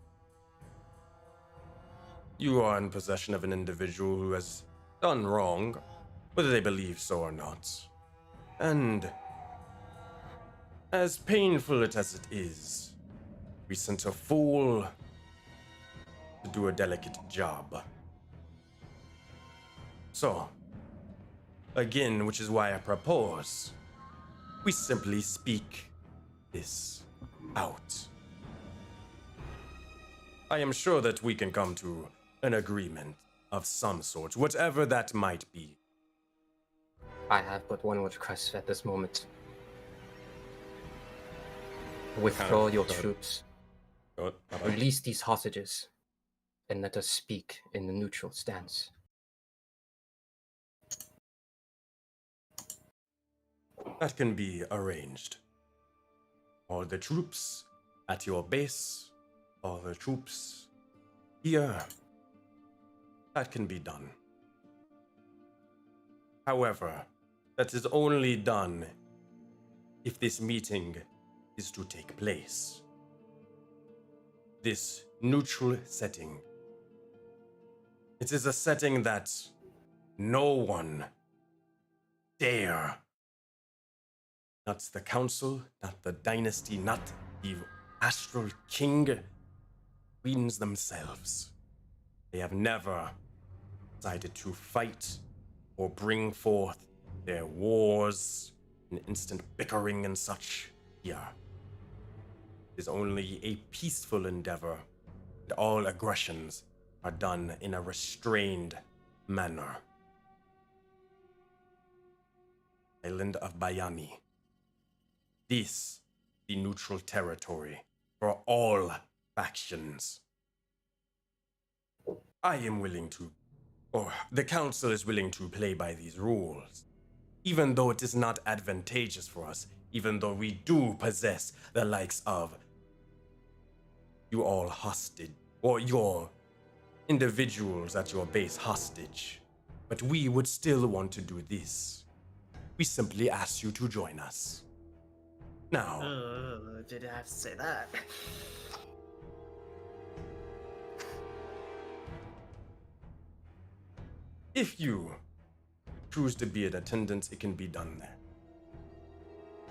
You are in possession of an individual who has done wrong, whether they believe so or not. And as painful as it is, we sent a fool to do a delicate job. So, again, which is why I propose, we simply speak this out. I am sure that we can come to an agreement of some sort, whatever that might be. I have but one request at this moment. Withdraw your troops, release these hostages, and let us speak in a neutral stance. That can be arranged. All the troops at your base, all the troops here, that can be done. However, that is only done if this meeting is to take place. This neutral setting. It is a setting that no one dare, not the council, not the dynasty, not the astral king, queens themselves. They have never decided to fight or bring forth their wars and instant bickering and such here. It is only a peaceful endeavor, and all aggressions are done in a restrained manner. Island of Bayani. This, the neutral territory for all factions. I am willing to, or the council is willing to play by these rules, even though it is not advantageous for us, even though we do possess the likes of you all hostage, or your individuals at your base hostage. But we would still want to do this. We simply ask you to join us. Now, Did I have to say that? if you choose to be in attendance, it can be done there.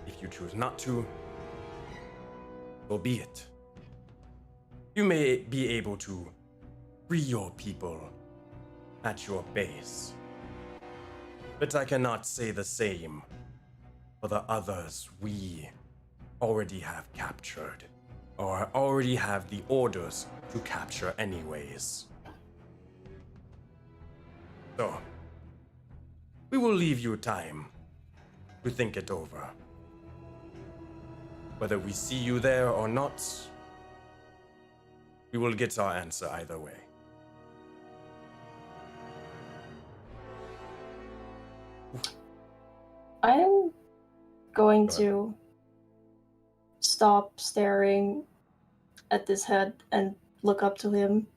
If you choose not to, so be it. You may be able to free your people at your base, but I cannot say the same for the others we already have captured, or already have the orders to capture anyways. So, we will leave you time to think it over. Whether we see you there or not, we will get our answer either way. I'm going to stop staring at this head and look up to him.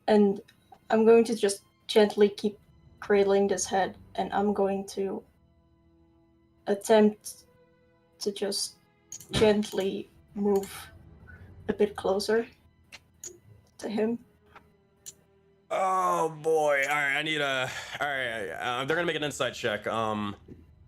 And I'm going to just gently keep cradling this head, and I'm going to attempt to just gently move a bit closer to him. Oh boy! All right, I need a. All right, they're gonna make an insight check.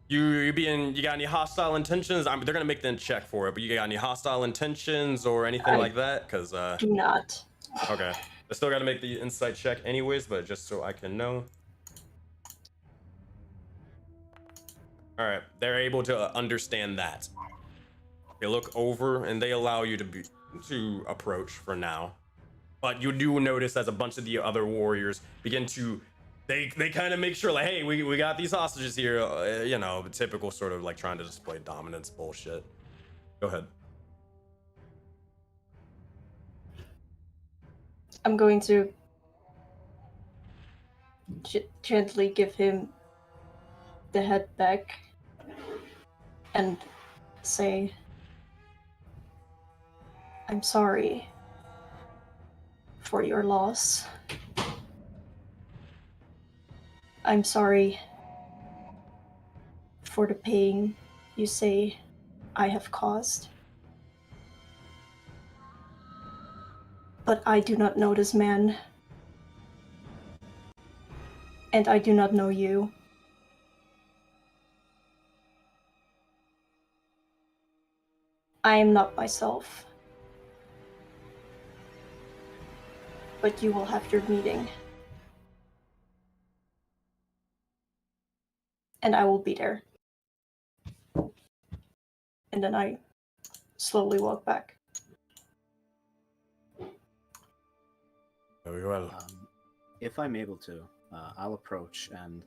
You got any hostile intentions? They're gonna make the check for it, but you got any hostile intentions or anything like that? Cause do not. Okay, I still gotta make the insight check anyways, but just so I can know. All right, they're able to understand that. They look over and they allow you to approach for now. But you do notice as a bunch of the other warriors begin to, they kind of make sure like, hey, we got these hostages here, you know, typical sort of like trying to display dominance bullshit. Go ahead. I'm going to gently give him the head back and say, I'm sorry for your loss. I'm sorry for the pain you say I have caused. But I do not know this man. And I do not know you. I am not myself. But you will have your meeting. And I will be there. And then I slowly walk back. Very well. If I'm able to, I'll approach, and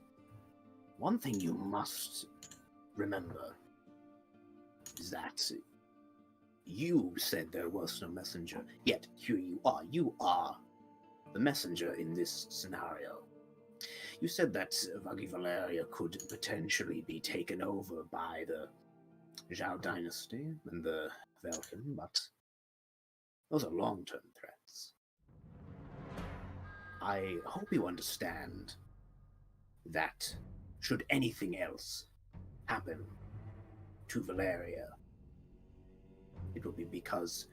one thing you must remember is that you said there was no messenger, yet here you are. You are the messenger in this scenario. You said that Vagi Valeria could potentially be taken over by the Zhao dynasty and the Velkin, but those are long-term threats. I hope you understand that should anything else happen to Valeria, it will be because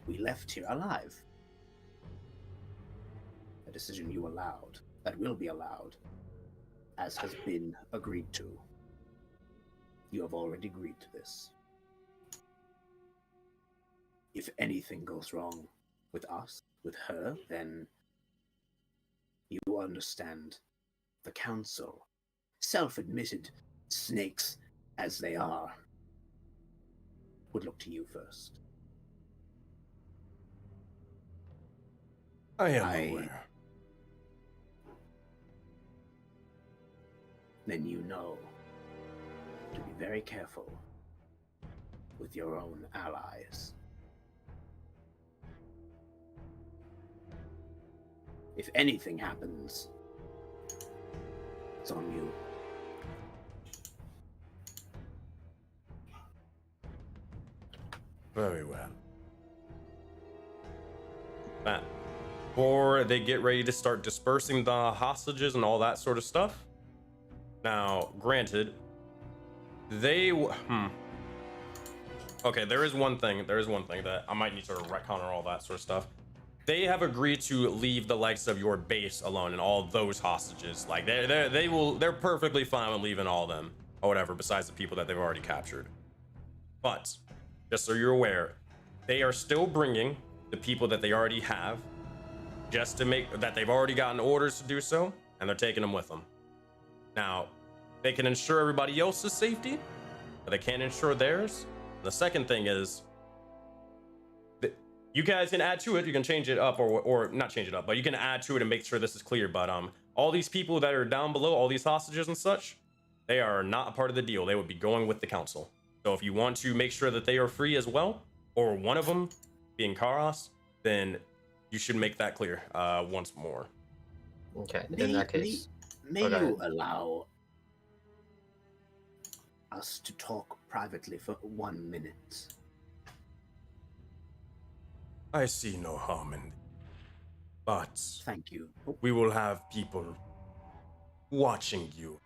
we left here alive. A decision you allowed, that will be allowed, as has been agreed to. You have already agreed to this. If anything goes wrong with us, with her, then you understand the council, self-admitted snakes as they are, would look to you first. I am aware. Then you know to be very careful with your own allies. If anything happens, it's on you. Very well. That. Before they get ready to start dispersing the hostages and all that sort of stuff. Now, granted, Okay, there is one thing that I might need to retcon or all that sort of stuff. They have agreed to leave the likes of your base alone and all those hostages. Like they're perfectly fine with leaving all of them or whatever, besides the people that they've already captured. But just so you're aware, they are still bringing the people that they already have, just to make that they've already gotten orders to do so, and they're taking them with them. Now, they can ensure everybody else's safety, but they can't ensure theirs. The second thing is, you guys can add to it. You can change it up, or not change it up, but you can add to it and make sure this is clear. But all these people that are down below, all these hostages and such, they are not a part of the deal. They would be going with the council. So if you want to make sure that they are free as well, or one of them being Karos, then you should make that clear once more. Okay, in that case, may you allow us to talk privately for 1 minute? I see no harm in it, but thank you. We will have people watching you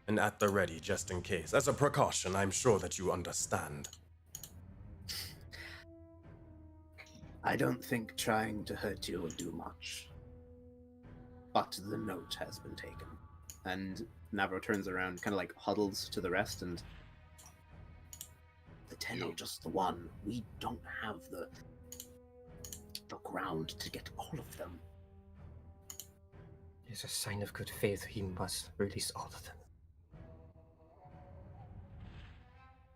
and at the ready just in case. As a precaution, I'm sure that you understand. I don't think trying to hurt you will do much. But the note has been taken. And Navro turns around, kind of like huddles to the rest, and the 10 are just the one. We don't have the ground to get all of them. It's a sign of good faith. He must release all of them.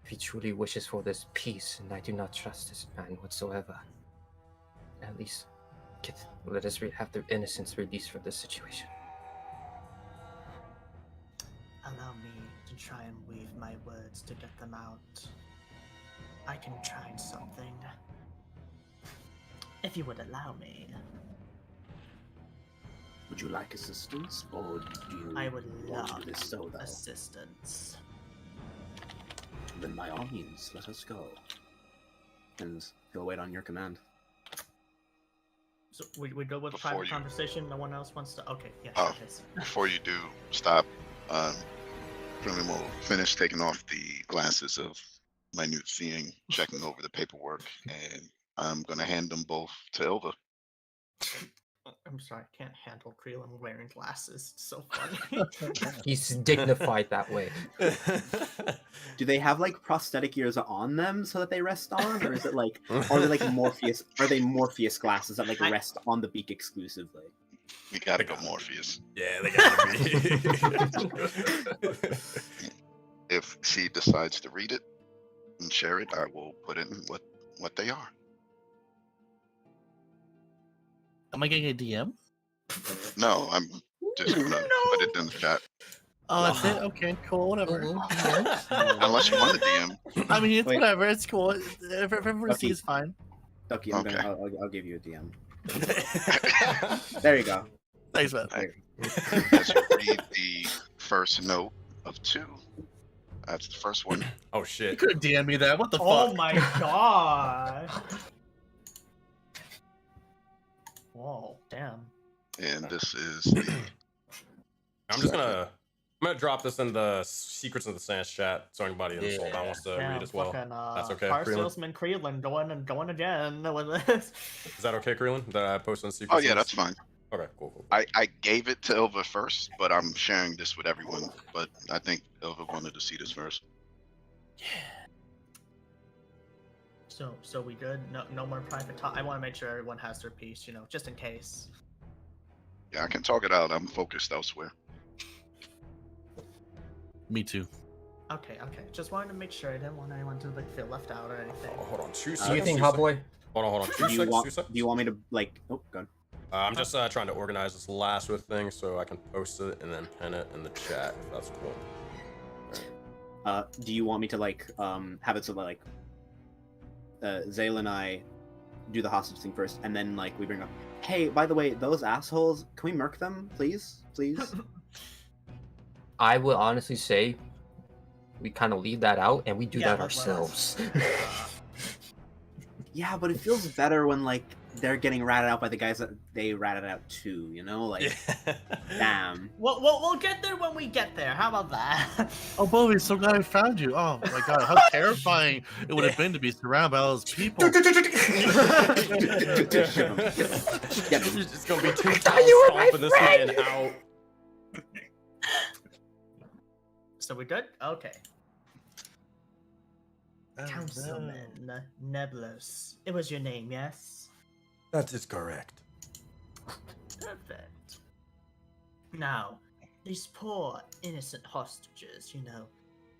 If he truly wishes for this peace, and I do not trust this man whatsoever, at least let us have their innocence released from this situation. Allow me to try and weave my words to get them out. I can try something. If you would allow me. Would you like assistance, or do you I would want love to do this solo? assistance. Then by all means, let us go. And he'll wait on your command. So we go with Before private you- conversation. No one else wants to. Okay, yeah. Oh. Yes. Before you do stop, Krillin will finish taking off the glasses of minute seeing, checking over the paperwork, and I'm gonna hand them both to Ilva. I'm sorry, I can't handle Creelan wearing glasses. It's so funny. He's dignified that way. Do they have like prosthetic ears on them so that they rest on, or is it like, or are they like Morpheus? Are they Morpheus glasses that like rest on the beak exclusively? We gotta go Morpheus. Yeah, they gotta be. If she decides to read it and share it, I will put in what they are. Am I getting a DM? No, I'm just gonna put it in the chat. Oh, that's it? Okay, cool, whatever. Unless you want a DM. I mean, it's Wait. whatever, it's cool. If everyone Okay. sees, fine. Ducky, Okay. I'll give you a DM. There you go. Thanks, man. As you read the first note of 2, that's the first one. Oh You shit. could have DM'd me that. What the Oh fuck? my god. Whoa, damn. And this is the I'm gonna drop this in the secrets of the Sans chat so anybody in the Soulbound wants to read as well. Fucking, That's okay, Car Creelan? salesman Creelan going again with this. Is that okay, Creelan? That I post in secrets? Oh yeah, in the- that's fine. Okay, cool. I gave it to Ilva first, but I'm sharing this with everyone. But I think Ilva wanted to see this first. So we good? No more private talk. I want to make sure everyone has their piece, just in case. Yeah, I can talk it out. I'm focused elsewhere. Me too. Okay. Just wanted to make sure. I didn't want anyone to feel left out or anything. Oh, hold on, 2 Do seconds. you think, 2 seconds. Hotboy? Hold on. 2 Do you seconds. want? 2 seconds. Do you want me to like? Oh, go. I'm just trying to organize this last with thing so I can post it and then pin it in the chat. If that's cool. Do you want me to like have it so that like Zale and I do the hostage thing first, and then like we bring up, hey, by the way, those assholes, can we murk them, please? I would honestly say we kind of leave that out and we do Yeah, that let- ourselves. Yeah, but it feels better when like they're getting ratted out by the guys that they ratted out too. Like, damn. We'll get there when we get there. How about that? Oh, Bobby, so glad I found you. Oh my god, how terrifying it would have been to be surrounded by all those people. It's just gonna be 2 thought times you were my stomping this friend! man out. So we good? Okay. Oh, Councilman Nebulous. It was your name, yes? That is correct. Perfect. Now, these poor, innocent hostages,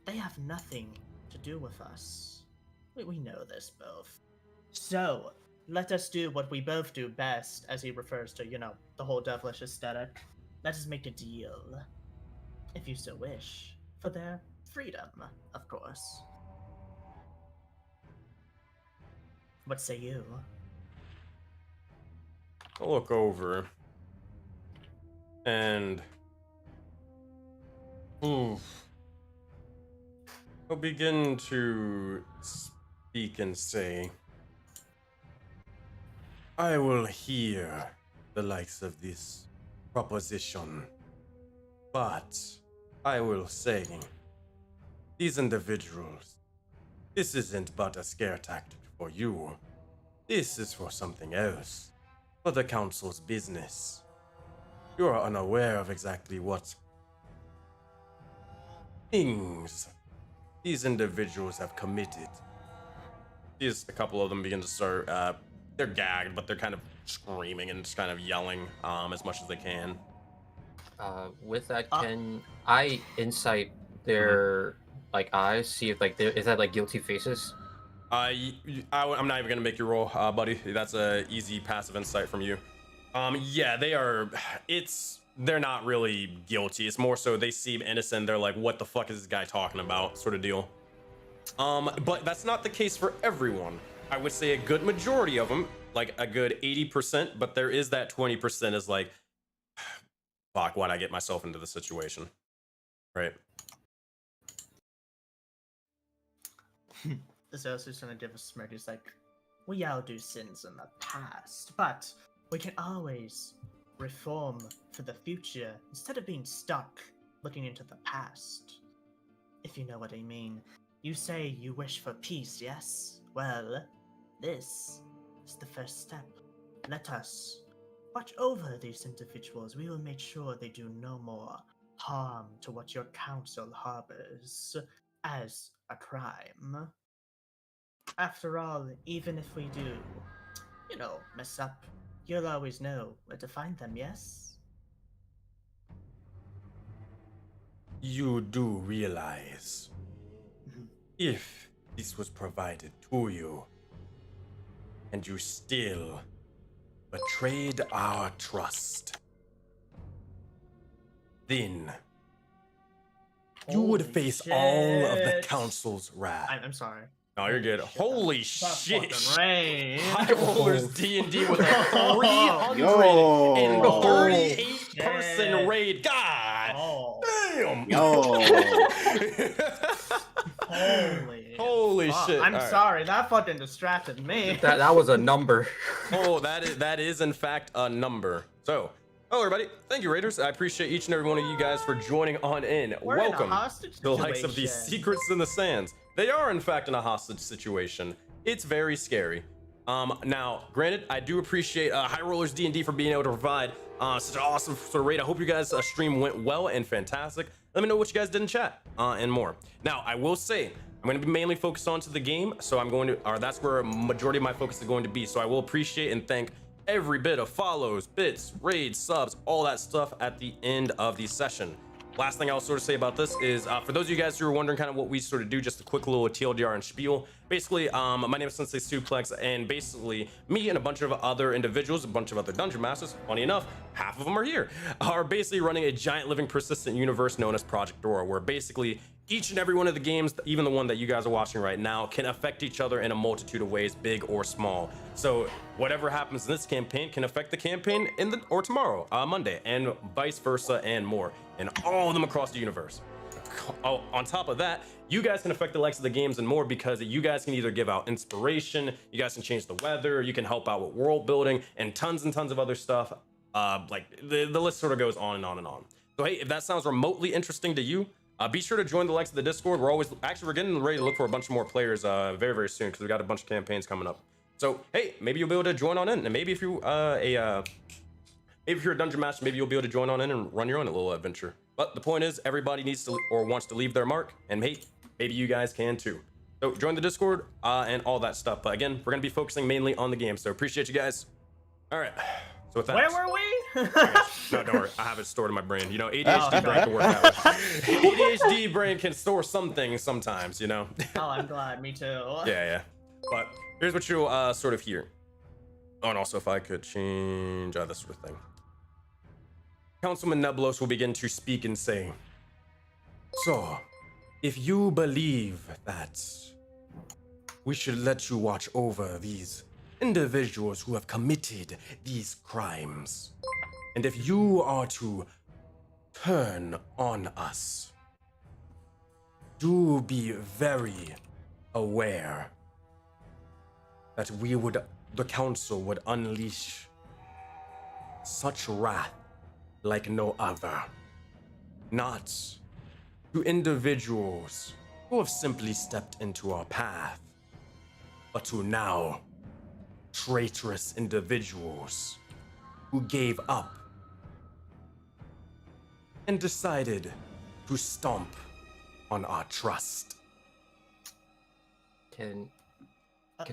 they have nothing to do with us. We know this both. So, let us do what we both do best, as he refers to, the whole devilish aesthetic. Let us make a deal, if you so wish, for their freedom, of course. What say you? I'll look over and I'll begin to speak and say, I will hear the likes of this proposition, but I will say, these individuals, this isn't but a scare tactic for you. This is for something else. For the council's business. You are unaware of exactly what things these individuals have committed. A couple of them begin to start, they're gagged, but they're kind of screaming and just kind of yelling as much as they can. With that, can I insight their like eyes, see if like is that like guilty faces? I'm not even gonna make you roll, buddy. That's a easy passive insight from you. Yeah, they are. They're not really guilty. It's more so they seem innocent. They're like, what the fuck is this guy talking about, sort of deal. But that's not the case for everyone. I would say a good majority of them, like a good 80%, but there is that 20% is like, fuck, why'd I get myself into the situation? Right. Zeus is gonna give a smirk. He's like, we all do sins in the past, but we can always reform for the future instead of being stuck looking into the past. If you know what I mean. You say you wish for peace, yes? Well, this is the first step. Let us watch over these individuals. We will make sure they do no more harm to what your council harbors as a crime. After all, even if we do, mess up, you'll always know where to find them, yes? You do realize if this was provided to you and you still betrayed our trust, then you would face all of the council's wrath. I'm sorry. No, you're good. Holy That shit! fucking rain. High Rollers D&D with a 338-person raid. God damn! Holy shit! I'm sorry, that fucking distracted me. That was a number. Oh, that is in fact a number. So, hello everybody. Thank you, Raiders. I appreciate each and every one of you guys for joining on in. We're Welcome in a hostage to the likes of these situation. secrets in the sands. They are in fact in a hostage situation. It's very scary. Now, granted, I do appreciate High Rollers D&D for being able to provide such an awesome sort of raid. I hope you guys' stream went well and fantastic. Let me know what you guys did in chat and more. Now, I will say, I'm going to be mainly focused onto the game, so that's where a majority of my focus is going to be. So I will appreciate and thank every bit of follows, bits, raids, subs, all that stuff at the end of the session. Last thing I'll sort of say about this is, for those of you guys who are wondering kind of what we sort of do, just a quick little TLDR and spiel. Basically, my name is SenseiSuplex, and basically, me and a bunch of other individuals, a bunch of other dungeon masters, funny enough, half of them are here, are basically running a giant living persistent universe known as Project Aurora, where basically each and every one of the games, even the one that you guys are watching right now, can affect each other in a multitude of ways, big or small. So whatever happens in this campaign can affect the campaign or tomorrow, Monday, and vice versa and more, and all of them across the universe. Oh, on top of that, you guys can affect the likes of the games and more because you guys can either give out inspiration, you guys can change the weather, you can help out with world building, and tons of other stuff. Like the list sort of goes on and on and on. So hey, if that sounds remotely interesting to you, be sure to join the likes of the Discord. We're getting ready to look for a bunch more players very, very soon because we got a bunch of campaigns coming up. So hey, maybe you'll be able to join on in, and maybe if you if you're a dungeon master, maybe you'll be able to join on in and run your own little adventure. But the point is, everybody needs to or wants to leave their mark, and hey, maybe you guys can too. So join the Discord and all that stuff. But again, we're gonna be focusing mainly on the game. So appreciate you guys. All right. So with that, Where were we? No, don't worry. I have it stored in my brain. You know, ADHD brain can work that way. ADHD brain can store some things sometimes, you know. Oh, I'm glad. Me too. Yeah. But here's what you'll sort of hear. Oh, and also if I could change this sort of thing. Councilman Neblos will begin to speak and say, so, if you believe that we should let you watch over these individuals who have committed these crimes, and if you are to turn on us, do be very aware that the council would unleash such wrath like no other. Not to individuals who have simply stepped into our path, but to now traitorous individuals who gave up and decided to stomp on our trust. Can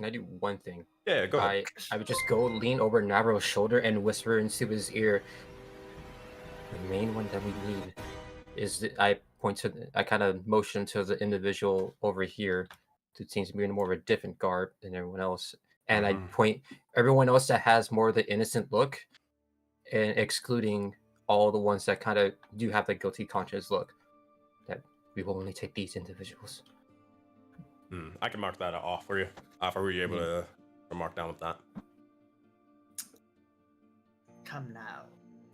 I do one thing? Yeah, go ahead. I would just go lean over Navarro's shoulder and whisper into his ear. The main one that we need is I kind of motion to the individual over here who seems to be in more of a different garb than everyone else. And I point everyone else that has more of the innocent look, and excluding all the ones that kind of do have the guilty conscience look, that we will only take these individuals. I can mark that off for you. If I were you able to mark down with that. Come now,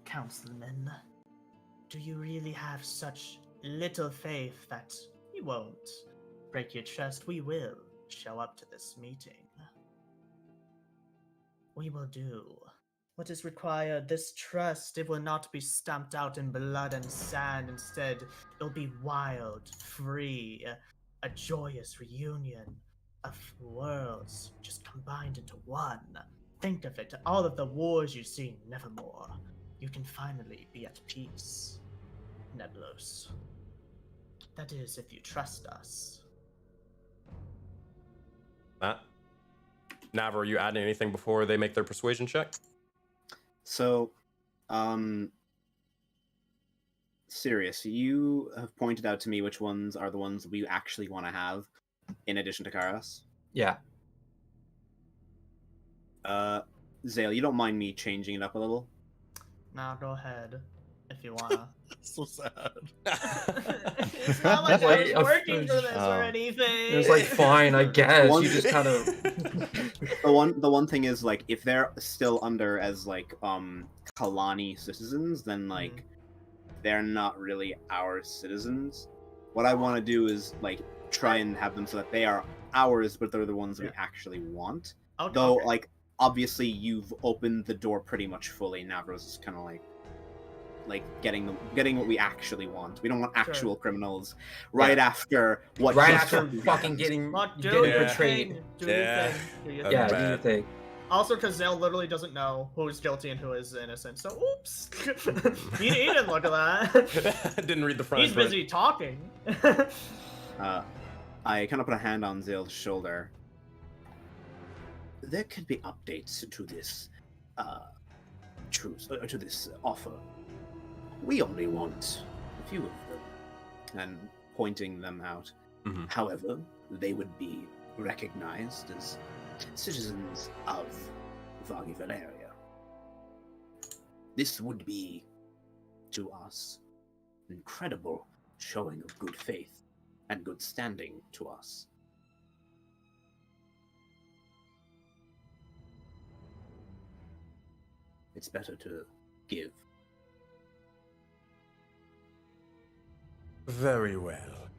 councilman. Do you really have such little faith that we won't break your trust? We will show up to this meeting. We will do what is required. This trust, it will not be stamped out in blood and sand. Instead, it'll be wild, free, a joyous reunion of worlds just combined into one. Think of it, all of the wars you've seen, nevermore. You can finally be at peace, Neblos. That is, if you trust us. Matt? Nav, are you adding anything before they make their persuasion check? So, Sirius, you have pointed out to me which ones are the ones we actually want to have, in addition to Karas. Yeah. Zale, you don't mind me changing it up a little? Now go ahead, if you wanna. So sad. It's not like I was working for this or anything. It was like, fine, I guess. One- You just kind of... The one thing is, like, if they're still under as like Kalani citizens, then like they're not really our citizens. What I want to do is like try and have them so that they are ours, but they're the ones we actually want. Okay, Though, okay. like, obviously you've opened the door pretty much fully. Navros is kind of like getting what we actually want. We don't want actual criminals right after what Right just after fucking fucking happened. getting betrayed. Do your thing. Do your Yeah, thing. do your thing. Also, because Zale literally doesn't know who's guilty and who is innocent, so oops. he didn't look at that. Didn't read the front. He's busy talking. I kind of put a hand on Zale's shoulder. There could be updates to this, to this offer. We only want a few of them, and pointing them out. However, they would be recognized as citizens of Vargival area. This would be, to us, an incredible showing of good faith and good standing to us. It's better to give. Very well.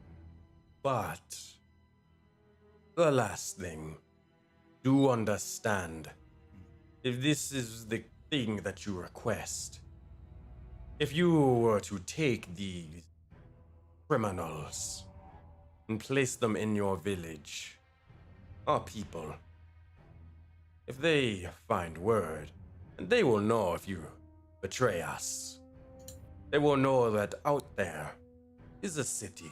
But the last thing, do understand, if this is the thing that you request, if you were to take these criminals and place them in your village, our people, if they find word, and they will know if you betray us. They will know that out there is a city,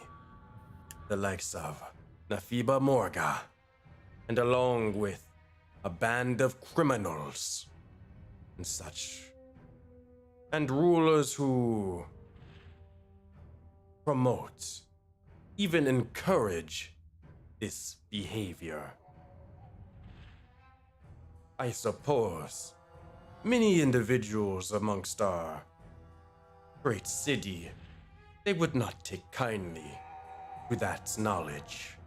the likes of Nafiba Morga, and along with a band of criminals and such, and rulers who promote, even encourage this behavior. I suppose many individuals amongst our great city, they would not take kindly to that knowledge.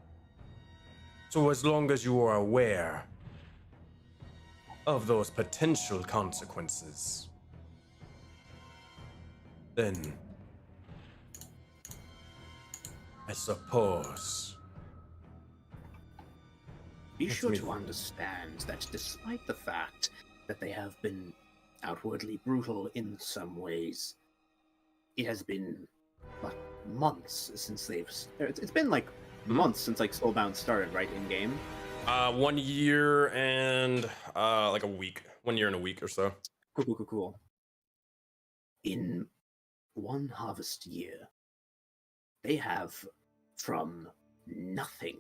So as long as you are aware of those potential consequences, then I suppose. Be sure to understand that despite the fact that they have been outwardly brutal in some ways, it has been months since they've... It's been like months since like Soulbound started, right, in game? 1 year and like a week. 1 year and a week or so. Cool. In one harvest year, they have from nothing,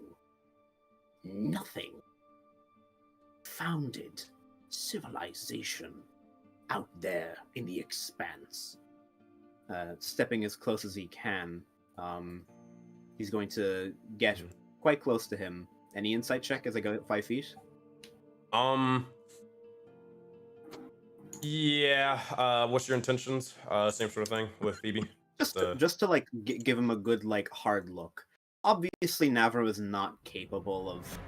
founded civilization out there in the expanse. Stepping as close as he can, he's going to get quite close to him. Any insight check as I go 5 feet? Yeah. What's your intentions? Same sort of thing with Phoebe. Just to like give him a good like hard look. Obviously, Navro is not capable of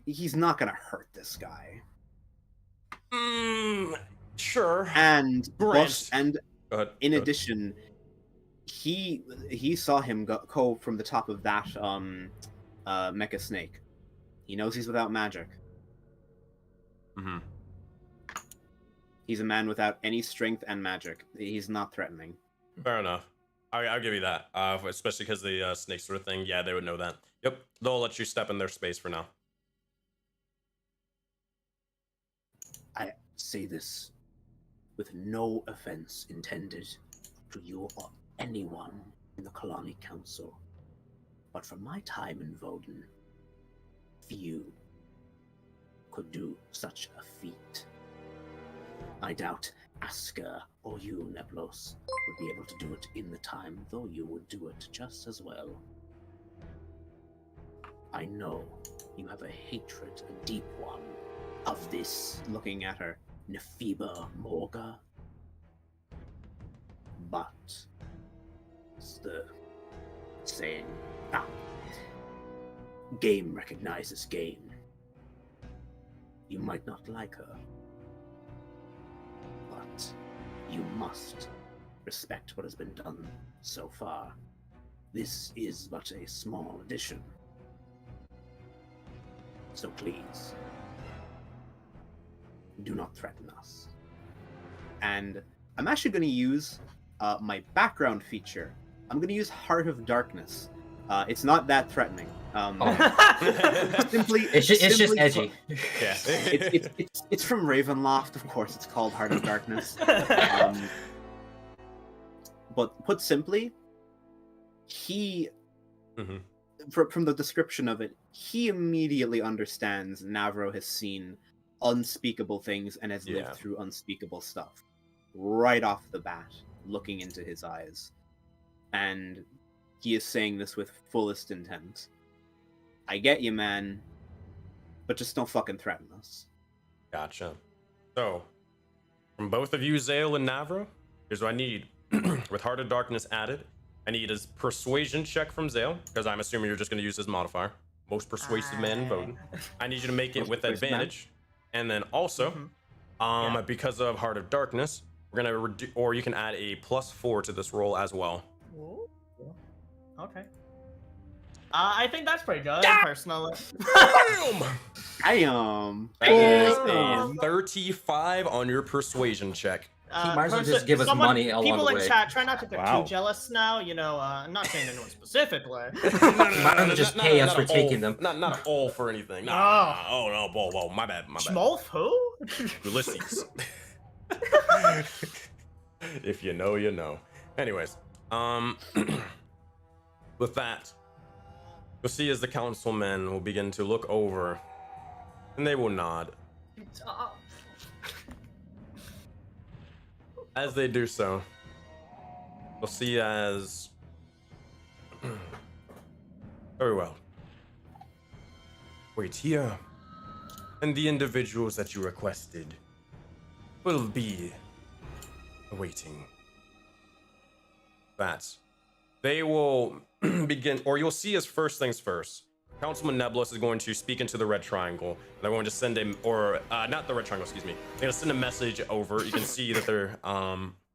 he's not gonna hurt this guy. Sure. And in Go addition, he saw him go from the top of that mecha snake. He knows he's without magic. Mm-hmm. He's a man without any strength and magic. He's not threatening. Fair enough. I'll give you that. Especially because the snake sort of thing. Yeah, they would know that. Yep. They'll let you step in their space for now. I say this with no offense intended to you or anyone in the Colony Council, but from my time in Voden, few could do such a feat. I doubt Asker or you, Neblos, would be able to do it in the time, though you would do it just as well. I know you have a hatred, a deep one, of this, looking at her, Nephiba Morga. But it's the saying, game recognizes game. You might not like her, but you must respect what has been done so far. This is but a small addition. So please, do not threaten us. And I'm actually going to use my background feature. I'm going to use Heart of Darkness. It's not that threatening. It's just edgy. Yeah. It's from Ravenloft, of course. It's called Heart of Darkness. But put simply, he, from the description of it, he immediately understands Navro has seen unspeakable things and has lived through unspeakable stuff right off the bat, looking into his eyes. And he is saying this with fullest intent. I get you, man, but just don't fucking threaten us. Gotcha. So, from both of you, Zale and Navro, here's what I need. With Heart of Darkness added, I need his persuasion check from Zale, because I'm assuming you're just going to use his modifier. Most persuasive man in voting. I need you to make it with advantage. And then also, because of Heart of Darkness, we're going to or you can add a +4 to this roll as well. Ooh. Okay. I think that's pretty good, personally. Damn! That is a 35 on your persuasion check. He might as well just give us money along people the in way. chat, try not to get too jealous now. You know, I'm not saying anyone specifically. Why don't you just pay us for taking them? Not all for anything. No. Whoa, my bad. Schmolf who? Ulysses. If you know, you know. Anyways, with that, you'll see as the councilmen will begin to look over, and they will nod. As they do so, you'll see as... Very well. Wait here, and the individuals that you requested will be awaiting. That they will begin, or you'll see as first things first. Councilman Nebulous is going to speak into the red triangle. They're going to send him, or not the red triangle, excuse me. They're going to send a message over. You can see that they're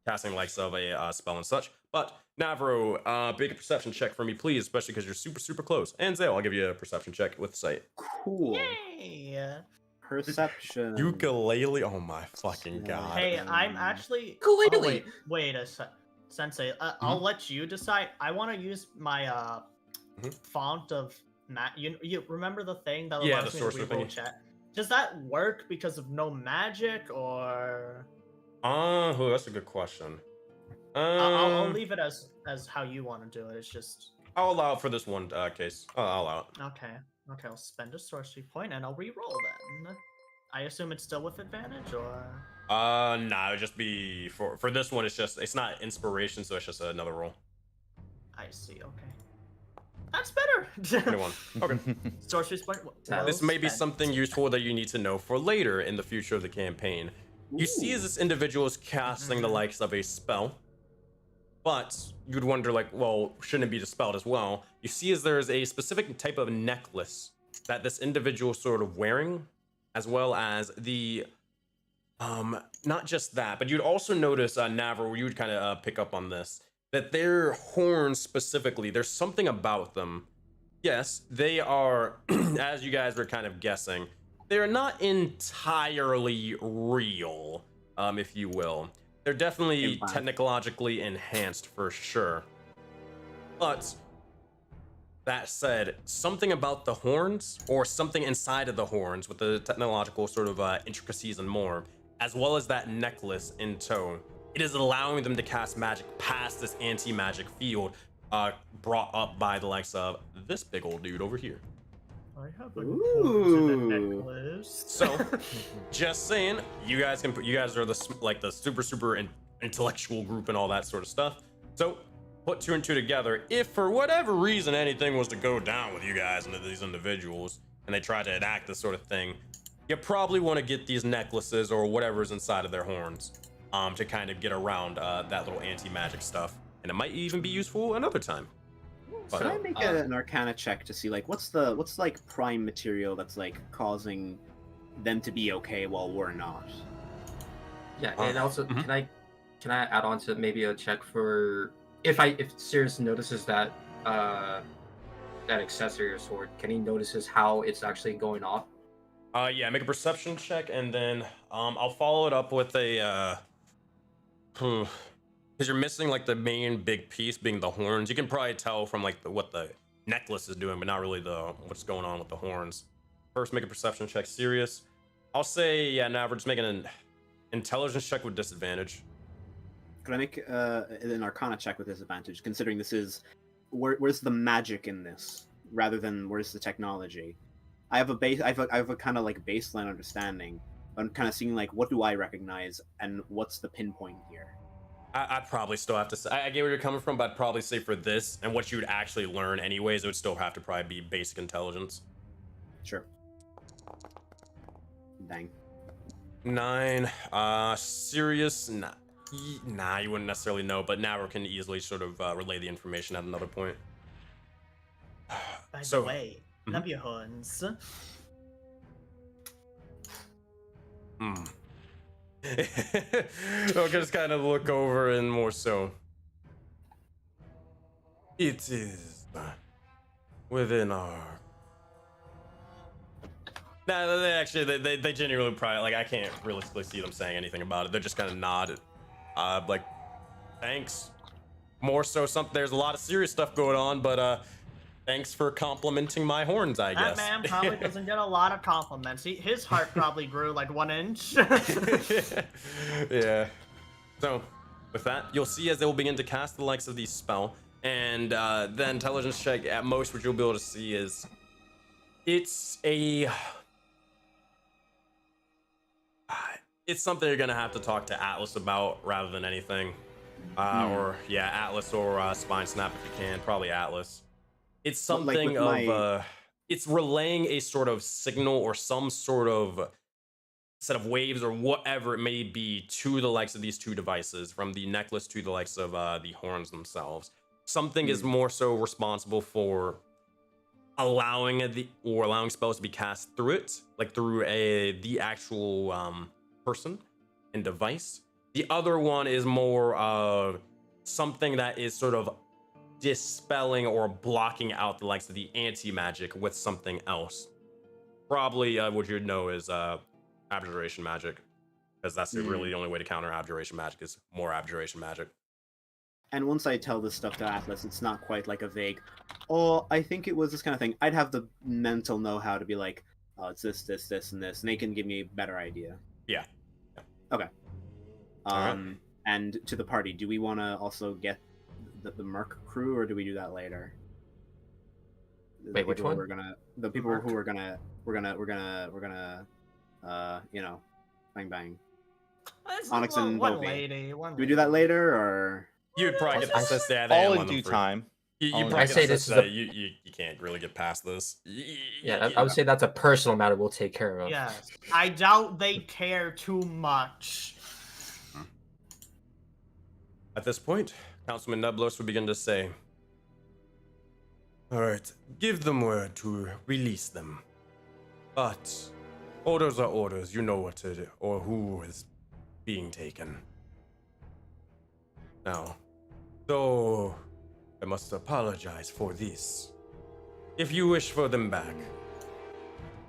casting likes of a spell and such. But Navro, big perception check for me, please, especially because you're super close. And Zale, I'll give you a perception check with sight. Cool. Yay. Perception. Ukulele. Oh my fucking god. Hey, I'm actually. Ukulele. Wait a sec. Sensei, I'll let you decide. I want to use my font of you remember the thing that Yeah, allows the me to sorcerer reroll thingy. chat? Does that work because of no magic, or That's a good question. I'll leave it as how you want to do it. It's just I'll allow it for this one case. I'll allow it. okay. Okay, I'll spend a sorcery point and I'll reroll then. I assume it's still with advantage, or Nah, it would just be for this one. It's not inspiration, so it's just another roll. I see. Okay, that's better. 21. Okay. Sorcery point. Well This may be spent. something useful that you need to know for later in the future of the campaign. You see as this individual is casting the likes of a spell, but you'd wonder, like, well, shouldn't it be dispelled as well? You see as there's a specific type of necklace that this individual is sort of wearing, as well as the, not just that, but you'd also notice, Navra, where you would kind of pick up on this, that their horns specifically, there's something about them. Yes, they are, as you guys were kind of guessing, they're not entirely real, if you will. They're definitely technologically enhanced for sure. But that said, something about the horns, or something inside of the horns with the technological sort of intricacies and more, as well as that necklace in tow, it is allowing them to cast magic past this anti-magic field brought up by the likes of this big old dude over here. I have a necklace. So, just saying, you guys are the super intellectual group and all that sort of stuff. So, put two and two together. If for whatever reason anything was to go down with you guys and these individuals, and they try to enact this sort of thing, you probably want to get these necklaces or whatever's inside of their horns, to kind of get around that little anti-magic stuff, and it might even be useful another time. But, Can I make an Arcana check to see like what's like prime material that's like causing them to be okay while we're not? Yeah, and also can I add on to maybe a check for if Sirius notices that that accessory or sword, can he notices how it's actually going off? Yeah, make a perception check, and then I'll follow it up with a because you're missing like the main big piece being the horns. You can probably tell from like what the necklace is doing, but not really what's going on with the horns. First, make a perception check. Serious. I'll say, yeah, now we're just making an intelligence check with disadvantage. Could I make an Arcana check with disadvantage, considering this is where's the magic in this rather than where's the technology? I have a kind of like baseline understanding. I'm kind of seeing like what do I recognize and what's the pinpoint here. I'd probably still have to say, I get where you're coming from, but I'd probably say for this and what you would actually learn anyways, it would still have to probably be basic intelligence. Sure. Dang. 9. Serious. Nah, you wouldn't necessarily know, but Navra can easily sort of relay the information at another point. By the way, love your horns. I'll just kind of look over and more so. It is within our. Nah, they genuinely probably, like, I can't realistically see them saying anything about it. They're just kind of nod, like, thanks. More so, there's a lot of serious stuff going on, but thanks for complimenting my horns, I guess. That man probably doesn't get a lot of compliments. His heart probably grew like 1 inch. Yeah. So, with that, you'll see as they will begin to cast the likes of these spell, and the intelligence check at most, what you'll be able to see is it's something you're gonna have to talk to Atlas about rather than anything, or yeah, Atlas or Spine Snap if you can. Probably Atlas. It's something it's relaying a sort of signal or some sort of set of waves or whatever it may be to the likes of these two devices, from the necklace to the likes of the horns themselves. Something is more so responsible for allowing spells to be cast through it, like through the actual person and device. The other one is more something that is sort of dispelling or blocking out the likes of the anti-magic with something else. Probably what you'd know is abjuration magic, because that's really the only way to counter abjuration magic is more abjuration magic. And once I tell this stuff to Atlas, it's not quite like a vague, oh, I think it was this kind of thing. I'd have the mental know-how to be like, oh, it's this, this, this, and this, and they can give me a better idea. Yeah. Okay. Alright. And to the party, do we want to also get the Merc crew, or do we do that later? Wait, which one? The people who we're gonna, you know, bang. Onyx and one Bovie. lady. Do we do that later, or You'd probably get the Sensei. All in due time. You All in probably I get say the this is Sensei. You can't really get past this. Yeah, I would say that's a personal matter we'll take care of. Yes. I doubt they care too much. At this point, Councilman Neblos would begin to say, alright, give them word to release them. But orders are orders, you know what to do, or who is being taken. Now, though I must apologize for this. If you wish for them back,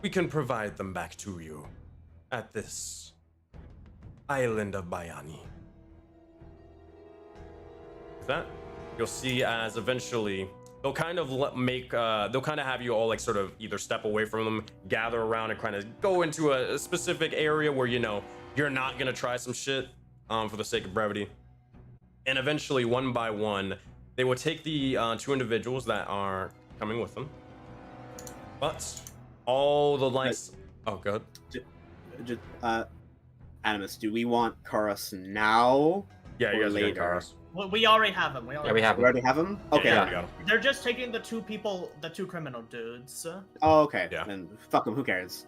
we can provide them back to you at this island of Bayani. That you'll see as eventually they'll kind of they'll kind of have you all like sort of either step away from them, gather around, and kind of go into a specific area where you know you're not gonna try some shit for the sake of brevity. And eventually, one by one, they will take the 2 individuals that are coming with them. But all the lights. Oh, go ahead. Animus, do we want Karas now? Yeah, you or guys are getting later? Karas. Well, we already have them. We have We him. already have them? Okay. Yeah, Yeah. already got 'em. They're just taking the 2 people, the 2 criminal dudes. Oh, okay. Yeah. Then fuck them. Who cares?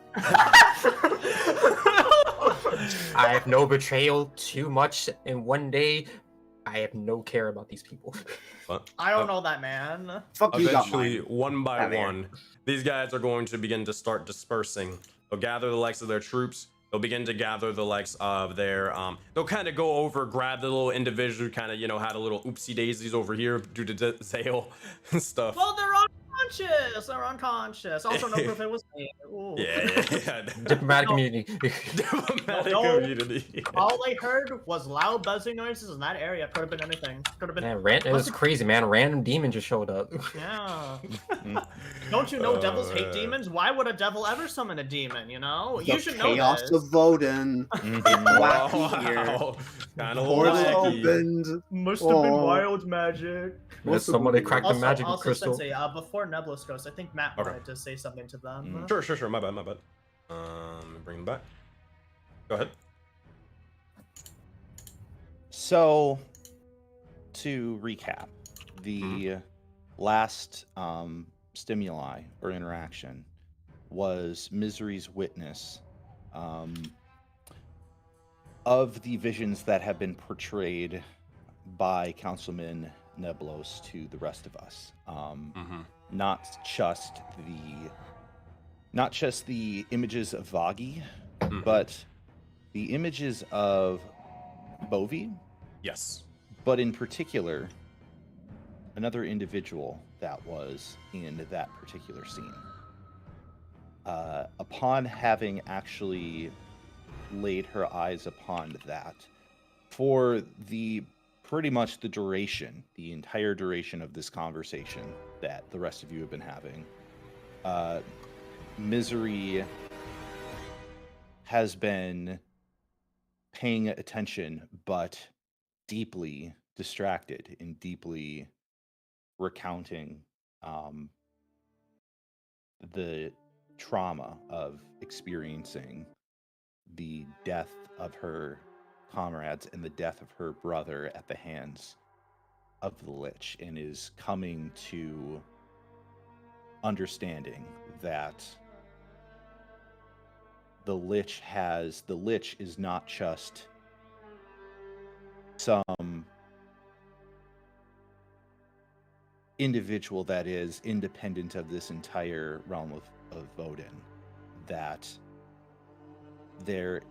I have no betrayal too much in one day. I have no care about these people. But I don't know that, man. Fuck you, got eventually, mine. one by Outta here. one, these guys are going to begin to start dispersing. They'll gather the likes of their troops. They'll begin to gather the likes of their. They'll kind of go over, grab the little individual who kind of, you know, had a little oopsie daisies over here due to Zale and stuff. Well, they're unconscious. They're unconscious. Also, no proof it was me. Ooh. Yeah. Diplomatic No. community. Diplomatic No. community. All I heard was loud buzzing noises in that area. Could have been anything. Could have been. Man, it was crazy, man. A random demon just showed up. Yeah. Don't you know devils hate yeah. demons? Why would a devil ever summon a demon? You know, you The should know chaos this. of Voden. Wacky here. Kind of Portal wacky. opened. Must have been wild magic. There's somebody cracked the magic crystal. Sensei, before Neblos goes, I think Matt Okay. wanted to say something to them. Sure. My bad. Bring them back. Go ahead. So, to recap, the last stimuli or interaction was Misery's witness of the visions that have been portrayed by Councilman Neblos to the rest of us. Not just the images of Vagi, but the images of Bovie. Yes. But in particular, another individual that was in that particular scene. Upon having actually laid her eyes upon that, for pretty much the entire duration of this conversation that the rest of you have been having, Misery has been paying attention, but deeply distracted and deeply recounting the trauma of experiencing the death of her comrades and the death of her brother at the hands of the Lich, and is coming to understanding that the Lich is not just some individual that is independent of this entire realm of Voden, that there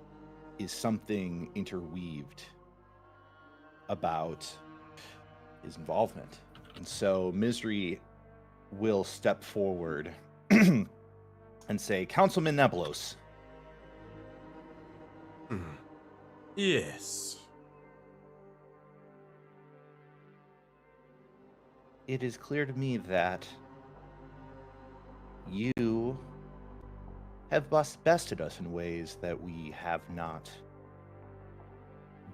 is something interweaved about his involvement. And so Misery will step forward and say, Councilman Neblos. Yes. it is clear to me that you have bested us in ways that we have not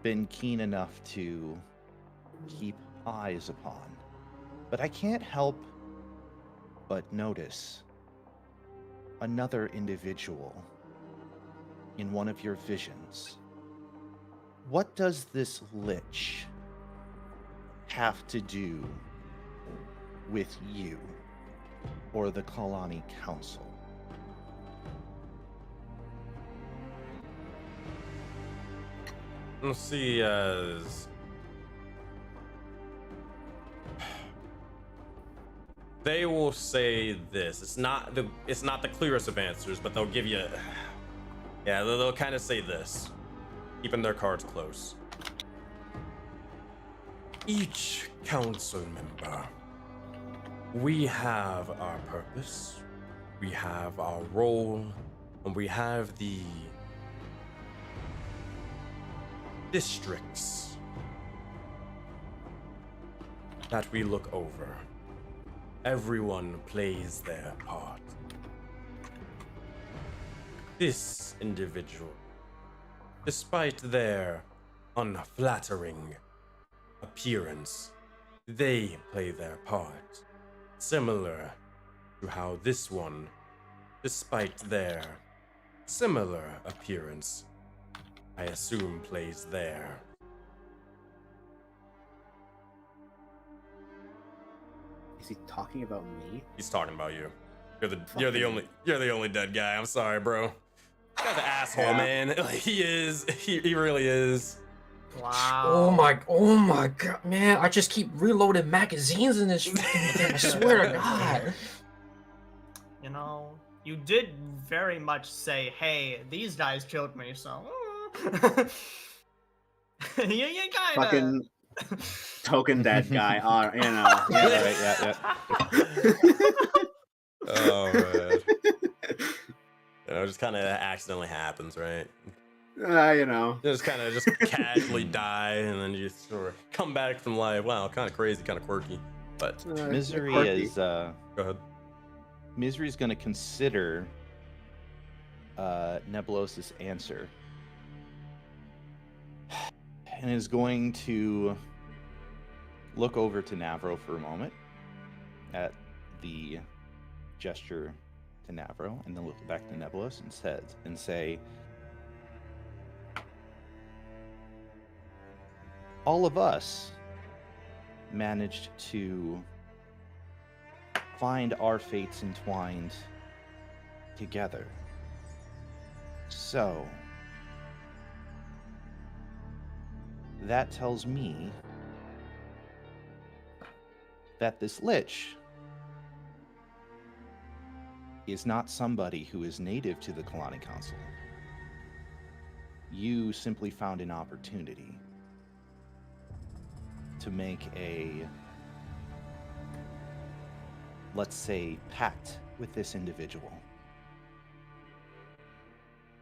been keen enough to keep eyes upon. But I can't help but notice another individual in one of your visions. What does this lich have to do with you or the Kalani Council? Let's see, as they will say this. It's not the clearest of answers, but they'll give you, yeah, they'll kind of say this, keeping their cards close. Each council member, we have our purpose, we have our role, and we have the districts that we look over. Everyone plays their part. This individual, despite their unflattering appearance, they play their part. Similar to how this one, despite their similar appearance, I assume plays there. Is he talking about me? He's talking about you. You're the only dead guy. I'm sorry, bro. That guy's an asshole, man. Like, he is. He really is. Wow. Oh my god, man! I just keep reloading magazines in this fucking thing. I swear to God. You know, you did very much say, "Hey, these guys killed me," so you kind of Fucking token dead guy. You know. Yeah. Oh man. You know, it just kind of accidentally happens, right? You know. Just kind of just casually die, and then you sort of come back from life. Wow, kind of crazy, kind of quirky. But Misery quirky. is go ahead. Misery is going to consider Nebulos' answer, and is going to look over to Navro for a moment at the gesture to Navro, and then look back to Nebulos and say, all of us managed to find our fates entwined together. So, that tells me that this lich is not somebody who is native to the Kalani Council. You simply found an opportunity to make a, let's say, pact with this individual.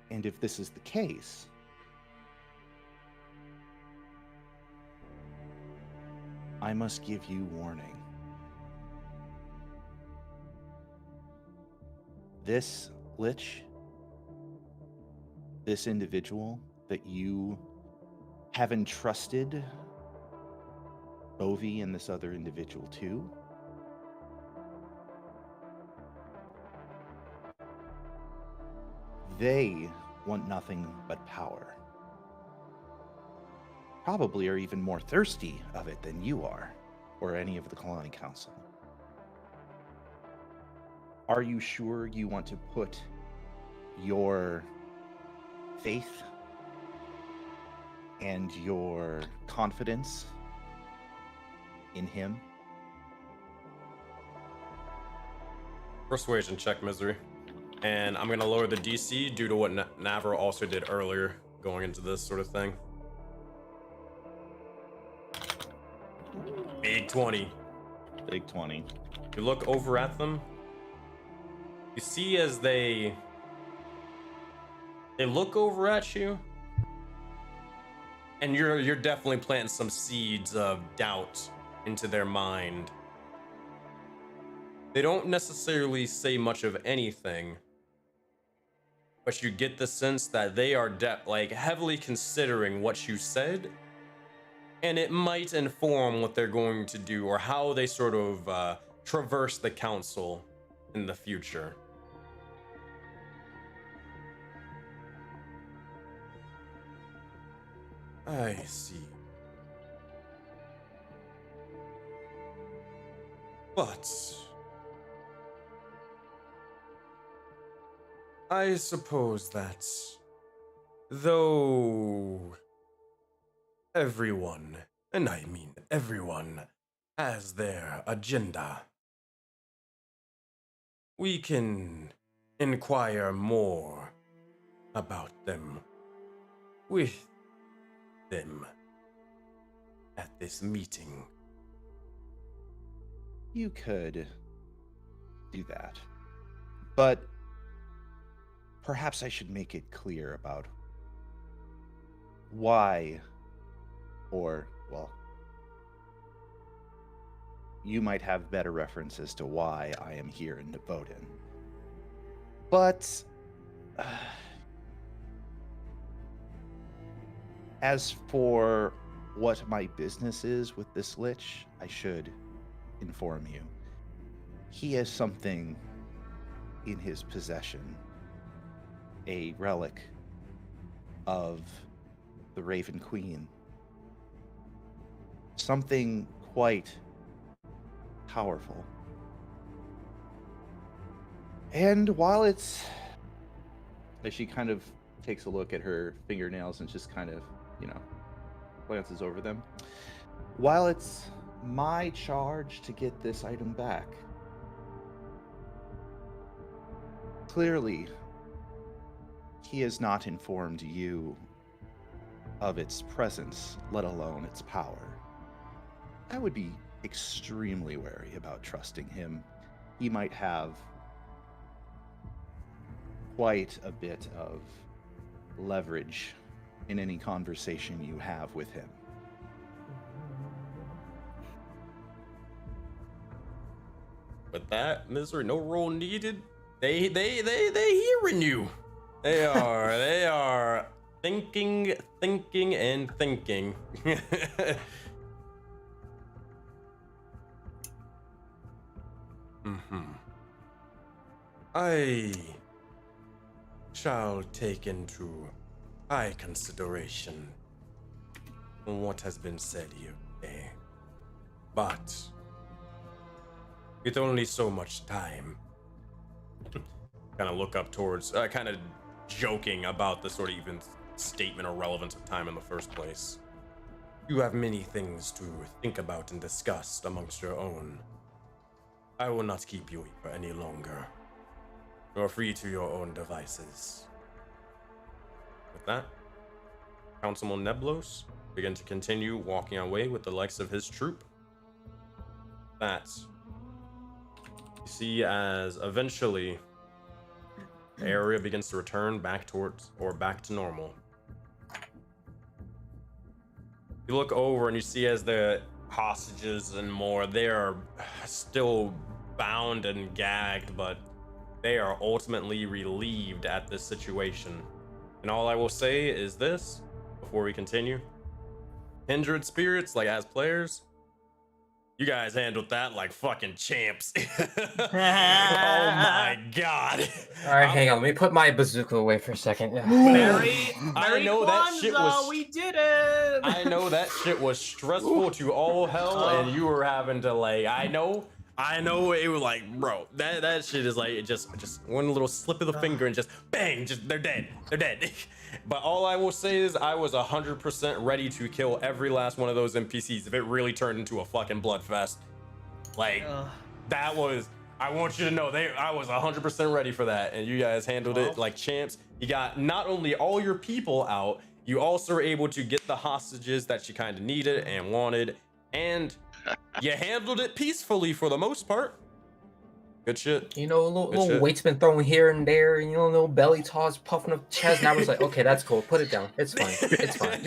And if this is the case, I must give you warning. This lich, this individual that you have entrusted Ovi and this other individual to, they want nothing but power. Probably are even more thirsty of it than you are, or any of the Kalani Council. Are you sure you want to put your faith and your confidence in him? Persuasion check, Misery. And I'm gonna lower the DC due to what Navro also did earlier, going into this sort of thing. Big 20. Big 20. You look over at them. You see as they look over at you, and you're definitely planting some seeds of doubt into their mind. They don't necessarily say much of anything, but you get the sense that they are like heavily considering what you said, and it might inform what they're going to do or how they sort of traverse the council in the future. I see. But I suppose that though everyone, and I mean everyone, has their agenda, we can inquire more about them with them at this meeting. You could do that. But perhaps I should make it clear about why, or, well, you might have better references to why I am here in Naboden. But as for what my business is with this Lich, I should inform you. He has something in his possession, a relic of the Raven Queen. Something quite powerful. And while it's... as she kind of takes a look at her fingernails and just kind of, glances over them. While it's my charge to get this item back, clearly he has not informed you of its presence, let alone its power. I would be extremely wary about trusting him. He might have quite a bit of leverage in any conversation you have with him. With that, misery, no roll needed. They hearing you. They are thinking and thinking. I shall take into high consideration what has been said here today. But with only so much time, kind of look up towards, kind of joking about the sort of even statement or relevance of time in the first place. You have many things to think about and discuss amongst your own. I will not keep you here any longer. You are free to your own devices. With that, Councilman Neblos begin to continue walking away with the likes of his troop. That you see as eventually the area begins to return back towards, or back to normal. You look over and you see as the hostages and more, they are still bound and gagged, but they are ultimately relieved at this situation. And all I will say is this, before we continue. Kindred spirits, like as players, you guys handled that like fucking champs. Oh my god. Alright, hang on. Let me put my bazooka away for a second. I know that shit was... we did it! I know that shit was stressful to all hell, and you were having to like, I know it was like, bro, that shit is like, just one little slip of the finger and just bang, just they're dead. But all I will say is I was 100% ready to kill every last one of those NPCs if it really turned into a fucking bloodfest. Like, that was, I want you to know, I was 100% ready for that, and you guys handled it like champs. You got not only all your people out, you also were able to get the hostages that you kind of needed and wanted, and you handled it peacefully for the most part. Good shit. You know, a little weight's been thrown here and there, and little belly toss puffing up chest, and I was like, okay, that's cool. Put it down. It's fine. It's fine.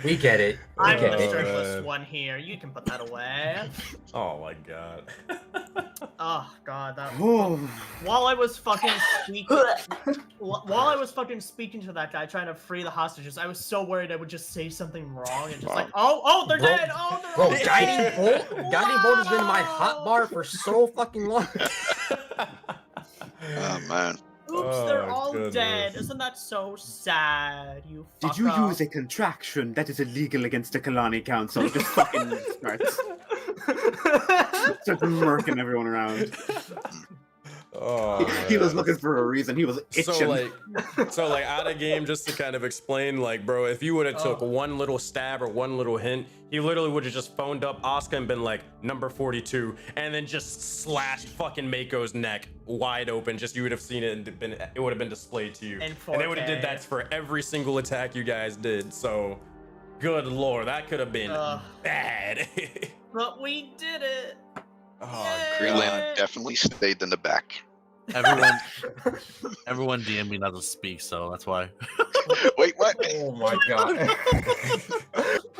We get it. I'm the shirtless one here. You can put that away. Oh my god. Oh god, that. While I was fucking speaking, while I was fucking speaking to that guy trying to free the hostages, I was so worried I would just say something wrong and just like, oh, they're dead. Oh, they're all Bro, dead. Guiding Bolt has been in my hotbar for so fucking long. Oh man. Oops, they're Oh, all goodness. dead. Isn't that so sad? You. Did you fucker. use a contraction that is illegal against the Kalani Council? Just fucking starts murking everyone around. Oh, He was man. looking for a reason. He was itching. So like out of game, just to kind of explain, like, bro, if you would have took one little stab or one little hint, he literally would have just phoned up Oscar and been like, number 42, and then just slashed fucking Mako's neck wide open. Just you would have seen it and it would have been displayed to you. In And they would have 4K. did that for every single attack you guys did. So, good lord, that could have been bad. But we did it. Oh, Greenland definitely stayed in the back. Everyone DM me not to speak, so that's why. Wait, what? Oh my god.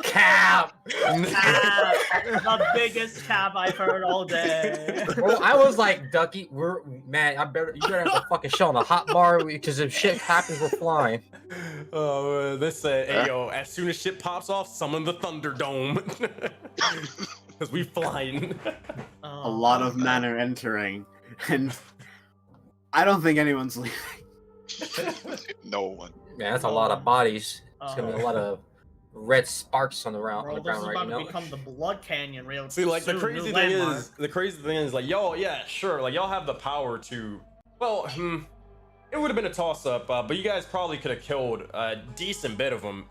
Cap! The biggest cap I've heard all day. Bro, I was like, Ducky, you better have to fucking show on the hot bar because if shit happens, we're flying. Oh, they said, hey yo, as soon as shit pops off, summon the Thunderdome. Because we flying. A lot of men are entering, and I don't think anyone's leaving. No one. Man, that's a lot of bodies. It's gonna be a lot of red sparks on the ground Bro, right this is about now. to become the Blood Canyon real See, like, soon, the crazy new thing landmark. is, like, y'all, yeah, sure, like, y'all have the power to, well, it would have been a toss-up, but you guys probably could have killed a decent bit of them.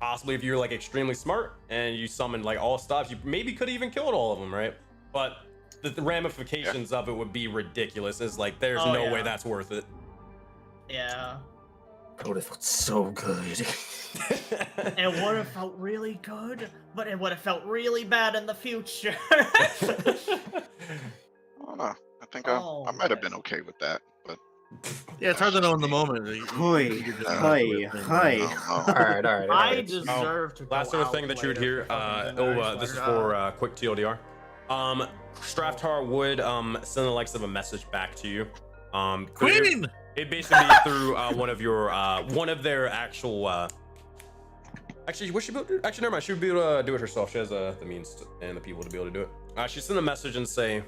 Possibly if you're, like, extremely smart and you summoned, like, all stops, you maybe could have even killed all of them, right? But the ramifications of it would be ridiculous. It's like, there's no way that's worth it. Yeah. It would have felt so good. It would have felt really good, but it would have felt really bad in the future. I don't know. I think I might have man. been okay with that, but Yeah, it's hard to know in the moment. Alright. I deserve to go Last sort of out thing that you would later hear, for fucking dinner, this is but, for quick TLDR. Straftar would send the likes of a message back to you. Queen! It'd basically be through one of their actual. Actually, what she be able to do? Actually, never mind. She would be able to do it herself. She has the means and the people to be able to do it. She sent a message and say,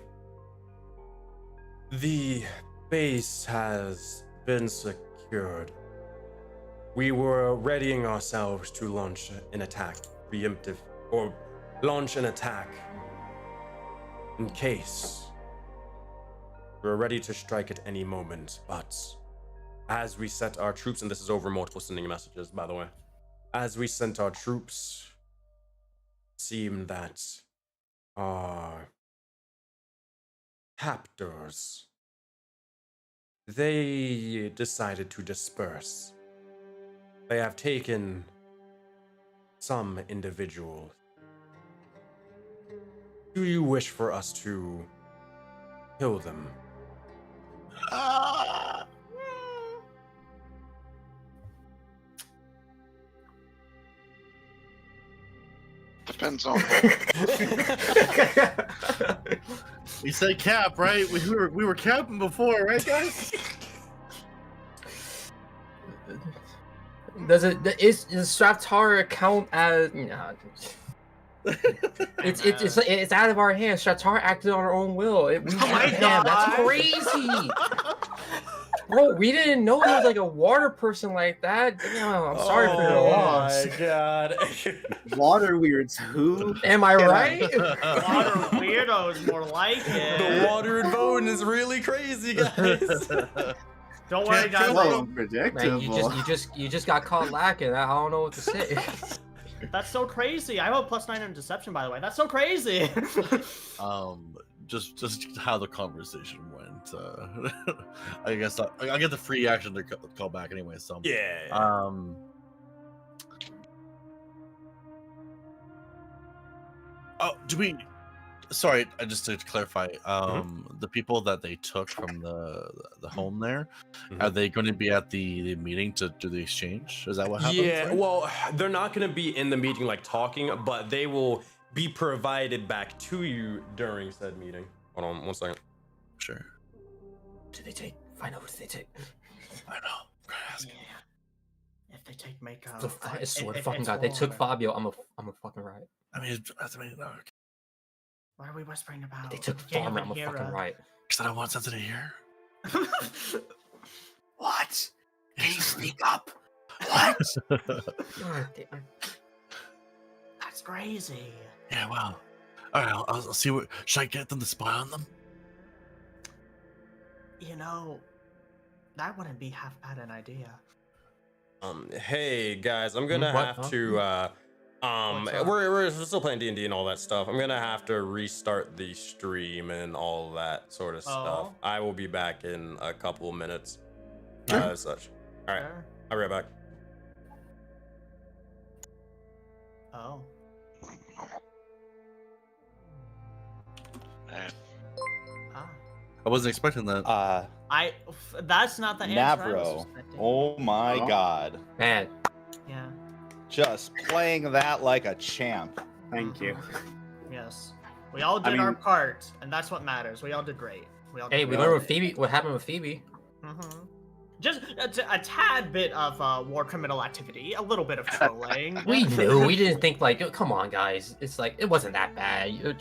"The base has been secured. We were readying ourselves to launch an attack, preemptive, or launch an attack in case. We're ready to strike at any moment, but as we set our troops," and this is over multiple sending messages, by the way, "as we sent our troops, it seemed that our captors, they decided to disperse. They have taken some individuals. Do you wish for us to kill them?" depends on. We said cap, right? We were capping before, right, guys? Does Straftar count as? No. It's out of our hands. Straftar acted on our own will. We my him. God. That's crazy. Bro, we didn't know he was like a water person like that. Damn, I'm sorry for your loss. Oh my god. Water weirds, who? Am I right? Water weirdos, more like it. The water and bone is really crazy, guys. Don't worry, guys. Well, Man, predictable. you just got caught lacking. I don't know what to say. That's so crazy. I have a +9 in deception, by the way. That's so crazy. Just how the conversation went. I guess I'll get the free action to call back anyway. So Yeah. Oh, do we? Sorry, just to clarify. The people that they took from the home there, are they going to be at the meeting to do the exchange? Is that what happens? Yeah, well, they're not going to be in the meeting like talking, but they will be provided back to you during said meeting. Hold on one second. future. Do they take? Find out who they take. I know. I'm gonna ask. Yeah. If they take Mako, I swear to fucking God, they took Fabio. I'm a fucking riot. I mean, no. What are we whispering about? They took You can't Farmer. even I'm a hear fucking us. riot. Because I don't want something to hear. What? Can you speak up? What? That's crazy. Yeah, well. All right, I'll see what. Should I get them to spy on them? You know, that wouldn't be half bad an idea. Hey guys, I'm gonna What? have to. What's up? We're still playing D&D and all that stuff. I'm gonna have to restart the stream and all that sort of stuff. Oh. I will be back in a couple minutes. Sure. As such. All right, Sure. I'll be right back. Oh. Ah. I wasn't expecting that. That's not the answer I was Navro. expecting. Oh my Oh. god. Man, Yeah. Just playing that like a champ. Thank you. Yes. We all I did our mean- part, and that's what matters. We all did great. We all did hey, we great. learned with Phoebe. What happened with Phoebe? Mm-hmm. Just a tad bit of war criminal activity, a little bit of trolling. We knew. We didn't think like, oh, come on, guys. It's like it wasn't that bad. You're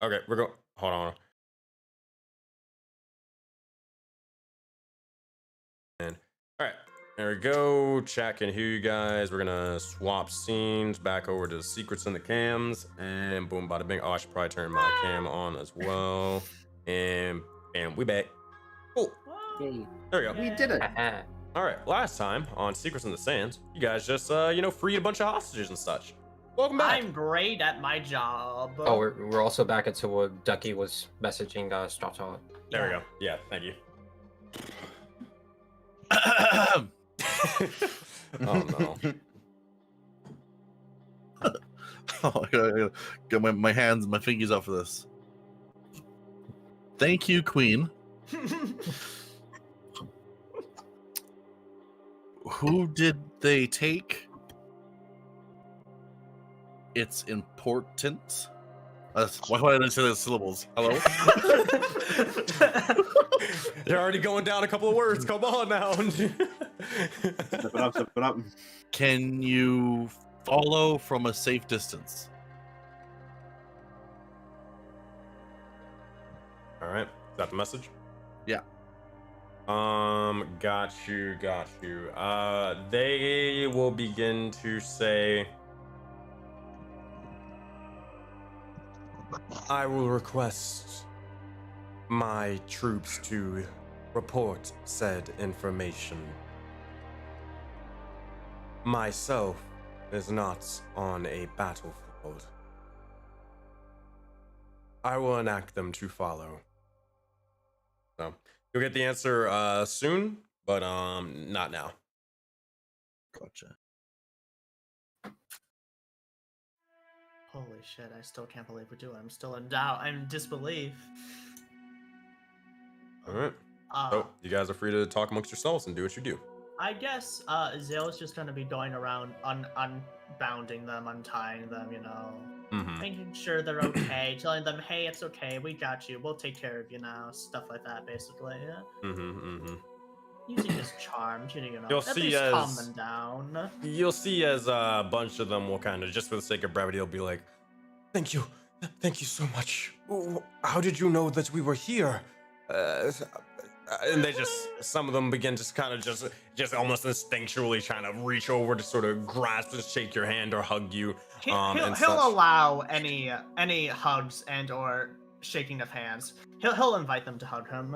Okay, we're going. Hold on. And all right, there we go. Chat can hear you guys. We're gonna swap scenes back over to the secrets in the cams, and boom, bada bing. Oh, I should probably turn my cam on as well. And we back. Cool. Yay. There we go. We did it. All right, last time on Secrets in the Sands, you guys just freed a bunch of hostages and such. Welcome back. I'm great at my job. Oh, we're also back into what Ducky was messaging Strata. There we go. Yeah, thank you. Oh no. Oh, I gotta get my hands, my fingers out for this. Thank you, Queen. Who did they take? It's important. Why did I say those syllables? Hello? You're already going down a couple of words. Come on now. Step it up. Can you follow from a safe distance? All right. Is that the message? Yeah. Got you. They will begin to say, I will request my troops to report said information. Myself is not on a battlefield. I will enact them to follow. So you'll get the answer soon, but not now. Gotcha. Holy shit, I still can't believe we're doing it. I'm still in doubt. I'm in disbelief. All right. So you guys are free to talk amongst yourselves and do what you do. I guess Zale's just gonna be going around unbounding them, untying them, making sure they're okay, telling them, hey, it's okay, we got you, we'll take care of you now, stuff like that, basically. Using his charm, You'll at see least as calm them down. You'll see as a bunch of them will kind of, just for the sake of brevity, they'll be like, thank you so much. How did you know that we were here? And they some of them begin just kind of just almost instinctually trying to reach over to sort of grasp and shake your hand or hug you. He'll allow any hugs and or shaking of hands. He'll invite them to hug him.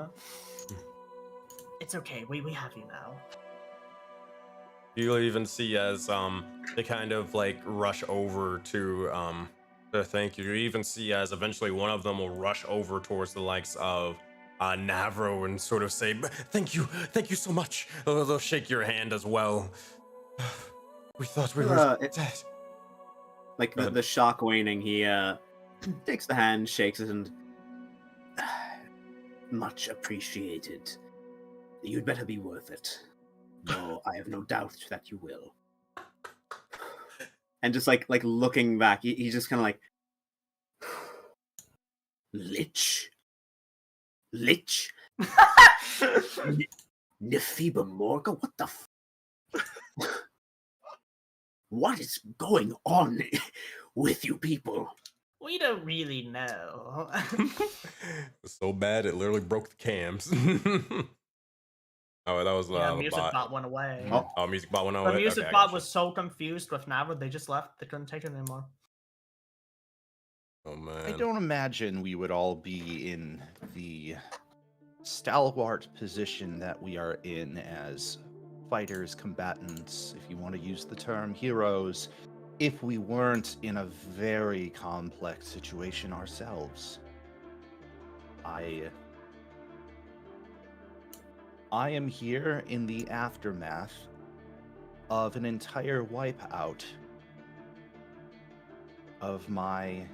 It's okay, we have you now. You'll even see as they kind of like rush over to thank you. You even see as eventually one of them will rush over towards the likes of Navro and sort of say, thank you so much. They'll shake your hand as well. We thought we were dead. Like the shock waning, he takes the hand, shakes it, and much appreciated. You'd better be worth it. No, I have no doubt that you will. And just like looking back, he's just kind of like, Lich? Nephiba Morga? What the What is going on with you people? We don't really know. It's so bad it literally broke the cams. Oh, that was music bot went away. Oh, music bot went away. The music bot was so confused with Navro, they just left. They couldn't take it anymore. Oh man. I don't imagine we would all be in the stalwart position that we are in as fighters, combatants, if you want to use the term heroes, if we weren't in a very complex situation ourselves. I am here in the aftermath of an entire wipeout of my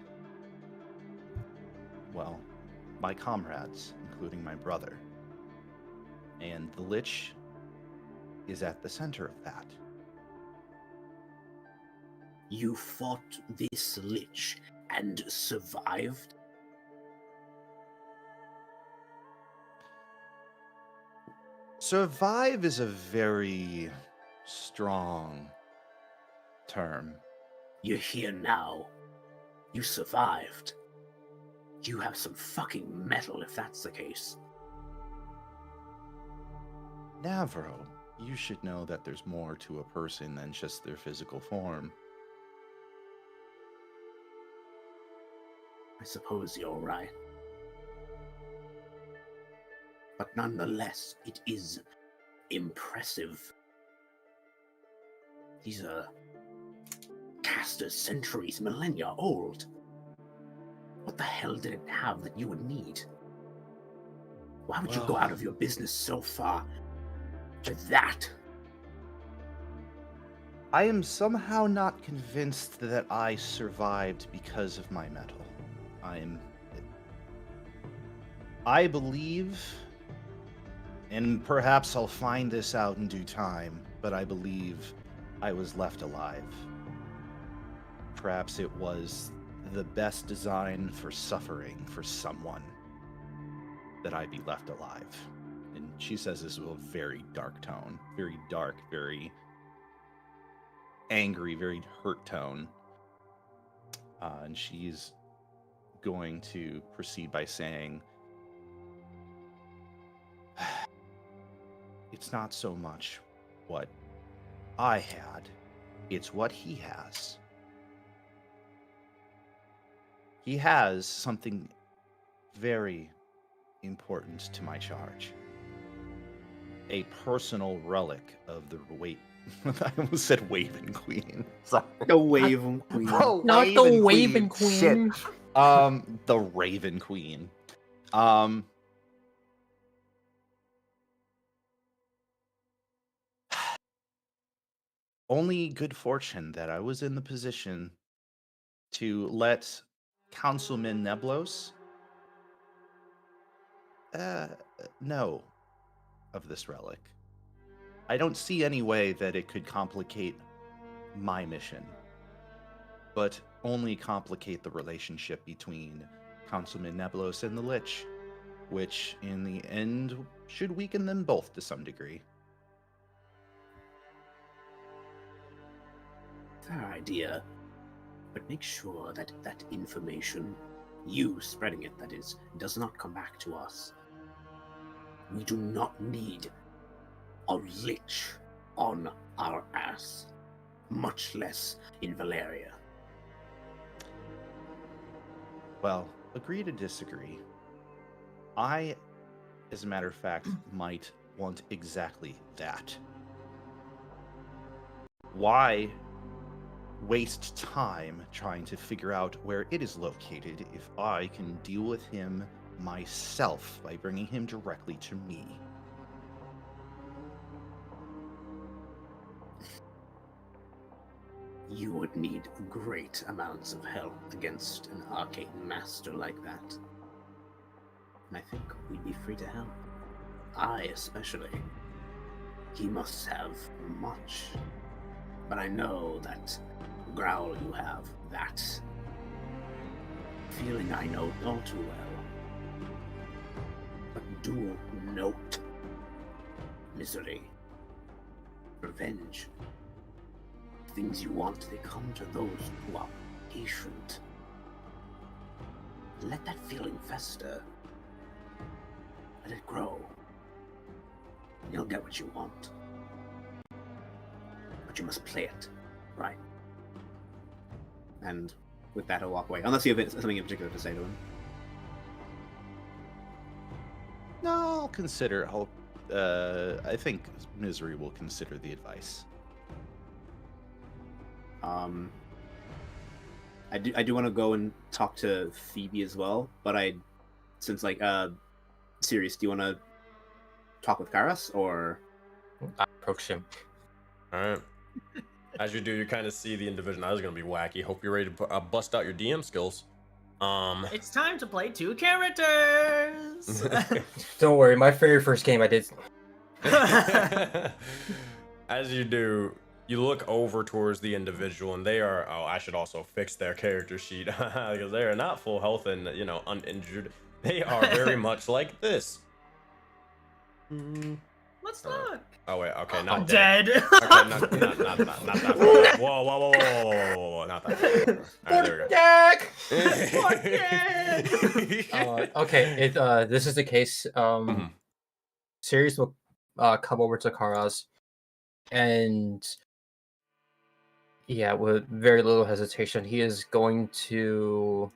comrades, including my brother. And the Lich is at the center of that. You fought this Lich and survived? Survive is a very strong term. You're here now. You survived. You have some fucking metal if that's the case. Navro, you should know that there's more to a person than just their physical form. I suppose you're right. But nonetheless, it is impressive. These are casters centuries, millennia old. What the hell did it have that you would need? Why would you go out of your business so far to that? I am somehow not convinced that I survived because of my metal. I believe, and perhaps I'll find this out in due time, but I believe I was left alive. Perhaps it was the best design for suffering for someone, that I be left alive. And she says this with a very dark tone, very dark, very angry, very hurt tone. And she's going to proceed by saying, it's not so much what I had, it's what he has. He has something very important to my charge. A personal relic of the I almost said Waven Queen. Sorry. The Waven Queen. Not the Waven Queen. Shit. The Raven Queen. Only good fortune that I was in the position to let Councilman Neblos know of this relic. I don't see any way that it could complicate my mission, but only complicate the relationship between Councilman Neblos and the Lich, which in the end should weaken them both to some degree. Fair idea, but make sure that that information, you spreading it that is, does not come back to us. We do not need a lich on our ass, much less in Valeria. Well, agree to disagree. I, as a matter of fact, might want exactly that. Why waste time trying to figure out where it is located if I can deal with him myself by bringing him directly to me? You would need great amounts of help against an arcane master like that. And I think we'd be free to help. I especially. He must have much. But I know that growl you have, that feeling I know all too well. But do note misery, revenge. Things you want, they come to those who are patient. Let that feeling fester. Let it grow. You'll get what you want. But you must play it right. And with that, I'll walk away. Unless you have something in particular to say to him. No, I'll consider. I think Misery will consider the advice. I do want to go and talk to Phoebe as well, but Sirius, do you want to talk with Karas, or? I approach him. Alright. As you do, you kind of see the individual. That was going to be wacky. Hope you're ready to bust out your DM skills. It's time to play 2 characters! Don't worry, my very first game I did. As you do, you look over towards the individual, and they are. Oh, I should also fix their character sheet because they are not full health and uninjured. They are very much like this. Let's look. Oh wait, okay, not dead. Okay, not that far. Whoa, not that far. Okay, this is the case. Sirius will come over to Karas, and yeah, with very little hesitation, he is going to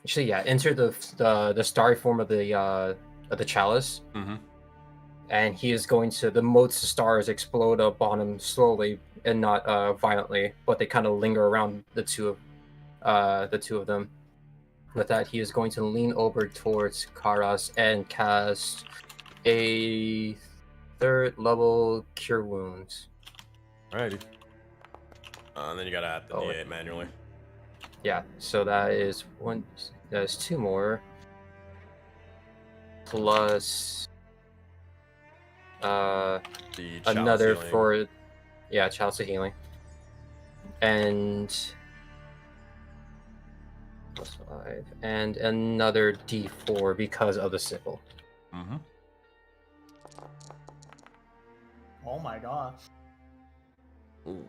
actually, yeah, enter the starry form of the chalice, and he is going to the motes of stars explode upon him slowly and not violently, but they kind of linger around the two of them. With that, he is going to lean over towards Karas and cast a 3rd level Cure Wounds. Alrighty. And then you gotta add the D8 manually. Yeah, so that is 2 more. Plus another healing. for Chalice of Healing. And plus 5. And another D4 because of the sickle. Oh my god. Ooh.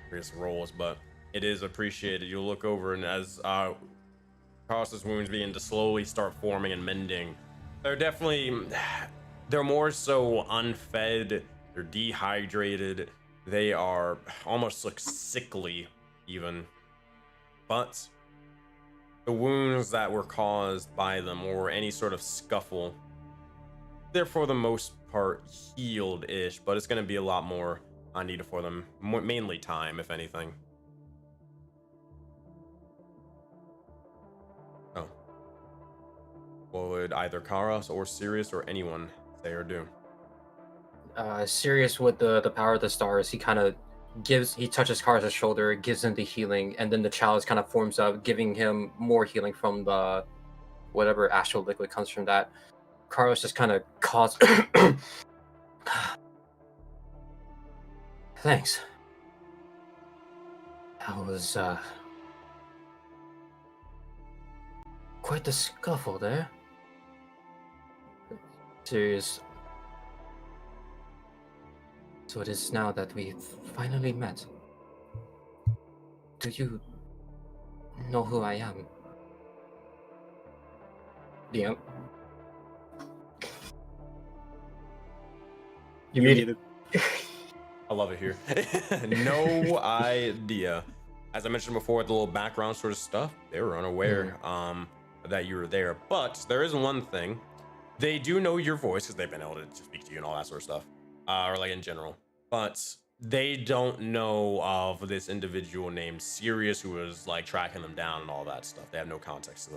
Various rolls, but it is appreciated. You'll look over, and as Carlos's wounds begin to slowly start forming and mending, they're more so unfed, they're dehydrated, they are almost look sickly even. But the wounds that were caused by them or any sort of scuffle, they're for the most part healed-ish, but it's going to be a lot more needed for them, mainly time, if anything. Oh. What would either Karas or Sirius or anyone say or do? Sirius, with the power of the stars, he touches Karas' shoulder, gives him the healing, and then the chalice kind of forms up, giving him more healing from the whatever astral liquid comes from that. Karas just kind of coughs. Thanks. That was quite the scuffle there. Serious. So it is now that we've finally met. Do you know who I am? Yeah. You made it. I love it here. No idea. As I mentioned before, the little background sort of stuff, they were unaware that you were there. But there is one thing. They do know your voice because they've been able to speak to you and all that sort of stuff. Or like in general. But they don't know of this individual named Sirius who was like tracking them down and all that stuff. They have no context to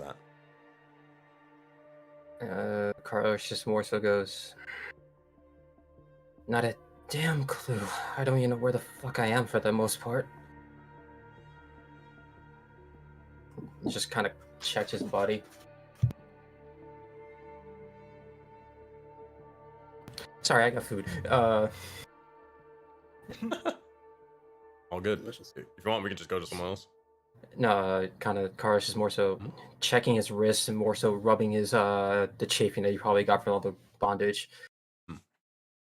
that. Carlos just more so goes, not a damn clue. I don't even know where the fuck I am for the most part. Just kind of checks his body. Sorry, I got food. All good. If you want, we can just go to someone else. No, kind of Karish is more so checking his wrists and more so rubbing his the chafing that you probably got from all the bondage.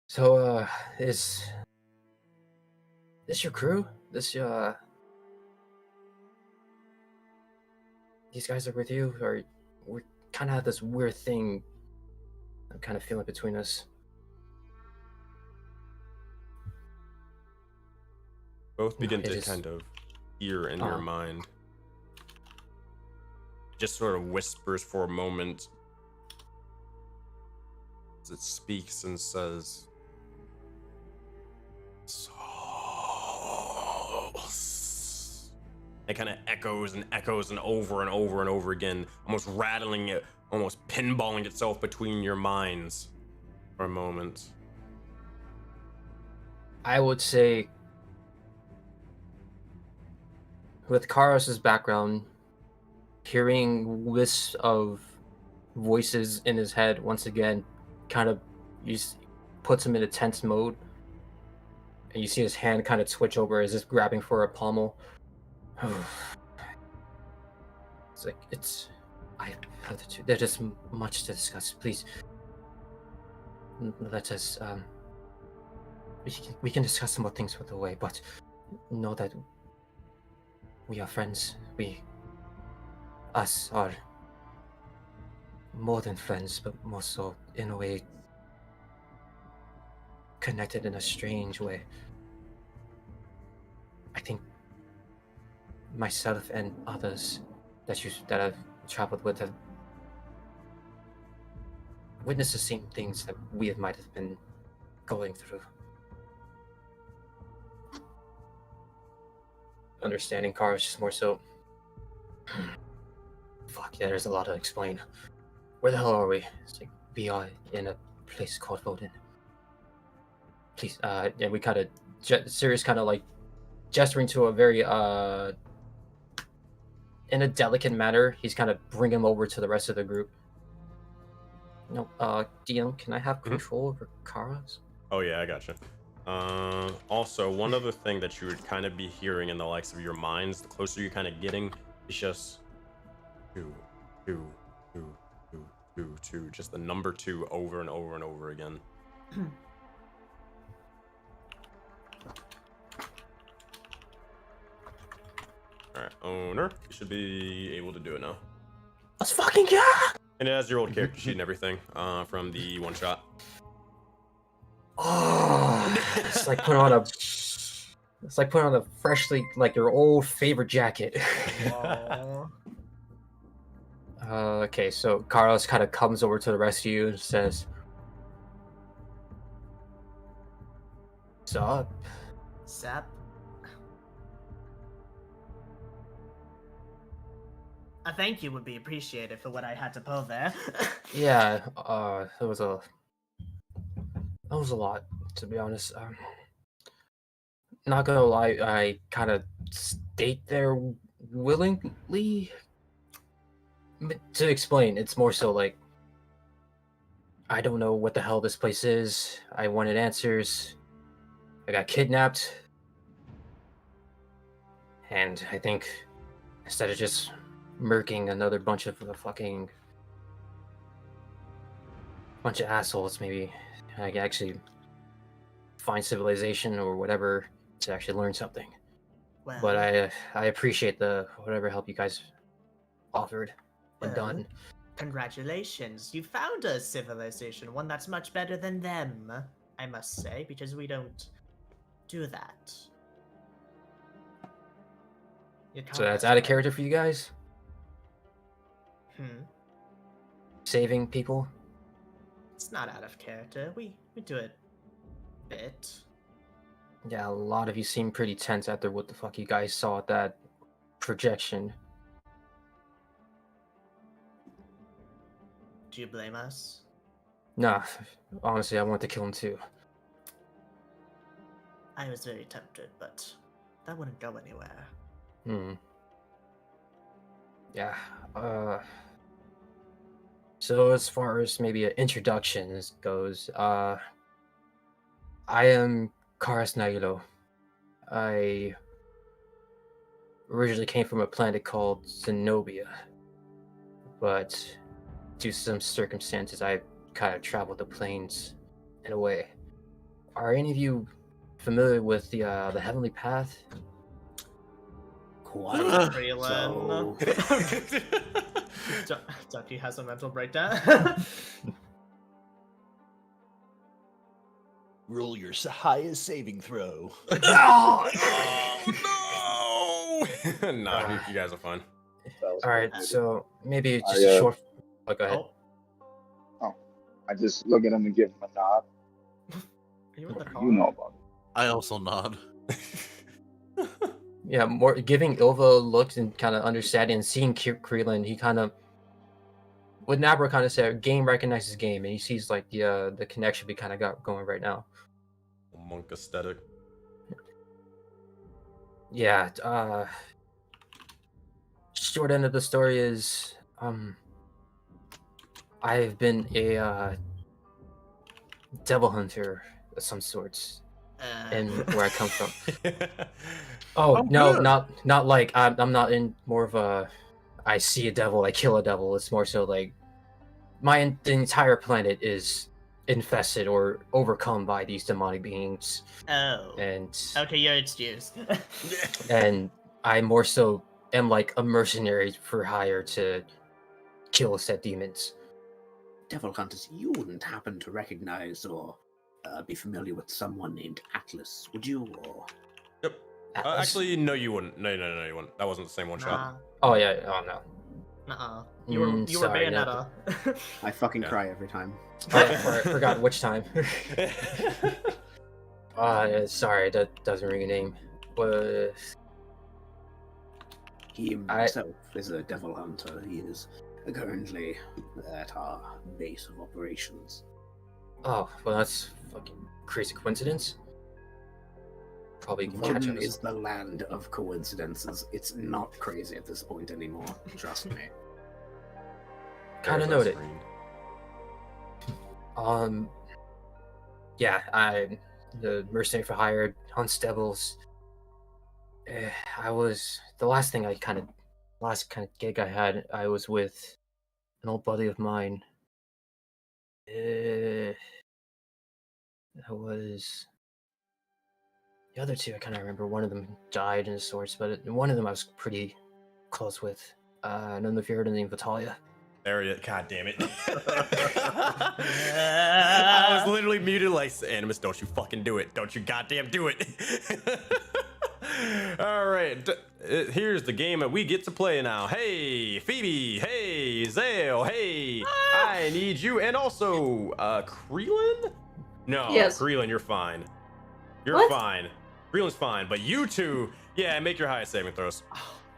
So is this your crew? These guys are with you? Or we kind of have this weird thing I'm kind of feeling between us. Both begin to kind of hear in your mind. Just sort of whispers for a moment as it speaks and says, souls. It kind of echoes and echoes and over and over and over again, almost rattling it, almost pinballing itself between your minds for a moment. I would say, with Karos's background, hearing wisps of voices in his head once again kind of puts him in a tense mode. And you see his hand kind of twitch over as he's grabbing for a pommel. It's like, I have to, there's just much to discuss. Please, let us, we can discuss some more things with the way, but know that we are friends. Us are more than friends, but more so in a way connected in a strange way. I think myself and others that I've traveled with have witnessed the same things that we might have been going through. Understanding cars just more so. Fuck yeah, there's a lot to explain. Where the hell are we? It's like we are in a place called Voden. Please, and we kind of Sirius kind of like gesturing to a very in a delicate manner. He's kind of bringing him over to the rest of the group. No, DM, can I have control over Kara's? Oh yeah, I gotcha. Also, one other thing that you would kind of be hearing in the likes of your minds, the closer you're kind of getting, is just 2, 2, 2, 2, 2, 2, just the number 2 over and over and over again. Alright, owner, you should be able to do it now. Let's fucking go! And it has your old character sheet and everything from the one shot. Oh, it's like putting on a freshly, like your old favorite jacket. Okay, so Carlos kind of comes over to the rest of you and says, "Sup?" Sup? A thank you would be appreciated for what I had to pull there. Yeah, it was a lot, to be honest. Not gonna lie, I kind of stayed there willingly. To explain, it's more so like, I don't know what the hell this place is. I wanted answers. I got kidnapped. And I think instead of just murking another bunch of assholes, maybe I can actually find civilization or whatever to actually learn something. Well, But I appreciate the whatever help you guys offered when Well, done. Congratulations, you found a civilization, one that's much better than them, I must say, because we don't do that. So that's out of character for you guys? Saving people? It's not out of character. We do it a bit. Yeah, a lot of you seem pretty tense after what the fuck you guys saw at that projection. Do you blame us? Nah, honestly, I want to kill him too. I was very tempted, but that wouldn't go anywhere. Yeah, so as far as maybe an introduction goes, I am Karas Nailo. I originally came from a planet called Zenobia, but due to some circumstances, I kind of traveled the planes in a way. Are any of you familiar with the Heavenly Path? Quite so. Ducky has a mental breakdown. Roll your highest saving throw. Oh no! Nah, you guys are fun. All right, so maybe just a short. Oh, go ahead. Oh, I just look at him and give him a nod. You know about it. I also nod. Yeah, more giving Ilva looks and kind of understanding and seeing Kreelan, he kind of, what Nabra kind of said, game recognizes game, and he sees like the connection we kind of got going right now. Monk aesthetic. Yeah, short end of the story is, I've been a devil hunter of some sorts, and where I come from. Oh no, good. not like I'm not in more of a I see a devil, I kill a devil. It's more so like the entire planet is infested or overcome by these demonic beings. Oh. And Okay, you're excused. and I more so am like a mercenary for hire to kill said demons. Devil Hunters, you wouldn't happen to recognize or be familiar with someone named Atlas, would you? Or Yep. Atlas? Actually, no, you wouldn't. No, you wouldn't. That wasn't the same one shot. Oh yeah. Oh no. Nuh-uh. You were sorry, no. Bayonetta. I fucking cry every time. I forgot which time. Sorry, that doesn't ring a name. But He himself is a devil hunter. He is currently at our base of operations. oh, well, that's fucking crazy coincidence. Probably can catch Vorden us. is the land of coincidences. It's not crazy at this point anymore. Trust me. Kind of There's that noted. screen. Yeah, I'm the mercenary for hire, hunts devils. I was the last kind of gig I had. I was with an old buddy of mine. That was the other two. I kind of remember. One of them died in a sorts, but one of them I was pretty close with. I don't know if you heard of the name Vitalia. There you. God damn it. I was literally muted like, Animus, don't you fucking do it. Don't you goddamn do it. All right. Here's the game that we get to play now. Hey, Phoebe. Hey, Zale. Hey, I need you. And also, Creelan? No, Yes. Creelan, you're fine. You're What? fine. Creelan's fine. But you two, yeah, make your highest saving throws.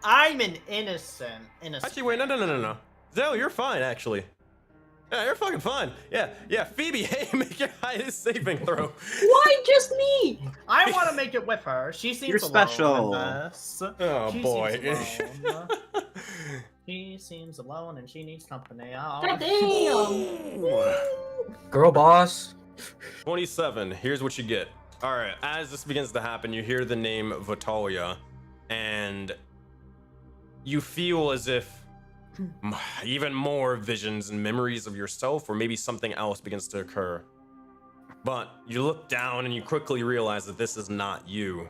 I'm an innocent. Actually, wait, no. Zell, you're fine, actually. Yeah, you're fucking fine. Yeah, Phoebe, hey, make your highest saving throw. Why just me? I want to make it with her. She seems You're alone special. in this. Oh, She boy. seems alone. She seems alone and she needs company. Oh. God damn. Girl boss. 27, here's what you get. All right, as this begins to happen, you hear the name Vitalia, and you feel as if even more visions and memories of yourself or maybe something else begins to occur. But you look down and you quickly realize that this is not you.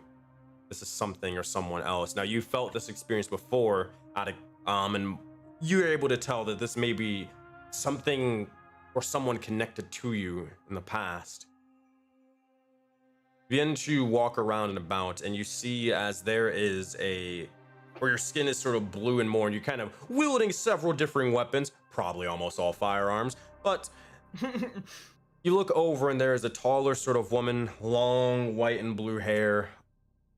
This is something or someone else. Now, you felt this experience before, and you're able to tell that this may be something or someone connected to you in the past. You begin to walk around and about, and you see as there is where your skin is sort of blue and more, and you're kind of wielding several differing weapons, probably almost all firearms, but you look over and there is a taller sort of woman, long white and blue hair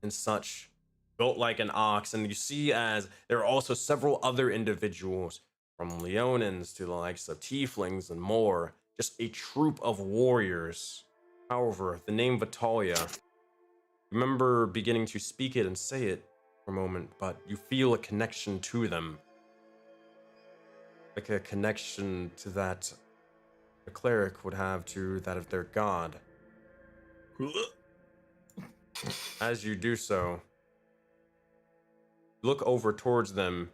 and such, built like an ox, and you see as there are also several other individuals, from Leonins to the likes of tieflings and more, just a troop of warriors. However, the name Vitalia, remember beginning to speak it and say it for a moment, but you feel a connection to them. Like a connection to that a cleric would have to that of their god. As you do so, look over towards them.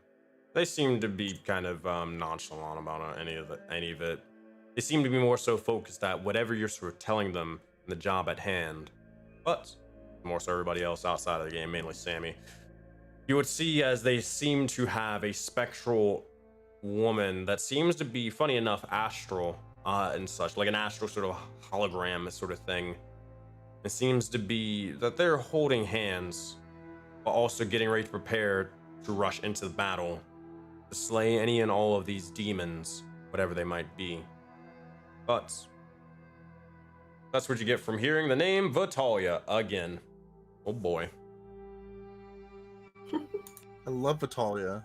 They seem to be kind of nonchalant about any of it. They seem to be more so focused at whatever you're sort of telling them in the job at hand. But more so everybody else outside of the game, mainly Sammy. You would see as they seem to have a spectral woman that seems to be, funny enough, astral and such, like an astral sort of hologram sort of thing. It seems to be that they're holding hands, but also getting ready to prepare to rush into the battle to slay any and all of these demons, whatever they might be. But that's what you get from hearing the name Vitalia again. Oh boy. I love Vitalia.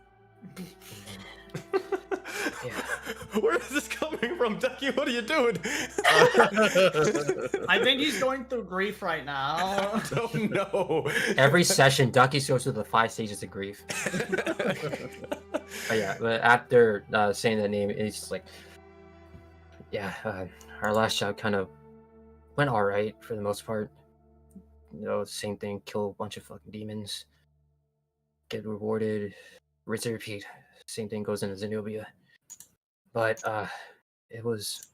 Where is this coming from, Ducky? What are you doing? I think he's going through grief right now. I don't know. Every session, Ducky goes through the 5 stages of grief. But after saying that name, it's just like, our last job kind of went all right for the most part. You know, same thing, kill a bunch of fucking demons, get rewarded, rinse and repeat. Same thing goes into Zenobia. But it was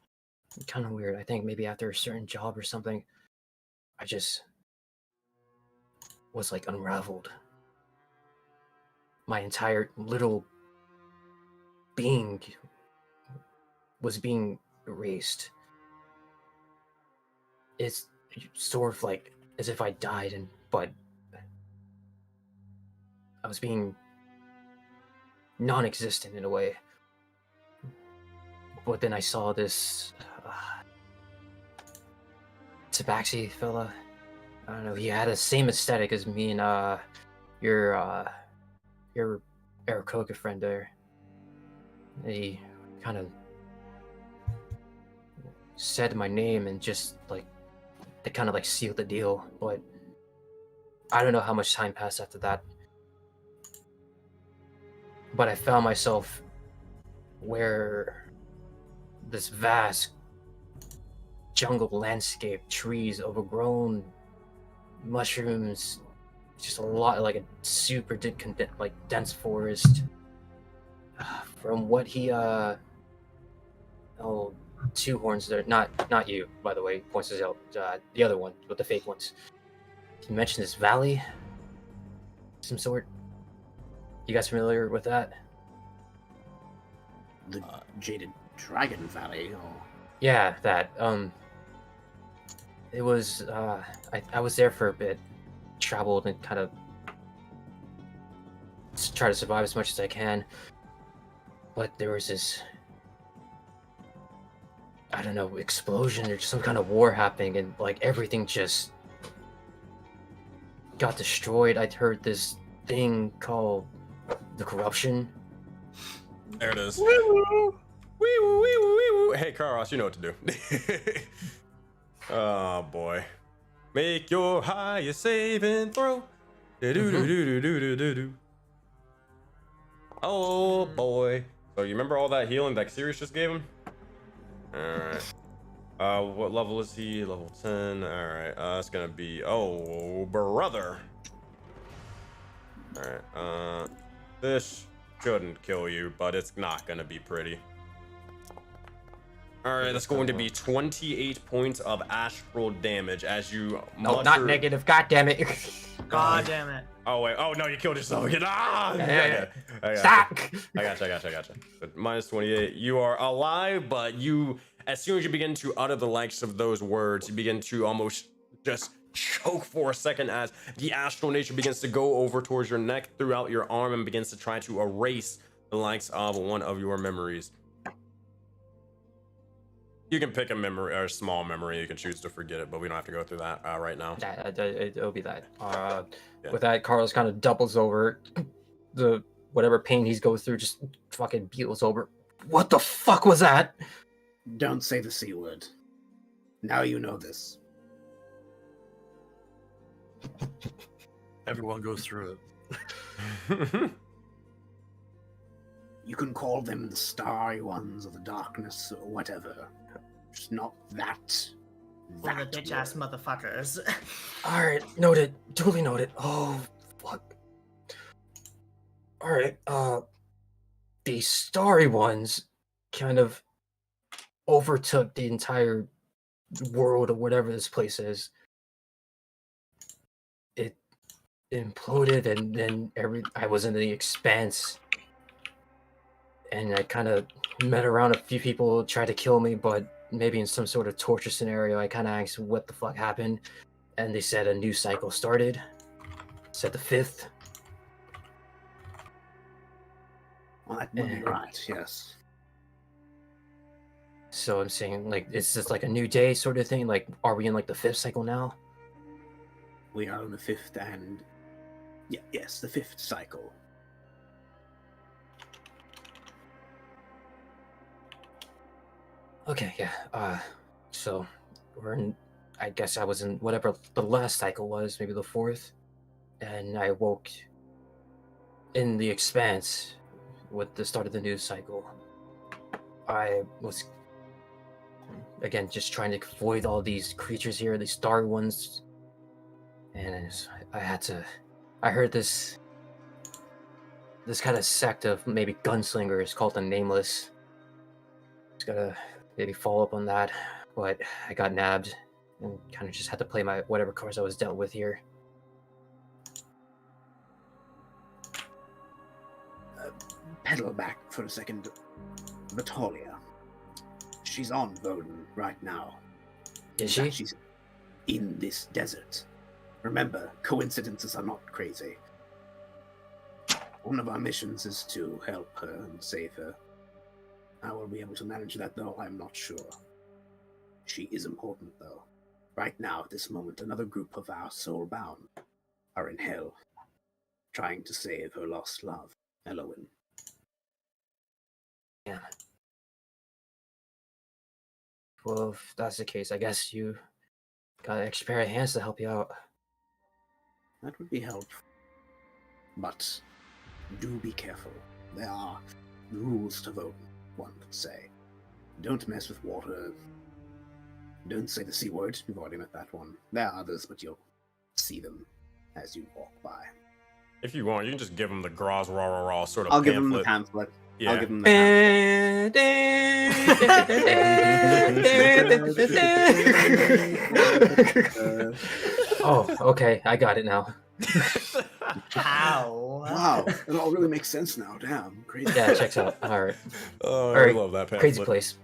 kind of weird. I think maybe after a certain job or something, I just was like unraveled. My entire little being was being erased. It's sort of like as if I died, but I was being non-existent in a way. But then I saw this Tabaxi fella. I don't know. He had the same aesthetic as me and your Aarakocra friend there. He kind of said my name and just like they kind of like sealed the deal. But I don't know how much time passed after that. But I found myself where this vast jungle landscape, trees, overgrown, mushrooms, just a lot, like a super dense forest. From what he two horns there, not you, by the way, points us out, the other one with the fake ones. He mentioned this valley, some sort. You guys familiar with that? The Jaded Dragon Valley. Oh. Yeah, that. It was. I was there for a bit, traveled and kind of try to survive as much as I can. But there was this, I don't know, explosion or some kind of war happening, and like everything just got destroyed. I'd heard this thing called the corruption. There it is. Wee-woo. Wee-woo, wee-woo, wee-woo. Hey, Karos, you know what to do. Oh, boy. Make your highest saving throw. Do-do-do-do-do-do-do-do. Oh, boy. So you remember all that healing that Sirius just gave him? Alright. What level is he? Level 10. Alright, it's gonna be... Oh, brother. Alright, this shouldn't kill you, but it's not gonna be pretty. Alright, that's going to be 28 points of astral damage as you... No, not negative, god damn it. God damn it. Oh, wait. Oh, no, you killed yourself again. Ah! Yeah. I Stop! I gotcha. But minus 28. You are alive, but you, as soon as you begin to utter the likes of those words, you begin to almost just choke for a second as the astral nature begins to go over towards your neck, throughout your arm, and begins to try to erase the likes of one of your memories. You can pick a memory or a small memory. You can choose to forget it, but we don't have to go through that right now. It'll be that. Yeah. With that, Carlos kind of doubles over. The whatever pain he's going through just fucking beetles over. What the fuck was that? Don't say the C word. Now you know this. Everyone goes through it. You can call them the starry ones or the darkness or whatever. Just not that. Well, the bitch ass motherfuckers. Alright, noted. Duly noted. Oh, fuck. Alright, the starry ones kind of overtook the entire world or whatever this place is. It imploded, and then I was in the expanse. And I kind of met around a few people, tried to kill me, but maybe in some sort of torture scenario, I kind of asked what the fuck happened. And they said a new cycle started. Said the 5th. Well, that would be right, yes. So I'm saying, like, it's just like a new day sort of thing. Like, are we in like the 5th cycle now? We are on the 5th and... yes, the 5th cycle. Okay, yeah. So we're in, I guess I was in whatever the last cycle was, maybe the 4th, and I woke in the expanse with the start of the new cycle. I was again just trying to avoid all these creatures here, these starry ones, and I heard this kind of sect of maybe gunslingers called the Nameless. It's got a maybe follow up on that, but I got nabbed and kind of just had to play my whatever cards I was dealt with here. Pedal back for a second. Vitalia. She's on Voden right now. Is she? She's in this desert. Remember, coincidences are not crazy. One of our missions is to help her and save her. How we'll be able to manage that, though, I'm not sure. She is important, though. Right now, at this moment, another group of our Soulbound are in hell, trying to save her lost love, Elowen. Yeah. Well, if that's the case, I guess you got an extra pair of hands to help you out. That would be helpful. But do be careful. There are rules to vote, one could say. Don't mess with water. Don't say the C word. You've already met that one. There are others, but you'll see them as you walk by. If you want, you can just give them the Graz Raw Raw Raw sort of I'll pamphlet. give them the pamphlet. Yeah. I'll give them the pamphlet. Oh, okay. I got it now. How? Wow, it all really makes sense now. Damn, crazy. Yeah, it checks out. All right. Oh, All I right. love that pamphlet. Crazy place.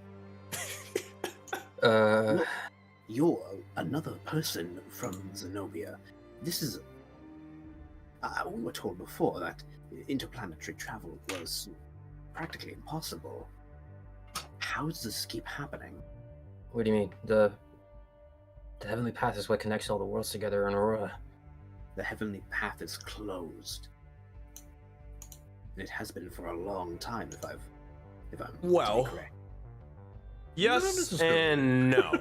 You're another person from Zenobia. This is... we were told before that interplanetary travel was practically impossible. How does this keep happening? What do you mean? The Heavenly Path is what connects all the worlds together in Aurora. The Heavenly Path is closed. And it has been for a long time, if I'm Well, to be correct. Yes and no.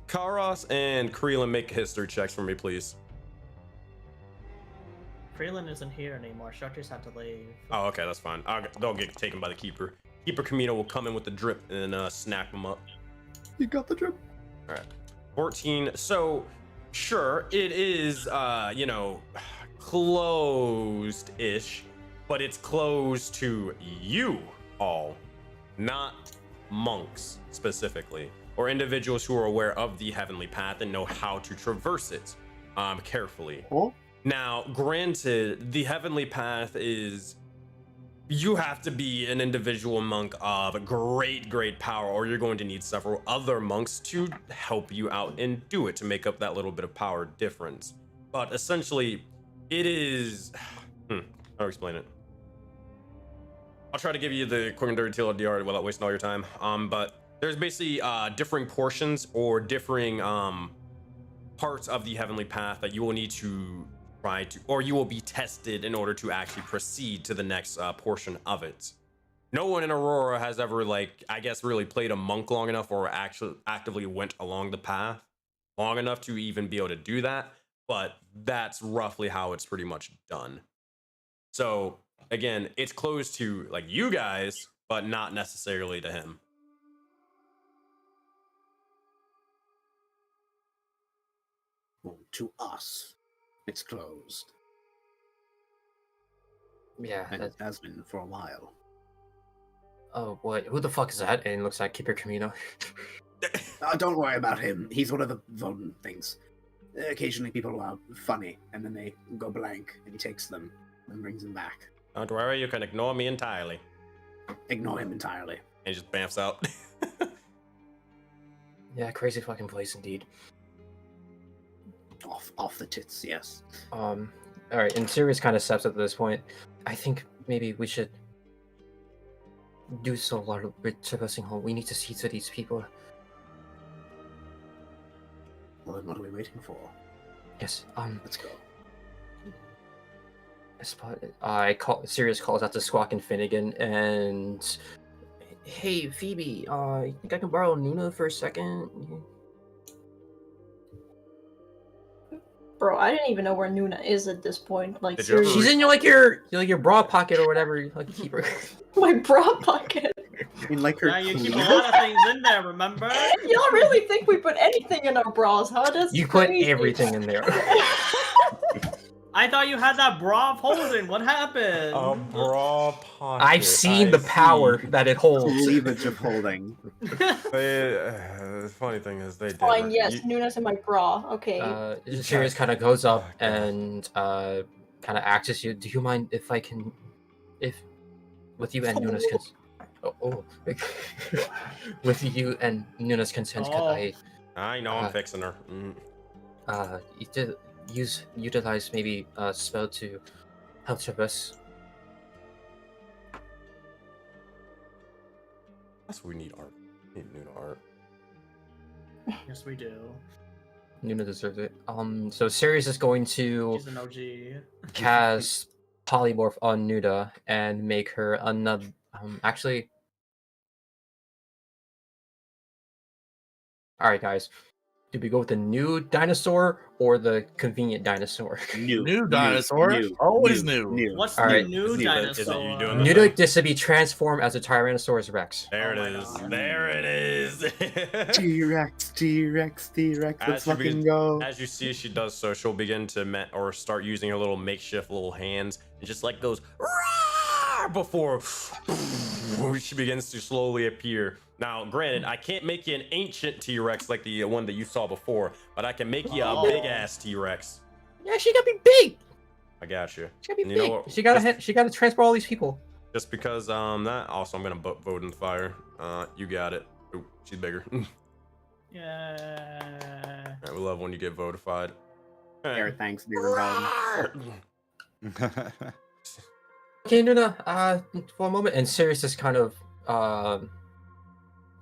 Karos and Kreelan, make history checks for me, please. Freeland isn't here anymore. Shutters had to leave. Oh, okay, that's fine. They'll get taken by the Keeper. Keeper Camino will come in with the drip and snap them up. You got the drip. All right. 14. So, sure, it is, closed-ish, but it's closed to you all, not monks specifically, or individuals who are aware of the Heavenly Path and know how to traverse it carefully. Oh? Now, granted, the Heavenly Path is... You have to be an individual monk of great power, or you're going to need several other monks to help you out and do it, to make up that little bit of power difference. But essentially, it is... How do I explain it? I'll try to give you the quick and dirty tale of the art without wasting all your time. But there's basically differing portions or differing parts of the Heavenly Path that you will need to try to, or you will be tested in order to actually proceed to the next portion of it. No one in Aurora has ever, really played a monk long enough or actually actively went along the path long enough to even be able to do that, but that's roughly how it's pretty much done. So, again, it's closed to, you guys, but not necessarily to him. Well, to us, it's closed. Yeah, and it has been for a while. Oh, what? Who the fuck is that? And it looks like Keeper Camino. Don't worry about him. He's one of the Voden things. Occasionally people are funny, and then they go blank, and he takes them and brings them back. Don't worry, you can ignore me entirely. Ignore him entirely. And he just bamfs out. Yeah, crazy fucking place indeed. Off the tits, yes. Alright, and Sirius kind of steps up at this point. I think maybe we should do so a lot with traversing home. We need to see to these people. Well, then what are we waiting for? Yes, let's go. Sirius calls out to Squawk and Finnegan, and hey, Phoebe, you think I can borrow Nuna for a second? Bro, I didn't even know where Nuna is at this point. She's in your bra pocket or whatever. You keep her. My bra pocket. I mean, her. Yeah, you keep a lot of things in there. Remember? Y'all really think we put anything in our bras, huh? That's you crazy. put everything in there. I thought you had that bra holding. What happened? A bra pocket. I've seen the power that it holds. Cleavage of holding. The funny thing is they Fine, did. yes, Nuna's in my bra. Okay. Sirius kind of goes up and kind of asks you, "Do you mind if I can, if with you and Nuna's consent, with you and Nuna's consent, could I know I'm fixing her. utilize maybe a spell to help Traverse?" That's what we need art. We need Nuna art. Yes, we do. Nuna deserves it. So Sirius is going to She's an OG. cast Polymorph on Nuda and make her another. Actually, all right, guys. Do we go with the new dinosaur or the convenient dinosaur? New dinosaur. Always new. What's All the right. new dinosaur? you doing the Nuda gets to be transformed as a Tyrannosaurus Rex. There it is. There it is. T-Rex, T-Rex, T-Rex. Let's fucking go. As you see, she does so. She'll begin to start using her little makeshift little hands and just like goes "Roar!" before she begins to slowly appear. Now, granted, I can't make you an ancient T-Rex like the one that you saw before, but I can make you a big ass T-Rex. Yeah, she gotta be big. I got you. She gotta be And big. you know what? She gotta transport all these people. Just because that. Also, I'm gonna vote in the fire. You got it. Ooh, she's bigger. Yeah. Alright, we love when you get votified. Air thanks, dear God. Okay, Nuda, for a moment, and Sirius is kind of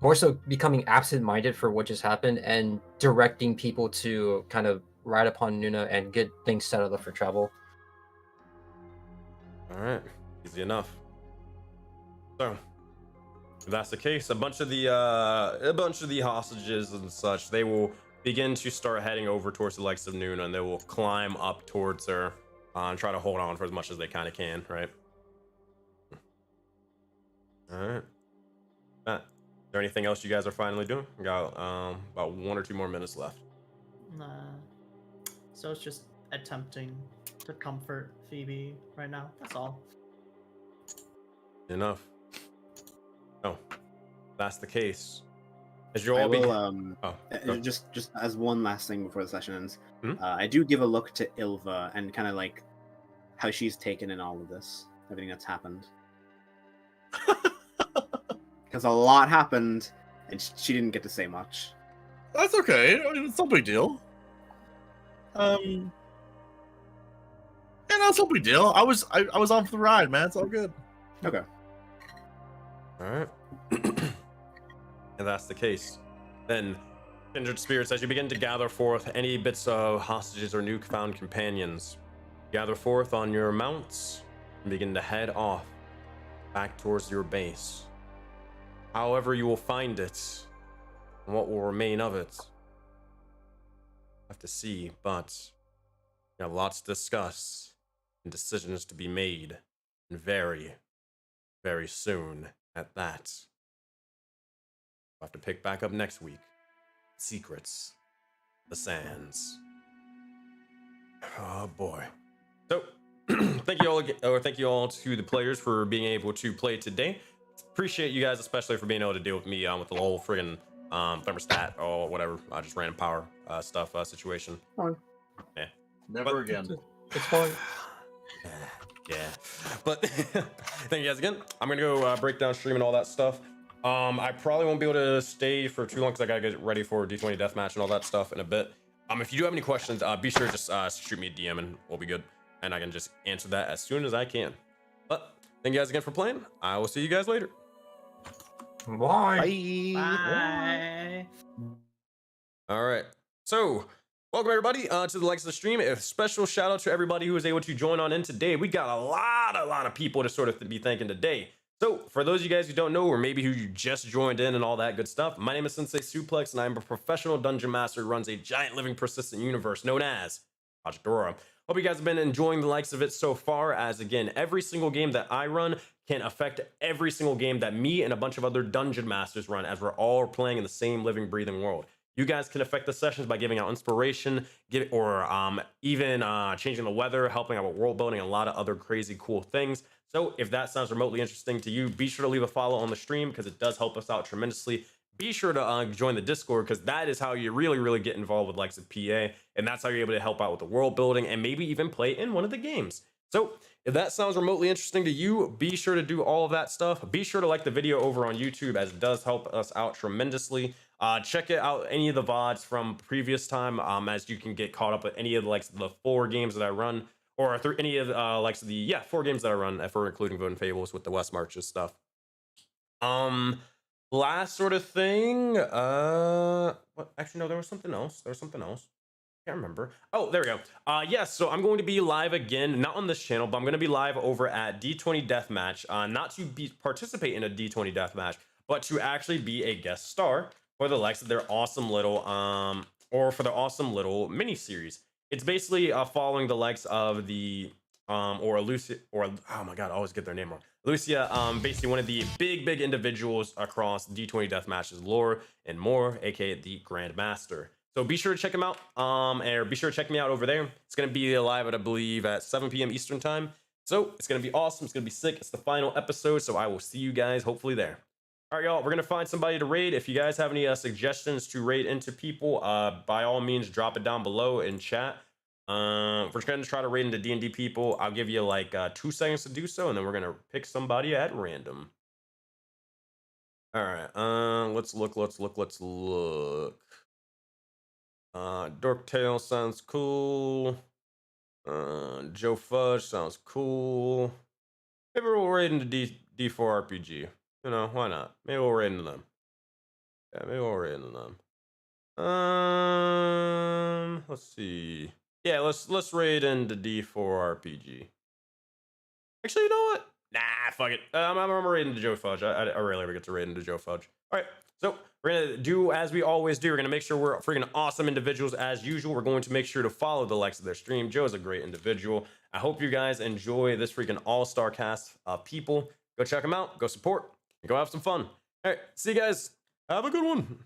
more so becoming absent-minded for what just happened and directing people to kind of ride upon Nuna and get things set up for travel. All right, easy enough. So, if that's the case, a bunch of the hostages and such, they will begin to start heading over towards the likes of Nuna, and they will climb up towards her and try to hold on for as much as they kind of can, right? All right. Is there anything else you guys are finally doing? We got about 1 or 2 more minutes left. Nah. So it's just attempting to comfort Phoebe right now. That's all. Enough. Oh, that's the case. As you I all will, just as one last thing before the session ends, I do give a look to Ilva and kind of like how she's taken in all of this, everything that's happened. Because a lot happened, and she didn't get to say much. That's okay. I mean, it's no big deal. Yeah, no, it's no big deal. I was on for the ride, man. It's all good. Okay. All right. If that's the case, then kindred spirits, as you begin to gather forth any bits of hostages or newfound companions, gather forth on your mounts and begin to head off back towards your base. However you will find it and what will remain of it, have to see, but we have lots to discuss and decisions to be made, and very, very soon at that. We'll have to pick back up next week. Secrets. The Sands. Oh boy. So, thank you all to the players for being able to play today. Appreciate you guys, especially for being able to deal with me with the whole friggin' thermostat or whatever, just random power stuff situation. Fine. Yeah. Never again. It's fine. Yeah. But thank you guys again. I'm gonna go break down stream and all that stuff. I probably won't be able to stay for too long because I gotta get ready for D20 deathmatch and all that stuff in a bit. If you do have any questions, be sure to just shoot me a DM and we'll be good. And I can just answer that as soon as I can. But thank you guys again for playing. I will see you guys later. Bye. Bye. All right. So, welcome everybody to the likes of the stream. A special shout out to everybody who was able to join on in today. We got a lot of people to sort of be thanking today. So, for those of you guys who don't know, or maybe who you just joined in and all that good stuff, my name is SenseiSuplex, and I'm a professional dungeon master who runs a giant living persistent universe known as Project Aurora. Hope you guys have been enjoying the likes of it so far, as again, every single game that I run can affect every single game that me and a bunch of other dungeon masters run, as we're all playing in the same living, breathing world. You guys can affect the sessions by giving out inspiration, even changing the weather, helping out with world building, and a lot of other crazy cool things. So if that sounds remotely interesting to you, be sure to leave a follow on the stream because it does help us out tremendously. Be sure to join the Discord because that is how you really get involved with likes of PA, and that's how you're able to help out with the world building and maybe even play in one of the games. So if that sounds remotely interesting to you, be sure to do all of that stuff. Be sure to like the video over on YouTube as it does help us out tremendously. Check it out, any of the VODs from previous time, as you can get caught up with any of the 4 games that I run, or through any of the 4 games that I run, if we're including Vote and Fables with the West Marches stuff. Last sort of thing. Actually, no, there was something else. Can't remember. Oh, there we go. Yes, so I'm going to be live again, not on this channel, but I'm going to be live over at D20 Deathmatch. Not to participate in a D20 Deathmatch, but to actually be a guest star for the likes of their awesome little mini series. It's basically following the likes of the Lucia, oh my god, I always get their name wrong. Lucia, basically one of the big individuals across D20 Deathmatch's lore and more, aka the Grandmaster. So be sure to check him out, or be sure to check me out over there. It's gonna be live at, I believe, at 7 p.m. Eastern time. So it's gonna be awesome. It's gonna be sick. It's the final episode, so I will see you guys hopefully there. All right, y'all, we're gonna find somebody to raid. If you guys have any suggestions to raid into people, by all means, drop it down below in chat. We're gonna try to raid into D&D people. I'll give you like 2 seconds to do so, and then we're gonna pick somebody at random. All right, let's look. Dorktail sounds cool. Joe Fudge sounds cool. Maybe we'll raid into D4RPG. You know, why not? Maybe we'll raid into them. Yeah, maybe we'll raid into them. Let's see. Yeah, let's raid into D4RPG. Actually, you know what? Nah, fuck it. I'm raiding into Joe Fudge. I rarely ever get to raid into Joe Fudge. All right, so we're gonna do as we always do. We're gonna make sure we're freaking awesome individuals as usual. We're going to make sure to follow the likes of their stream. Joe's a great individual. I hope you guys enjoy this freaking all-star cast of people. Go check them out. Go support. And go have some fun. All right, see you guys. Have a good one.